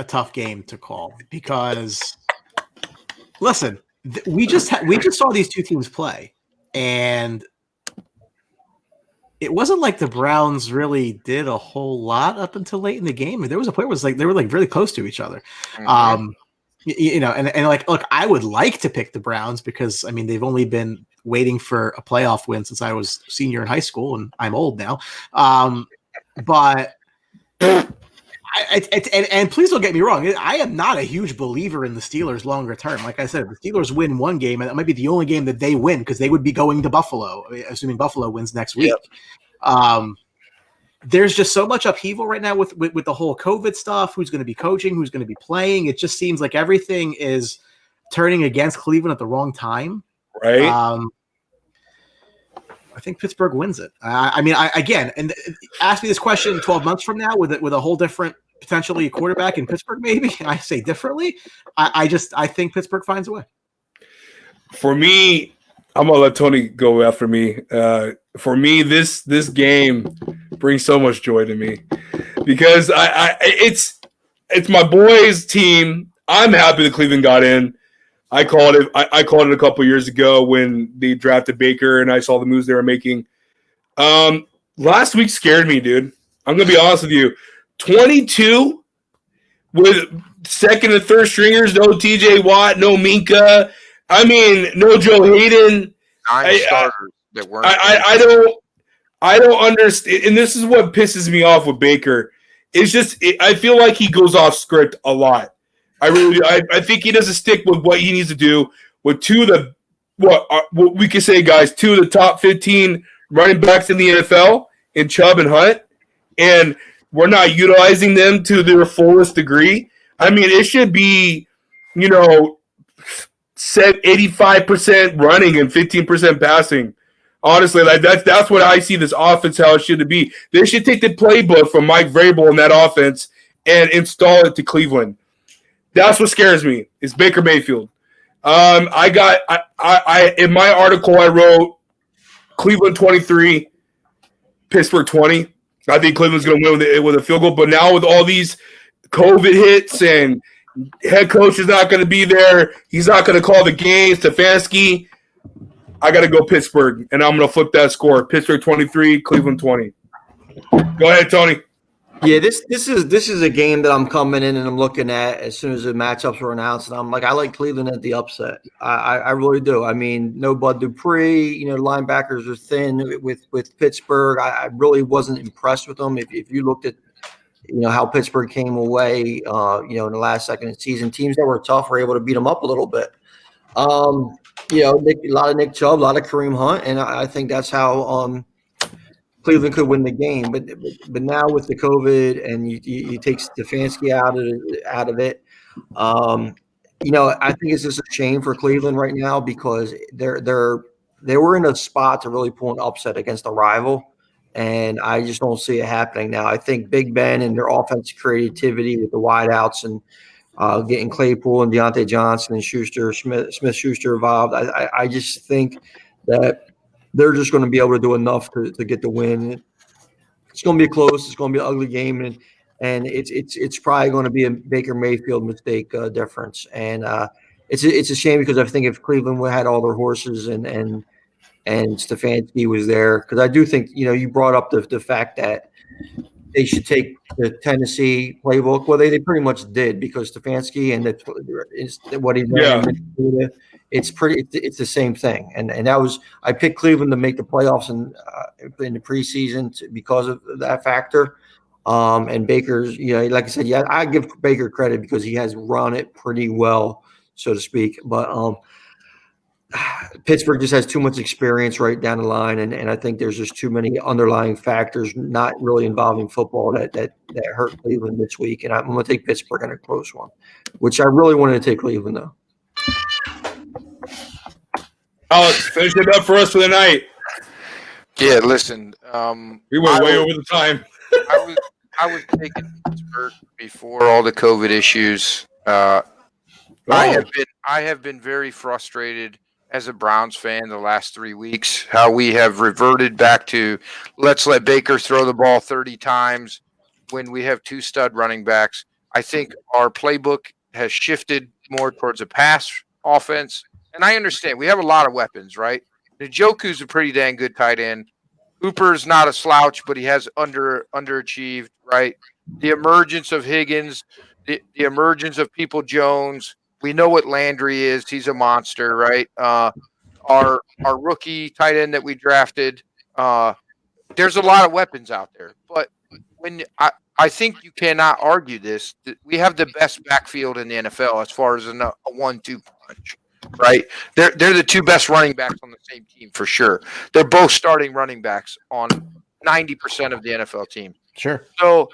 tough game to call because, listen, we just saw these two teams play, and it wasn't like the Browns really did a whole lot up until late in the game. There was a point where they were like really close to each other. Mm-hmm. Look, I would like to pick the Browns because I mean they've only been waiting for a playoff win since I was senior in high school, and I'm old now. But and please don't get me wrong. I am not a huge believer in the Steelers longer term. Like I said, if the Steelers win one game, and that might be the only game that they win because they would be going to Buffalo, assuming Buffalo wins next week. Yep. There's just so much upheaval right now with the whole COVID stuff. Who's going to be coaching? Who's going to be playing? It just seems like everything is turning against Cleveland at the wrong time. Right. I think Pittsburgh wins it. Ask me this question 12 months from now with a whole different potentially quarterback in Pittsburgh, maybe. I say differently. I think Pittsburgh finds a way. For me, I'm gonna let Tony go after me. For me, this game brings so much joy to me because it's my boys' team. I'm happy that Cleveland got in. I called it a couple years ago when they drafted Baker, and I saw the moves they were making. Last week scared me, dude. I'm gonna be honest with you. 22 with second and third stringers, no T.J. Watt, no Minka. I mean, no Joe Hayden. 9 starters that weren't. I don't understand, and this is what pisses me off with Baker. It's just I feel like he goes off script a lot. I really do. I think he doesn't stick with what he needs to do with two of the what we could say, guys, two of the top 15 running backs in the NFL in Chubb and Hunt, and we're not utilizing them to their fullest degree. I mean, it should be, set 85% running and 15% passing. Honestly, like that's what I see this offense how it should be. They should take the playbook from Mike Vrabel in that offense and install it to Cleveland. That's what scares me. Is Baker Mayfield. In my article I wrote Cleveland 23, Pittsburgh 20. I think Cleveland's going to win with a field goal. But now with all these COVID hits and head coach is not going to be there, he's not going to call the game. Stefanski, I got to go Pittsburgh, and I'm going to flip that score. Pittsburgh 23, Cleveland 20. Go ahead, Tony. Yeah, this is a game that I'm coming in and I'm looking at as soon as the matchups were announced, and I'm like, I like Cleveland at the upset. I really do. I mean, no Bud Dupree, linebackers are thin with Pittsburgh. I really wasn't impressed with them. If you looked at how Pittsburgh came away, in the last second of the season, teams that were tough were able to beat them up a little bit. A lot of Nick Chubb, a lot of Kareem Hunt, and I think that's how Cleveland could win the game, but now with the COVID and you take Stefanski out of it, I think it's just a shame for Cleveland right now because they were in a spot to really pull an upset against a rival, and I just don't see it happening now. I think Big Ben and their offensive creativity with the wideouts and getting Claypool and Deontay Johnson and Smith-Schuster involved, I just think that they're just going to be able to do enough to get the win. It's going to be close. It's going to be an ugly game, and it's probably going to be a Baker Mayfield mistake difference. And it's a shame because I think if Cleveland had all their horses and Stefanski was there, because I do think you brought up the fact that they should take the Tennessee playbook. Well, they pretty much did because Stefanski and what he ran. Yeah. It's the same thing, and that was I picked Cleveland to make the playoffs in the preseason because of that factor. And Baker's, like I said, yeah, I give Baker credit because he has run it pretty well, so to speak. But Pittsburgh just has too much experience right down the line, and I think there's just too many underlying factors not really involving football that hurt Cleveland this week. And I'm going to take Pittsburgh in a close one, which I really wanted to take Cleveland though. Alex, finish it up for us for the night. Yeah, listen. We went way over the time. I was taking Pittsburgh before all the COVID issues. I have been very frustrated as a Browns fan the last 3 weeks, how we have reverted back to let's let Baker throw the ball 30 times when we have two stud running backs. I think our playbook has shifted more towards a pass offense. And I understand we have a lot of weapons, right? Njoku's a pretty dang good tight end. Hooper's not a slouch, but he has underachieved, right? The emergence of Higgins, the emergence of People Jones. We know what Landry is. He's a monster, right? Our rookie tight end that we drafted. There's a lot of weapons out there. But when I think you cannot argue this. We have the best backfield in the NFL as far as a 1-2 punch. Right, they're the two best running backs on the same team for sure. They're both starting running backs on 90% of the NFL team. Sure. So,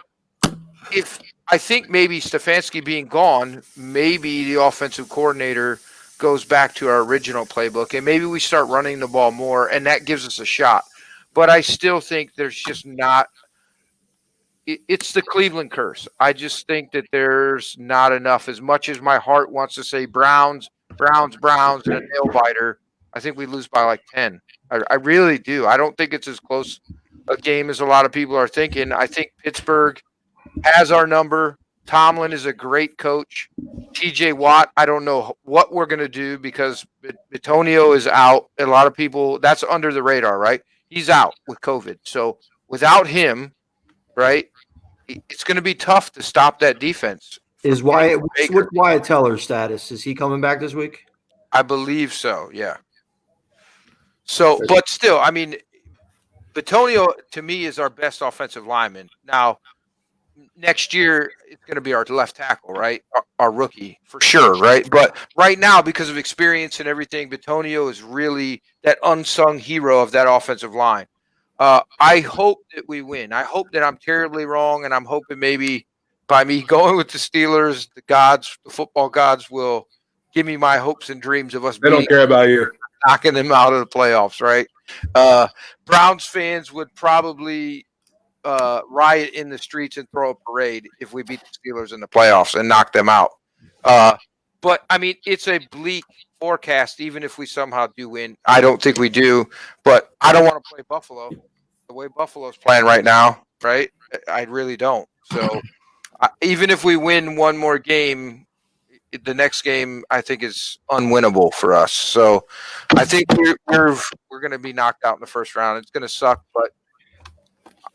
if I think maybe Stefanski being gone, maybe the offensive coordinator goes back to our original playbook, and maybe we start running the ball more, and that gives us a shot. But I still think there's just not. It's the Cleveland curse. I just think that there's not enough. As much as my heart wants to say Browns, and a nail biter, I think we lose by like 10. I really do. I don't think it's as close a game as a lot of people are thinking. I think Pittsburgh has our number. Tomlin is a great coach. TJ Watt, I don't know what we're going to do because Bitonio is out. A lot of people, that's under the radar, right? He's out with COVID. So without him, right, it's going to be tough to stop that defense. What's Wyatt Teller's status? Is he coming back this week? I believe so, yeah. So, but still, I mean, Bitonio, to me, is our best offensive lineman. Now, next year, it's going to be our left tackle, right? Our rookie, for sure, right? But right now, because of experience and everything, Bitonio is really that unsung hero of that offensive line. I hope that we win. I hope that I'm terribly wrong, and I'm hoping maybe by me going with the Steelers, the football gods will give me my hopes and dreams of us They don't care about you. knocking them out of the playoffs, right? Browns fans would probably riot in the streets and throw a parade if we beat the Steelers in the playoffs and knock them out. But, I mean, it's a bleak forecast, even if we somehow do win. I don't think we do, but I don't want to play Buffalo the way Buffalo's playing right now, right? I really don't. So even if we win one more game, the next game I think is unwinnable for us. So I think we're going to be knocked out in the first round. It's going to suck, but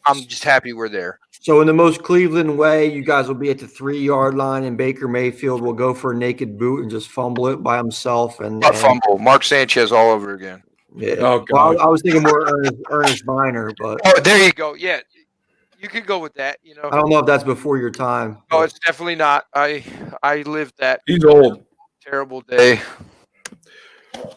I'm just happy we're there. So in the most Cleveland way, you guys will be at the 3-yard line, and Baker Mayfield will go for a naked boot and just fumble it by himself. And Fumble. Mark Sanchez all over again. Yeah. Oh, God. Well, I was thinking more Ernest Biner, but Oh, there you go. Yeah, you could go with that. You know. I don't know if that's before your time. Oh, it's definitely not. I lived that He's old. terrible day.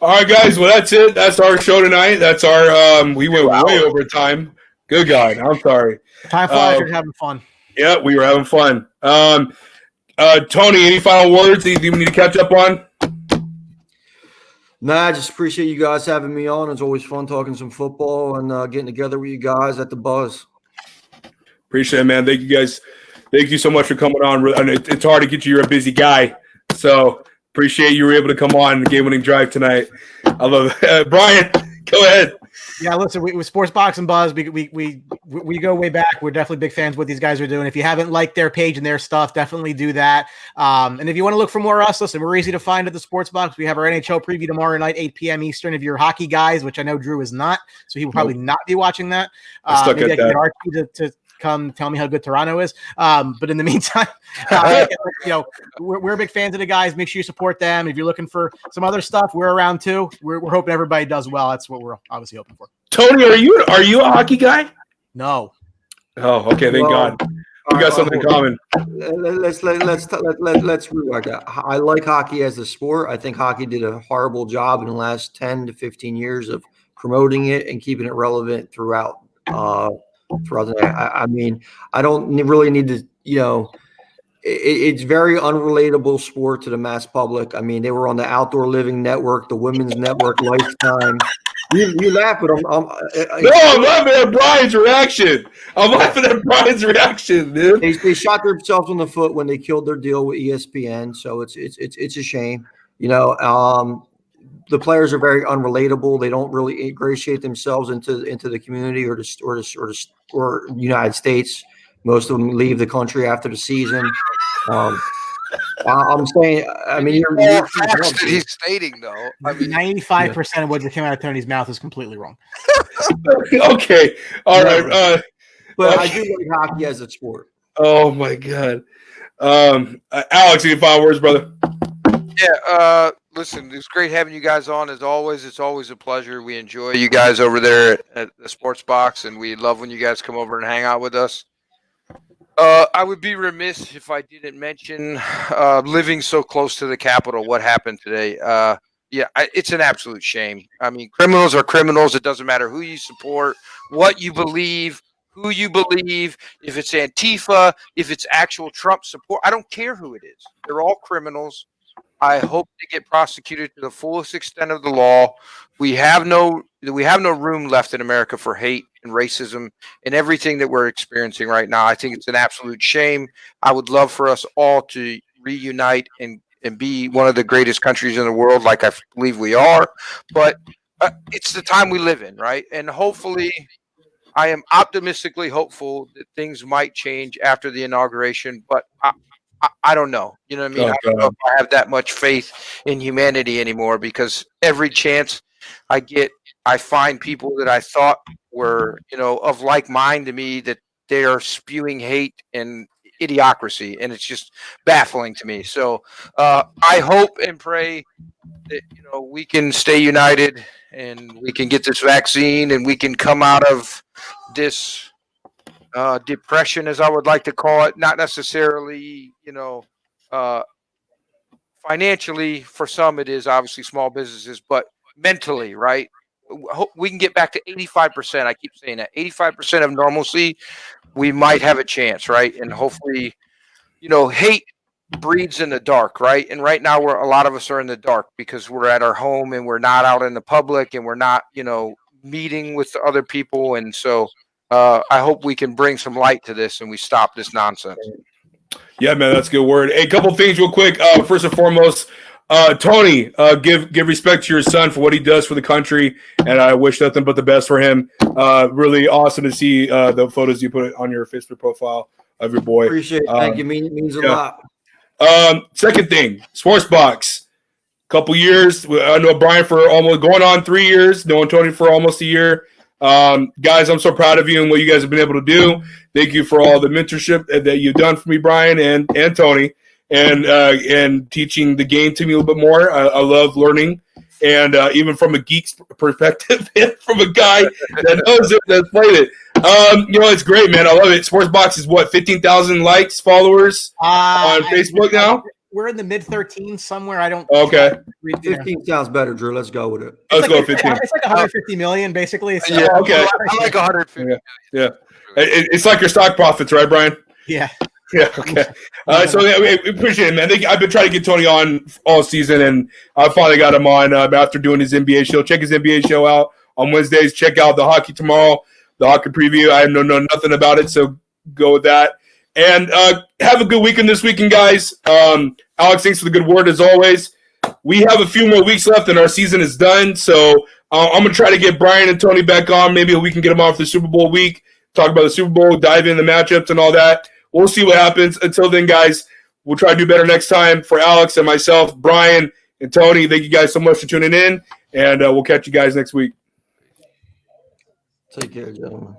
All right, guys. Well, that's it. That's our show tonight. That's our we went way over time. Good God. I'm sorry. Time flies. You're having fun. Yeah, we were having fun. Tony, any final words that you need to catch up on? Nah, I just appreciate you guys having me on. It's always fun talking some football and getting together with you guys at the Buzz. Appreciate it, man. Thank you, guys. Thank you so much for coming on. And it's hard to get you. You're a busy guy. So appreciate you were able to come on the game-winning drive tonight. I love it. Brian, go ahead. Yeah, listen, with Sports Box and Buzz, we go way back. We're definitely big fans of what these guys are doing. If you haven't liked their page and their stuff, definitely do that. And if you want to look for more of us, listen, we're easy to find at the Sports Box. We have our NHL preview tomorrow night, 8 p.m. Eastern. If you're hockey guys, which I know Drew is not, so he will probably not be watching that. Maybe I can get Archie to come tell me how good Toronto is. But in the meantime, we're big fans of the guys. Make sure you support them. If you're looking for some other stuff, we're around too. We're hoping everybody does well. That's what we're obviously hoping for. Tony, are you a hockey guy? No. Oh, okay. Thank God. We got something in common. Let's rework that. I like hockey as a sport. I think hockey did a horrible job in the last 10 to 15 years of promoting it and keeping it relevant throughout the day. I mean, I don't really need to, it's very unrelatable sport to the mass public. I mean, they were on the Outdoor Living Network, the Women's Network, Lifetime. You laugh, but I'm laughing at Brian's reaction. I'm laughing at Brian's reaction, dude. They shot themselves in the foot when they killed their deal with ESPN. So it's a shame. The players are very unrelatable. They don't really ingratiate themselves into the community or the United States. Most of them leave the country after the season. I'm saying, I mean, All facts that he's stating, though. I mean, 95% of what came out of Tony's mouth is completely wrong. Okay, all right. But I do like hockey as a sport. Oh my God, Alex, any final words, brother? Yeah. Listen, it's great having you guys on. As always, it's always a pleasure. We enjoy you guys over there at the Sports Box, and we love when you guys come over and hang out with us. I would be remiss if I didn't mention living so close to the Capitol, what happened today. It's an absolute shame. I mean, criminals are criminals. It doesn't matter who you support, what you believe, who you believe, if it's Antifa, if it's actual Trump support. I don't care who it is. They're all criminals. I hope they get prosecuted to the fullest extent of the law. We have no room left in America for hate and racism and everything that we're experiencing right now. I think it's an absolute shame. I would love for us all to reunite and be one of the greatest countries in the world, like I believe we are. But it's the time we live in, right? And hopefully, I am optimistically hopeful that things might change after the inauguration, but I don't know. You know what I mean? I don't know if I have that much faith in humanity anymore, because every chance I get, I find people that I thought were, of like mind to me, that they are spewing hate and idiocracy, and it's just baffling to me. So I hope and pray that we can stay united and we can get this vaccine and we can come out of this depression, as I would like to call it. Not necessarily, financially. For some, it is obviously small businesses, but mentally, right? We can get back to 85%. I keep saying that 85% of normalcy. We might have a chance, right? And hopefully, hate breeds in the dark, right? And right now, a lot of us are in the dark because we're at our home and we're not out in the public and we're not, meeting with other people. And so I hope we can bring some light to this and we stop this nonsense. Yeah, man, that's a good word. Hey, a couple things real quick. First and foremost, Tony, give respect to your son for what he does for the country, and I wish nothing but the best for him. Really awesome to see the photos you put on your Facebook profile of your boy. Appreciate it. Thank you. It means a lot. Second thing, Sports Box. Couple years. I know Brian for almost going on 3 years. Knowing Tony for almost a year. Guys, I'm so proud of you and what you guys have been able to do. Thank you for all the mentorship that you've done for me, Brian and Tony, and teaching the game to me a little bit more. I love learning, and even from a geek's perspective, from a guy that knows it, that's played it. It's great, man. I love it. Sports Box is 15,000 likes, followers on Facebook now. We're in the mid 13s somewhere. I don't. Okay. 15 sounds better, Drew. Let's go with it. Let's go 15. It's like 150 million, basically. So Yeah. Okay. I like 150. Yeah. It's like your stock profits, right, Brian? Yeah. Yeah. Okay. So we appreciate it, man. I've been trying to get Tony on all season, and I finally got him on after doing his NBA show. Check his NBA show out on Wednesdays. Check out the hockey tomorrow, the hockey preview. I know nothing about it, so go with that. And have a good weekend this weekend, guys. Alex, thanks for the good word as always. We have a few more weeks left, and our season is done. So I'm going to try to get Brian and Tony back on. Maybe we can get them on for the Super Bowl week, talk about the Super Bowl, dive in the matchups and all that. We'll see what happens. Until then, guys, we'll try to do better next time. For Alex and myself, Brian and Tony, thank you guys so much for tuning in, and we'll catch you guys next week. Take care, gentlemen.